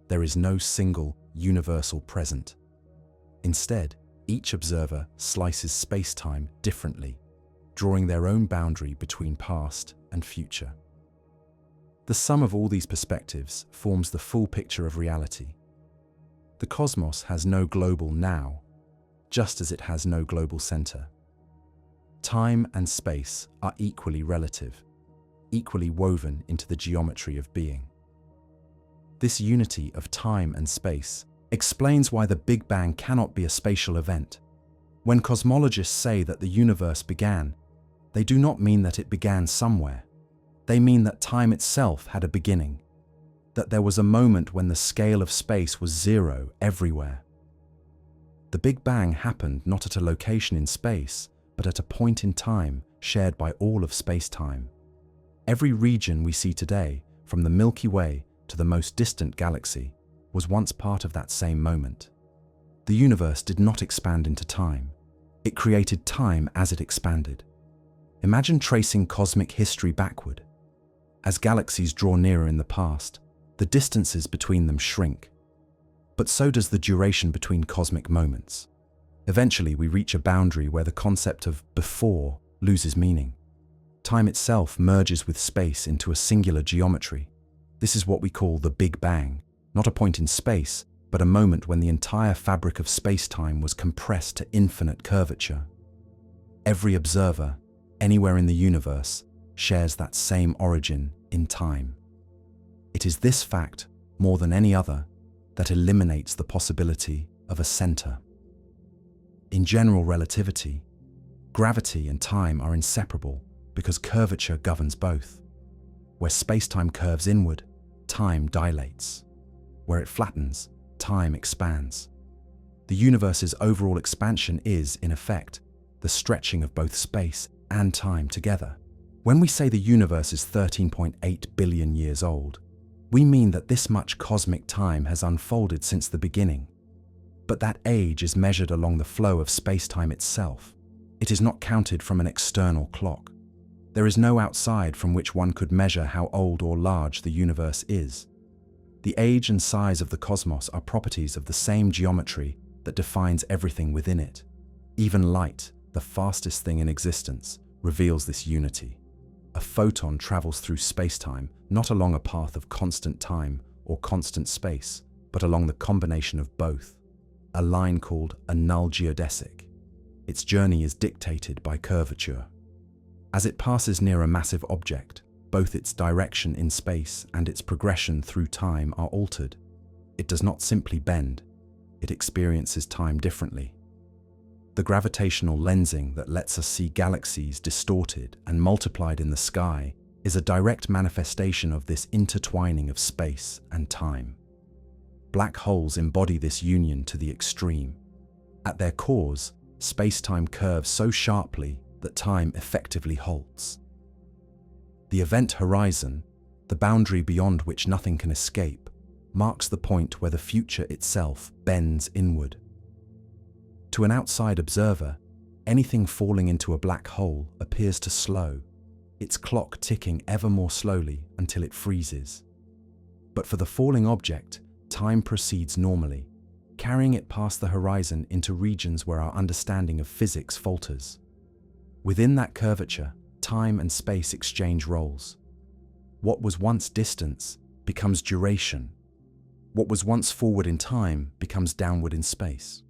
There is no single, universal present. Instead, each observer slices space-time differently, drawing their own boundary between past and future. The sum of all these perspectives forms the full picture of reality. The cosmos has no global now, just as it has no global center. Time and space are equally relative, equally woven into the geometry of being. This unity of time and space explains why the Big Bang cannot be a spatial event. When cosmologists say that the universe began, they do not mean that it began somewhere. They mean that time itself had a beginning, that there was a moment when the scale of space was zero everywhere. The Big Bang happened not at a location in space, but at a point in time shared by all of space-time. Every region we see today, from the Milky Way to the most distant galaxy, was once part of that same moment. The universe did not expand into time. It created time as it expanded. Imagine tracing cosmic history backward. As galaxies draw nearer in the past, the distances between them shrink. But so does the duration between cosmic moments. Eventually, we reach a boundary where the concept of before loses meaning. Time itself merges with space into a singular geometry. This is what we call the Big Bang, not a point in space, but a moment when the entire fabric of space-time was compressed to infinite curvature. Every observer, anywhere in the universe, shares that same origin in time. It is this fact, more than any other, that eliminates the possibility of a center. In general relativity, gravity and time are inseparable because curvature governs both. Where space-time curves inward, time dilates. Where it flattens, time expands. The universe's overall expansion is, in effect, the stretching of both space and time together. When we say the universe is 13.8 billion years old, we mean that this much cosmic time has unfolded since the beginning. But that age is measured along the flow of space-time itself. It is not counted from an external clock. There is no outside from which one could measure how old or large the universe is. The age and size of the cosmos are properties of the same geometry that defines everything within it. Even light, the fastest thing in existence, reveals this unity. A photon travels through space-time not along a path of constant time or constant space, but along the combination of both, a line called a null geodesic. Its journey is dictated by curvature. As it passes near a massive object, both its direction in space and its progression through time are altered. It does not simply bend, it experiences time differently. The gravitational lensing that lets us see galaxies distorted and multiplied in the sky is a direct manifestation of this intertwining of space and time. Black holes embody this union to the extreme. At their cores, space-time curves so sharply that time effectively halts. The event horizon, the boundary beyond which nothing can escape, marks the point where the future itself bends inward. To an outside observer, anything falling into a black hole appears to slow, its clock ticking ever more slowly until it freezes. But for the falling object, time proceeds normally, carrying it past the horizon into regions where our understanding of physics falters. Within that curvature, time and space exchange roles. What was once distance becomes duration. What was once forward in time becomes downward in space.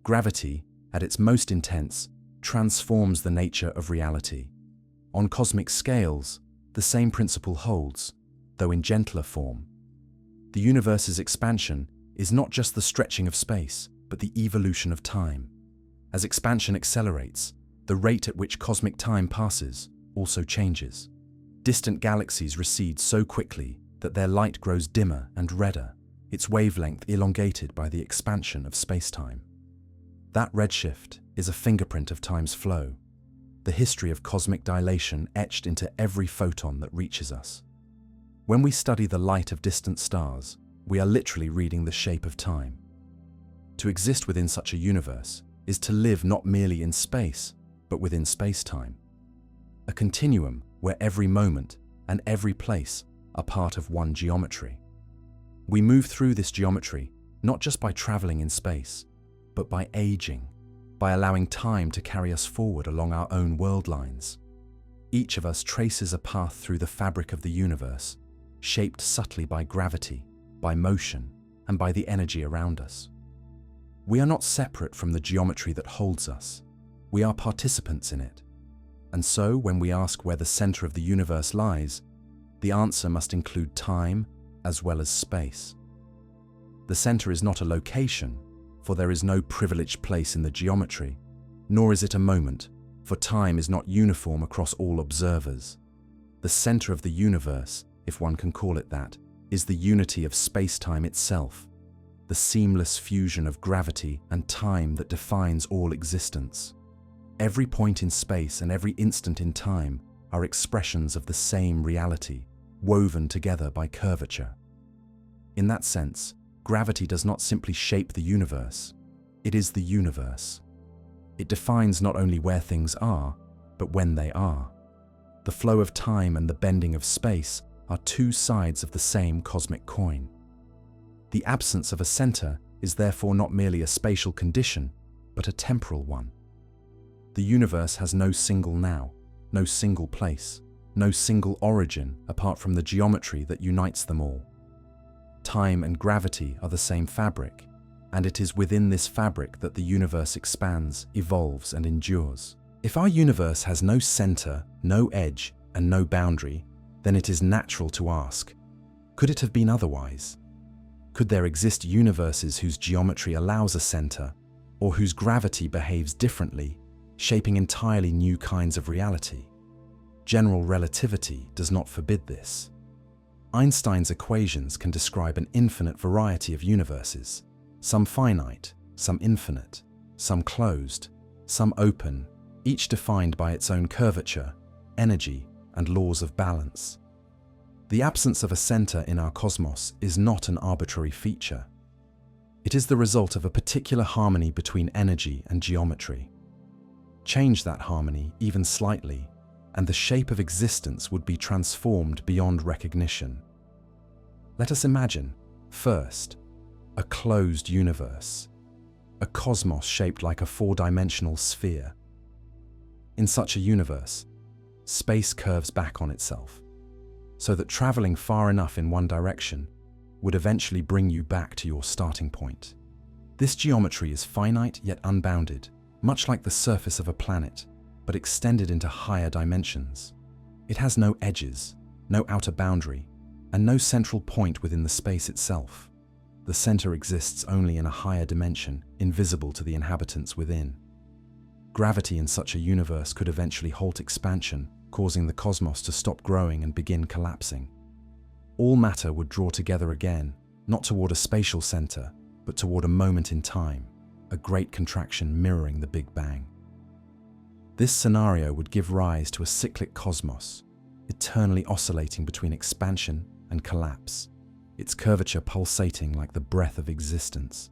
Gravity, at its most intense, transforms the nature of reality. On cosmic scales, the same principle holds, though in gentler form. The universe's expansion is not just the stretching of space, but the evolution of time. As expansion accelerates, the rate at which cosmic time passes also changes. Distant galaxies recede so quickly that their light grows dimmer and redder, its wavelength elongated by the expansion of space-time. That redshift is a fingerprint of time's flow, the history of cosmic dilation etched into every photon that reaches us. When we study the light of distant stars, we are literally reading the shape of time. To exist within such a universe is to live not merely in space, but within space-time, a continuum where every moment and every place are part of one geometry. We move through this geometry not just by traveling in space, but by aging, by allowing time to carry us forward along our own world lines. Each of us traces a path through the fabric of the universe, shaped subtly by gravity, by motion, and by the energy around us. We are not separate from the geometry that holds us. We are participants in it. And so, when we ask where the center of the universe lies, the answer must include time as well as space. The center is not a location, for there is no privileged place in the geometry, nor is it a moment, for time is not uniform across all observers. The center of the universe, if one can call it that, is the unity of space-time itself, the seamless fusion of gravity and time that defines all existence. Every point in space and every instant in time are expressions of the same reality, woven together by curvature. In that sense, gravity does not simply shape the universe, it is the universe. It defines not only where things are, but when they are. The flow of time and the bending of space are two sides of the same cosmic coin. The absence of a center is therefore not merely a spatial condition, but a temporal one. The universe has no single now, no single place, no single origin apart from the geometry that unites them all. Time and gravity are the same fabric, and it is within this fabric that the universe expands, evolves, and endures. If our universe has no center, no edge, and no boundary, then it is natural to ask, Could it have been otherwise? Could there exist universes whose geometry allows a center, or whose gravity behaves differently, shaping entirely new kinds of reality? General relativity does not forbid this. Einstein's equations can describe an infinite variety of universes, some finite, some infinite, some closed, some open, each defined by its own curvature, energy, and laws of balance. The absence of a center in our cosmos is not an arbitrary feature. It is the result of a particular harmony between energy and geometry. Change that harmony even slightly, and the shape of existence would be transformed beyond recognition. Let us imagine, first, a closed universe, a cosmos shaped like a four-dimensional sphere. In such a universe, space curves back on itself, so that traveling far enough in one direction would eventually bring you back to your starting point. This geometry is finite yet unbounded, much like the surface of a planet, but extended into higher dimensions. It has no edges, no outer boundary, and no central point within the space itself. The center exists only in a higher dimension, invisible to the inhabitants within. Gravity in such a universe could eventually halt expansion, causing the cosmos to stop growing and begin collapsing. All matter would draw together again, not toward a spatial center, but toward a moment in time, a great contraction mirroring the Big Bang. This scenario would give rise to a cyclic cosmos, eternally oscillating between expansion and collapse, its curvature pulsating like the breath of existence.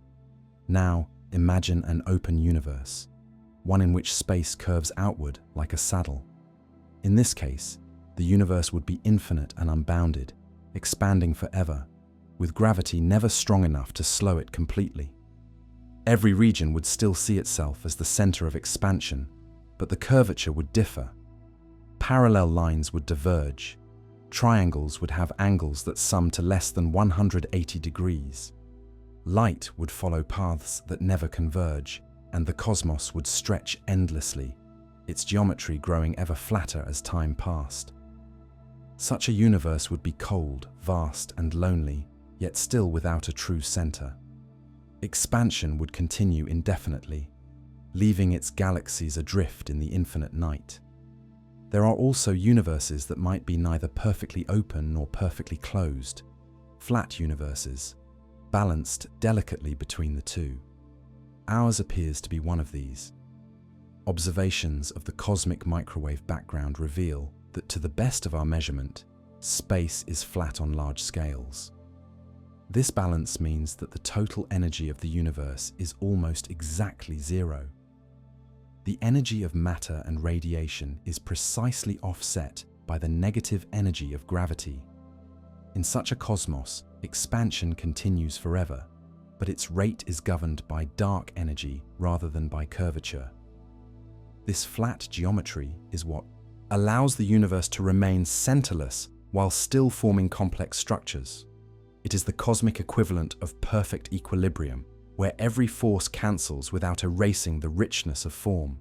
Now, imagine an open universe, one in which space curves outward like a saddle. In this case, the universe would be infinite and unbounded, expanding forever, with gravity never strong enough to slow it completely. Every region would still see itself as the center of expansion, but the curvature would differ. Parallel lines would diverge. Triangles would have angles that sum to less than 180 degrees. Light would follow paths that never converge, and the cosmos would stretch endlessly, its geometry growing ever flatter as time passed. Such a universe would be cold, vast, and lonely, yet still without a true center. Expansion would continue indefinitely, leaving its galaxies adrift in the infinite night. There are also universes that might be neither perfectly open nor perfectly closed, flat universes, balanced delicately between the two. Ours appears to be one of these. Observations of the cosmic microwave background reveal that, to the best of our measurement, space is flat on large scales. This balance means that the total energy of the universe is almost exactly zero. The energy of matter and radiation is precisely offset by the negative energy of gravity. In such a cosmos, expansion continues forever, but its rate is governed by dark energy rather than by curvature. This flat geometry is what allows the universe to remain centerless while still forming complex structures. It is the cosmic equivalent of perfect equilibrium, where every force cancels without erasing the richness of form.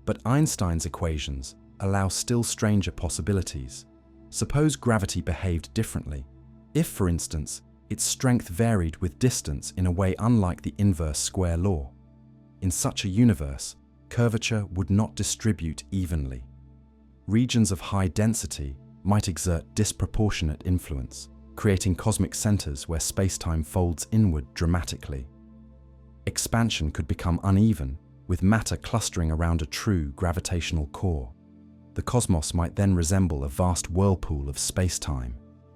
But Einstein's equations allow still stranger possibilities. Suppose gravity behaved differently. If, for instance, its strength varied with distance in a way unlike the inverse square law. In such a universe, curvature would not distribute evenly. Regions of high density might exert disproportionate influence, creating cosmic centers where spacetime folds inward dramatically. Expansion could become uneven, with matter clustering around a true gravitational core. The cosmos might then resemble a vast whirlpool of spacetime,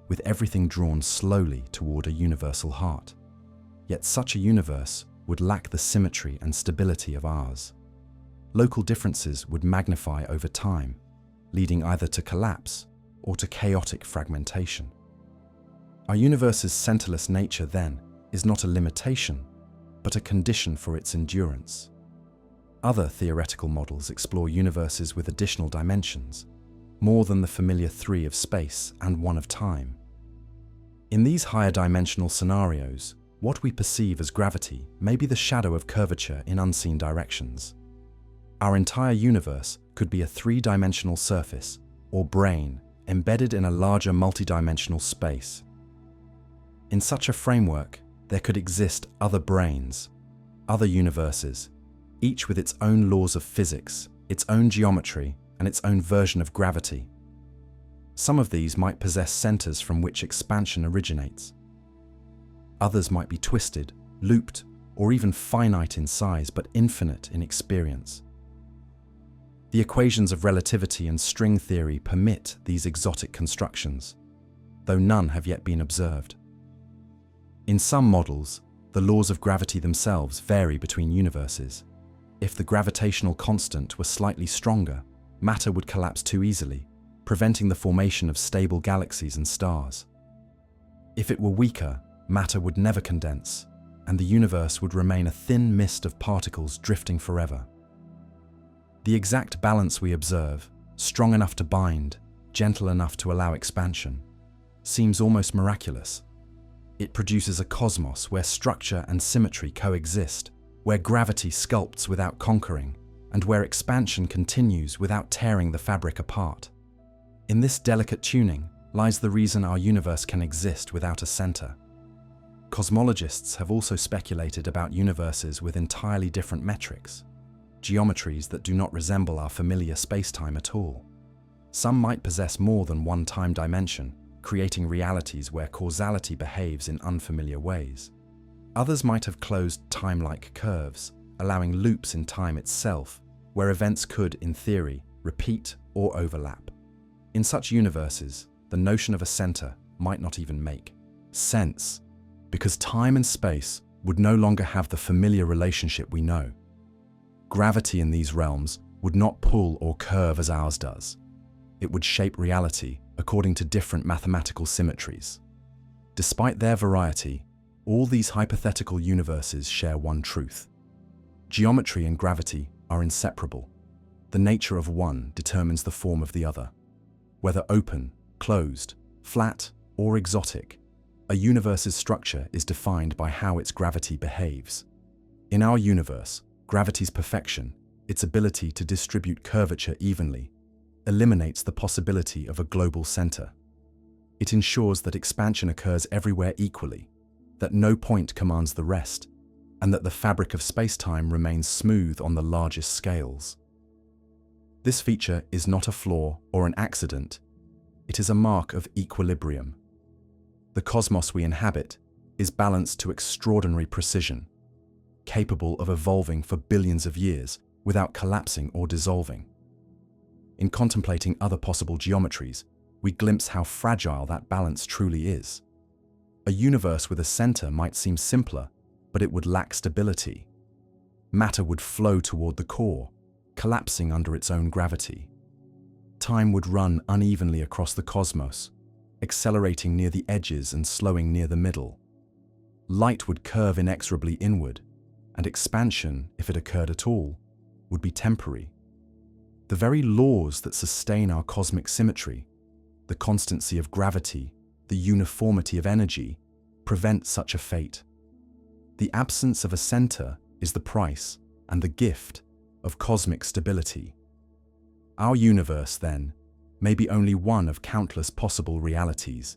with everything drawn slowly toward a universal heart. Yet such a universe would lack the symmetry and stability of ours. Local differences would magnify over time, leading either to collapse or to chaotic fragmentation. Our universe's centerless nature, then, is not a limitation, but a condition for its endurance. Other theoretical models explore universes with additional dimensions, more than the familiar three of space and one of time. In these higher dimensional scenarios, what we perceive as gravity may be the shadow of curvature in unseen directions. Our entire universe could be a three-dimensional surface, or brain, embedded in a larger multidimensional space. In such a framework, there could exist other brains, other universes, each with its own laws of physics, its own geometry, and its own version of gravity. Some of these might possess centers from which expansion originates. Others might be twisted, looped, or even finite in size but infinite in experience. The equations of relativity and string theory permit these exotic constructions, though none have yet been observed. In some models, the laws of gravity themselves vary between universes. If the gravitational constant were slightly stronger, matter would collapse too easily, preventing the formation of stable galaxies and stars. If it were weaker, matter would never condense, and the universe would remain a thin mist of particles drifting forever. The exact balance we observe, strong enough to bind, gentle enough to allow expansion, seems almost miraculous. It produces a cosmos where structure and symmetry coexist, where gravity sculpts without conquering, and where expansion continues without tearing the fabric apart. In this delicate tuning lies the reason our universe can exist without a center. Cosmologists have also speculated about universes with entirely different metrics, geometries that do not resemble our familiar spacetime at all. Some might possess more than one time dimension, creating realities where causality behaves in unfamiliar ways. Others might have closed time-like curves, allowing loops in time itself, where events could, in theory, repeat or overlap. In such universes, the notion of a center might not even make sense, because time and space would no longer have the familiar relationship we know. Gravity in these realms would not pull or curve as ours does. It would shape reality according to different mathematical symmetries. Despite their variety, all these hypothetical universes share one truth. Geometry and gravity are inseparable. The nature of one determines the form of the other. Whether open, closed, flat, or exotic, a universe's structure is defined by how its gravity behaves. In our universe, gravity's perfection, its ability to distribute curvature evenly, eliminates the possibility of a global center. It ensures that expansion occurs everywhere equally, that no point commands the rest, and that the fabric of spacetime remains smooth on the largest scales. This feature is not a flaw or an accident. It is a mark of equilibrium. The cosmos we inhabit is balanced to extraordinary precision, capable of evolving for billions of years without collapsing or dissolving. In contemplating other possible geometries, we glimpse how fragile that balance truly is. A universe with a center might seem simpler, but it would lack stability. Matter would flow toward the core, collapsing under its own gravity. Time would run unevenly across the cosmos, accelerating near the edges and slowing near the middle. Light would curve inexorably inward, and expansion, if it occurred at all, would be temporary. The very laws that sustain our cosmic symmetry, the constancy of gravity, the uniformity of energy, prevent such a fate. The absence of a center is the price and the gift of cosmic stability. Our universe, then, may be only one of countless possible realities,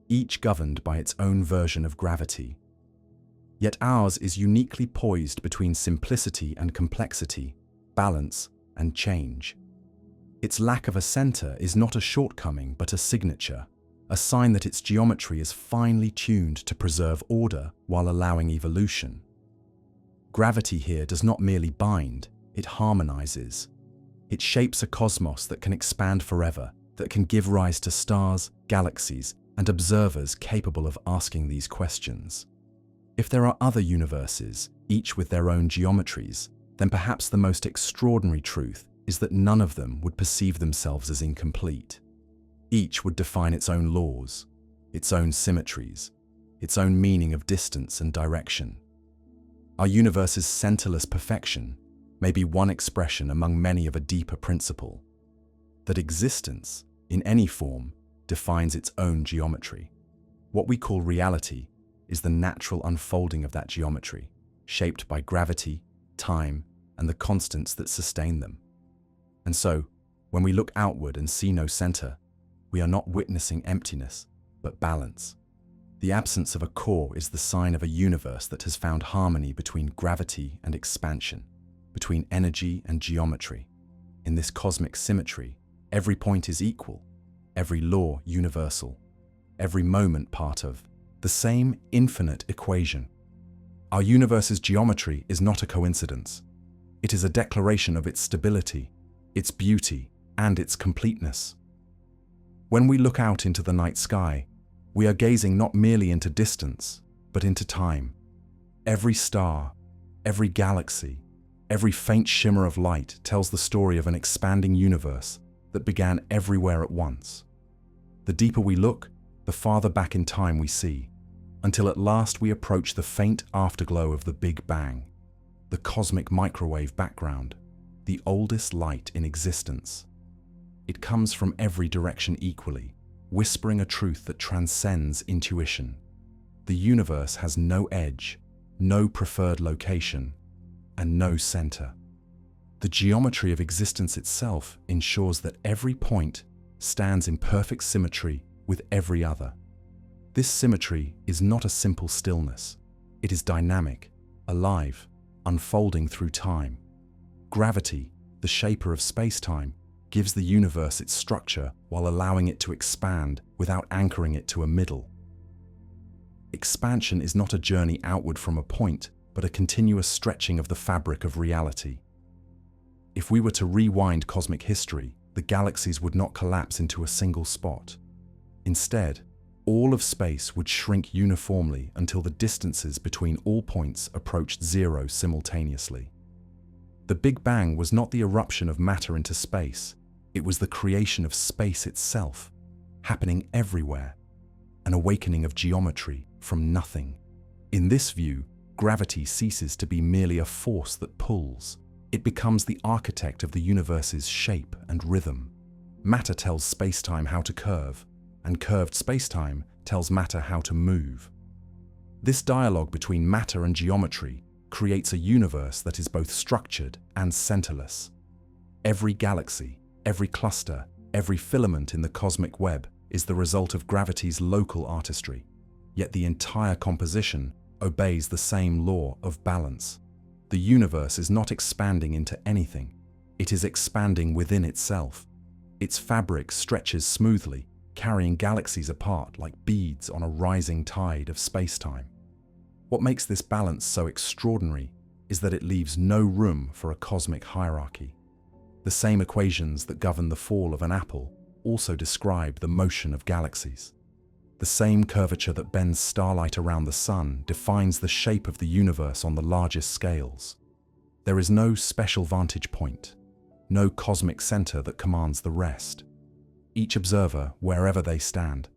each governed by its own version of gravity. Yet ours is uniquely poised between simplicity and complexity, balance and change. Its lack of a center is not a shortcoming but a signature, a sign that its geometry is finely tuned to preserve order while allowing evolution. Gravity here does not merely bind, it harmonizes. It shapes a cosmos that can expand forever, that can give rise to stars, galaxies, and observers capable of asking these questions. If there are other universes, each with their own geometries, then perhaps the most extraordinary truth is that none of them would perceive themselves as incomplete. Each would define its own laws, its own symmetries, its own meaning of distance and direction. Our universe's centerless perfection may be one expression among many of a deeper principle, that existence, in any form, defines its own geometry. What we call reality is the natural unfolding of that geometry, shaped by gravity, time, and the constants that sustain them. And so, when we look outward and see no center, we are not witnessing emptiness, but balance. The absence of a core is the sign of a universe that has found harmony between gravity and expansion, between energy and geometry. In this cosmic symmetry, every point is equal, every law universal, every moment part of the same infinite equation. Our universe's geometry is not a coincidence. It is a declaration of its stability, its beauty, and its completeness. When we look out into the night sky, we are gazing not merely into distance, but into time. Every star, every galaxy, every faint shimmer of light tells the story of an expanding universe that began everywhere at once. The deeper we look, the farther back in time we see, until at last we approach the faint afterglow of the Big Bang, the cosmic microwave background, the oldest light in existence. It comes from every direction equally, whispering a truth that transcends intuition. The universe has no edge, no preferred location, and no center. The geometry of existence itself ensures that every point stands in perfect symmetry with every other. This symmetry is not a simple stillness. It is dynamic, alive, unfolding through time. Gravity, the shaper of space-time, gives the universe its structure while allowing it to expand without anchoring it to a middle. Expansion is not a journey outward from a point, but a continuous stretching of the fabric of reality. If we were to rewind cosmic history, the galaxies would not collapse into a single spot. Instead, all of space would shrink uniformly until the distances between all points approached zero simultaneously. The Big Bang was not the eruption of matter into space, it was the creation of space itself, happening everywhere, an awakening of geometry from nothing. In this view, gravity ceases to be merely a force that pulls. It becomes the architect of the universe's shape and rhythm. Matter tells spacetime how to curve, and curved spacetime tells matter how to move. This dialogue between matter and geometry creates a universe that is both structured and centerless. Every galaxy, every cluster, every filament in the cosmic web is the result of gravity's local artistry, yet the entire composition obeys the same law of balance. The universe is not expanding into anything, it is expanding within itself. Its fabric stretches smoothly, carrying galaxies apart like beads on a rising tide of space-time. What makes this balance so extraordinary is that it leaves no room for a cosmic hierarchy. The same equations that govern the fall of an apple also describe the motion of galaxies. The same curvature that bends starlight around the sun defines the shape of the universe on the largest scales. There is no special vantage point, no cosmic center that commands the rest. Each observer, wherever they stand,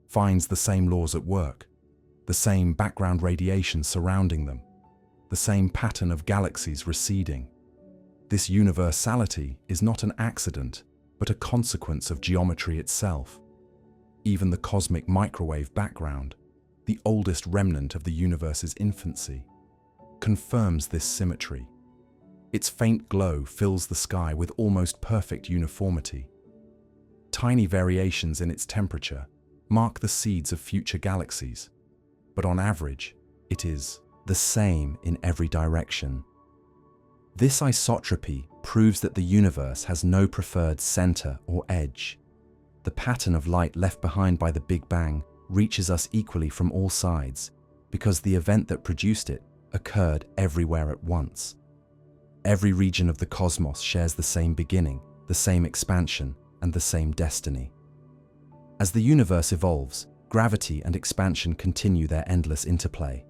finds the same laws at work, the same background radiation surrounding them, the same pattern of galaxies receding. This universality is not an accident, but a consequence of geometry itself. Even the cosmic microwave background, the oldest remnant of the universe's infancy, confirms this symmetry. Its faint glow fills the sky with almost perfect uniformity. Tiny variations in its temperature mark the seeds of future galaxies, but on average, it is the same in every direction. This isotropy proves that the universe has no preferred center or edge. The pattern of light left behind by the Big Bang reaches us equally from all sides, because the event that produced it occurred everywhere at once. Every region of the cosmos shares the same beginning, the same expansion, and the same destiny. As the universe evolves, gravity and expansion continue their endless interplay.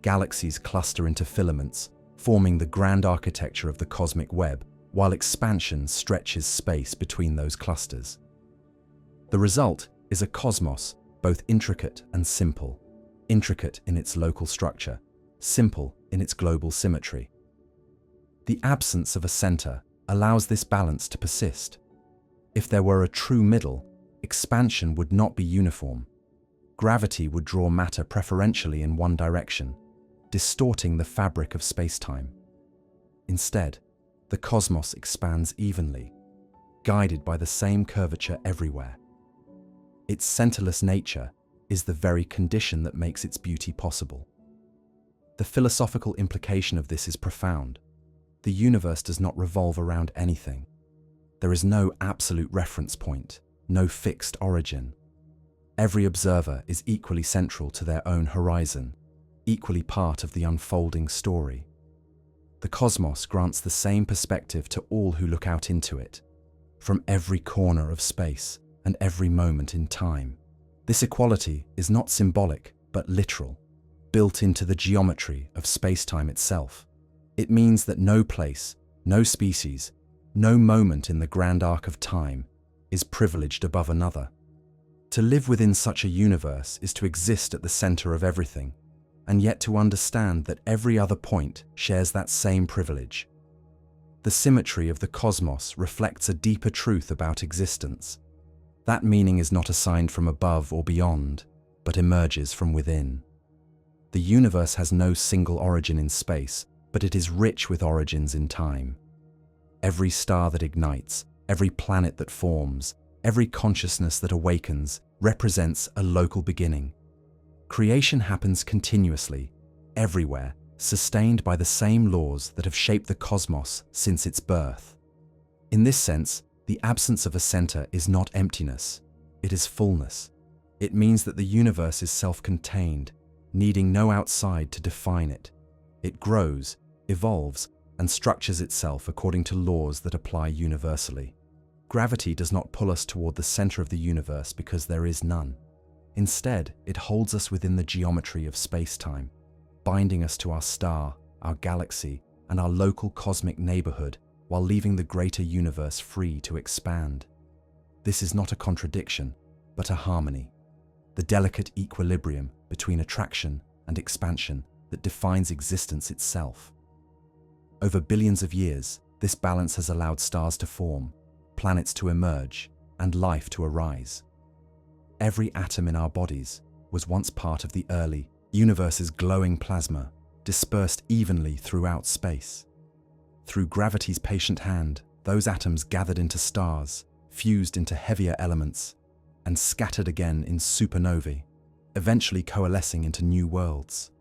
Galaxies cluster into filaments, forming the grand architecture of the cosmic web, while expansion stretches space between those clusters. The result is a cosmos both intricate and simple, intricate in its local structure, simple in its global symmetry. The absence of a center allows this balance to persist. If there were a true middle, expansion would not be uniform. Gravity would draw matter preferentially in one direction, distorting the fabric of space-time. Instead, the cosmos expands evenly, guided by the same curvature everywhere. Its centerless nature is the very condition that makes its beauty possible. The philosophical implication of this is profound. The universe does not revolve around anything. There is no absolute reference point, no fixed origin. Every observer is equally central to their own horizon, equally part of the unfolding story. The cosmos grants the same perspective to all who look out into it, from every corner of space and every moment in time. This equality is not symbolic, but literal, built into the geometry of spacetime itself. It means that no place, no species, no moment in the grand arc of time is privileged above another. To live within such a universe is to exist at the center of everything, and yet to understand that every other point shares that same privilege. The symmetry of the cosmos reflects a deeper truth about existence. That meaning is not assigned from above or beyond, but emerges from within. The universe has no single origin in space, but it is rich with origins in time. Every star that ignites, every planet that forms, every consciousness that awakens represents a local beginning. Creation happens continuously, everywhere, sustained by the same laws that have shaped the cosmos since its birth. In this sense, the absence of a center is not emptiness, it is fullness. It means that the universe is self-contained, needing no outside to define it. It grows, evolves, and structures itself according to laws that apply universally. Gravity does not pull us toward the center of the universe because there is none. Instead, it holds us within the geometry of space-time, binding us to our star, our galaxy, and our local cosmic neighborhood while leaving the greater universe free to expand. This is not a contradiction, but a harmony, the delicate equilibrium between attraction and expansion that defines existence itself. Over billions of years, this balance has allowed stars to form, planets to emerge, and life to arise. Every atom in our bodies was once part of the early universe's glowing plasma, dispersed evenly throughout space. Through gravity's patient hand, those atoms gathered into stars, fused into heavier elements, and scattered again in supernovae, eventually coalescing into new worlds.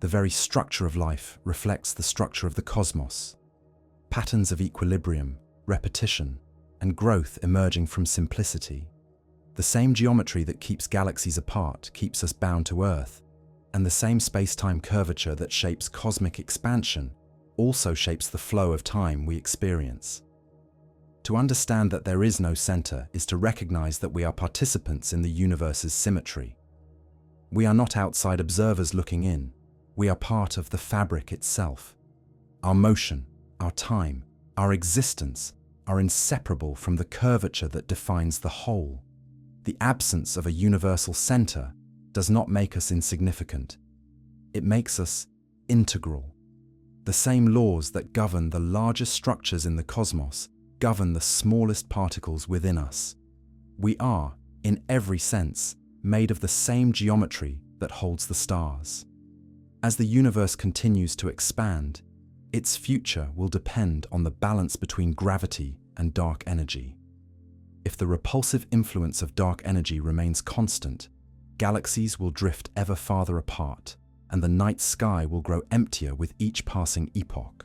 The very structure of life reflects the structure of the cosmos. Patterns of equilibrium, repetition, and growth emerging from simplicity. The same geometry that keeps galaxies apart keeps us bound to Earth, and the same space-time curvature that shapes cosmic expansion also shapes the flow of time we experience. To understand that there is no center is to recognize that we are participants in the universe's symmetry. We are not outside observers looking in. We are part of the fabric itself. Our motion, our time, our existence are inseparable from the curvature that defines the whole. The absence of a universal center does not make us insignificant. It makes us integral. The same laws that govern the largest structures in the cosmos govern the smallest particles within us. We are, in every sense, made of the same geometry that holds the stars. As the universe continues to expand, its future will depend on the balance between gravity and dark energy. If the repulsive influence of dark energy remains constant, galaxies will drift ever farther apart, and the night sky will grow emptier with each passing epoch.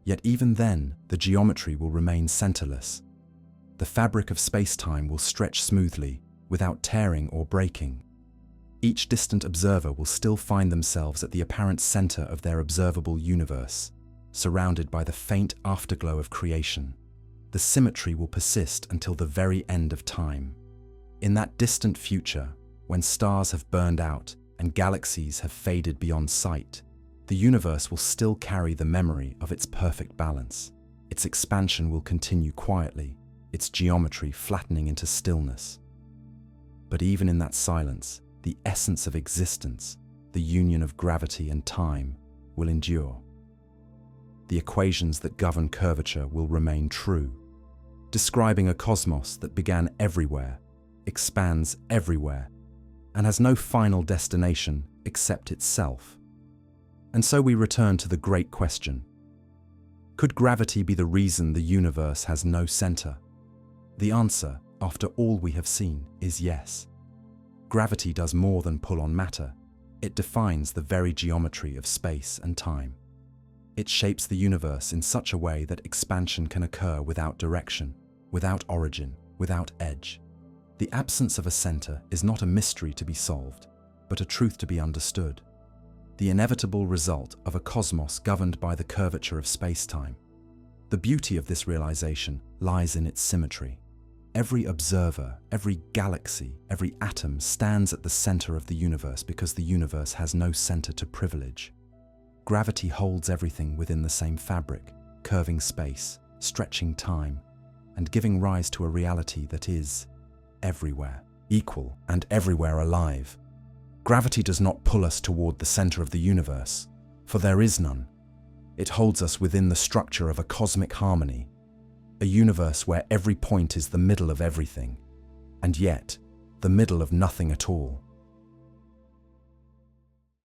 Yet even then, the geometry will remain centerless. The fabric of space-time will stretch smoothly, without tearing or breaking. Each distant observer will still find themselves at the apparent center of their observable universe, surrounded by the faint afterglow of creation. The symmetry will persist until the very end of time. In that distant future, when stars have burned out and galaxies have faded beyond sight, the universe will still carry the memory of its perfect balance. Its expansion will continue quietly, its geometry flattening into stillness. But even in that silence, the essence of existence, the union of gravity and time, will endure. The equations that govern curvature will remain true, describing a cosmos that began everywhere, expands everywhere, and has no final destination except itself. And so we return to the great question. Could gravity be the reason the universe has no center? The answer, after all we have seen, is yes. Gravity does more than pull on matter. It defines the very geometry of space and time. It shapes the universe in such a way that expansion can occur without direction, without origin, without edge. The absence of a center is not a mystery to be solved, but a truth to be understood. The inevitable result of a cosmos governed by the curvature of space-time. The beauty of this realization lies in its symmetry. Every observer, every galaxy, every atom stands at the center of the universe because the universe has no center to privilege. Gravity holds everything within the same fabric, curving space, stretching time, and giving rise to a reality that is everywhere, equal and everywhere alive. Gravity does not pull us toward the center of the universe, for there is none. It holds us within the structure of a cosmic harmony, a universe where every point is the middle of everything, and yet the middle of nothing at all.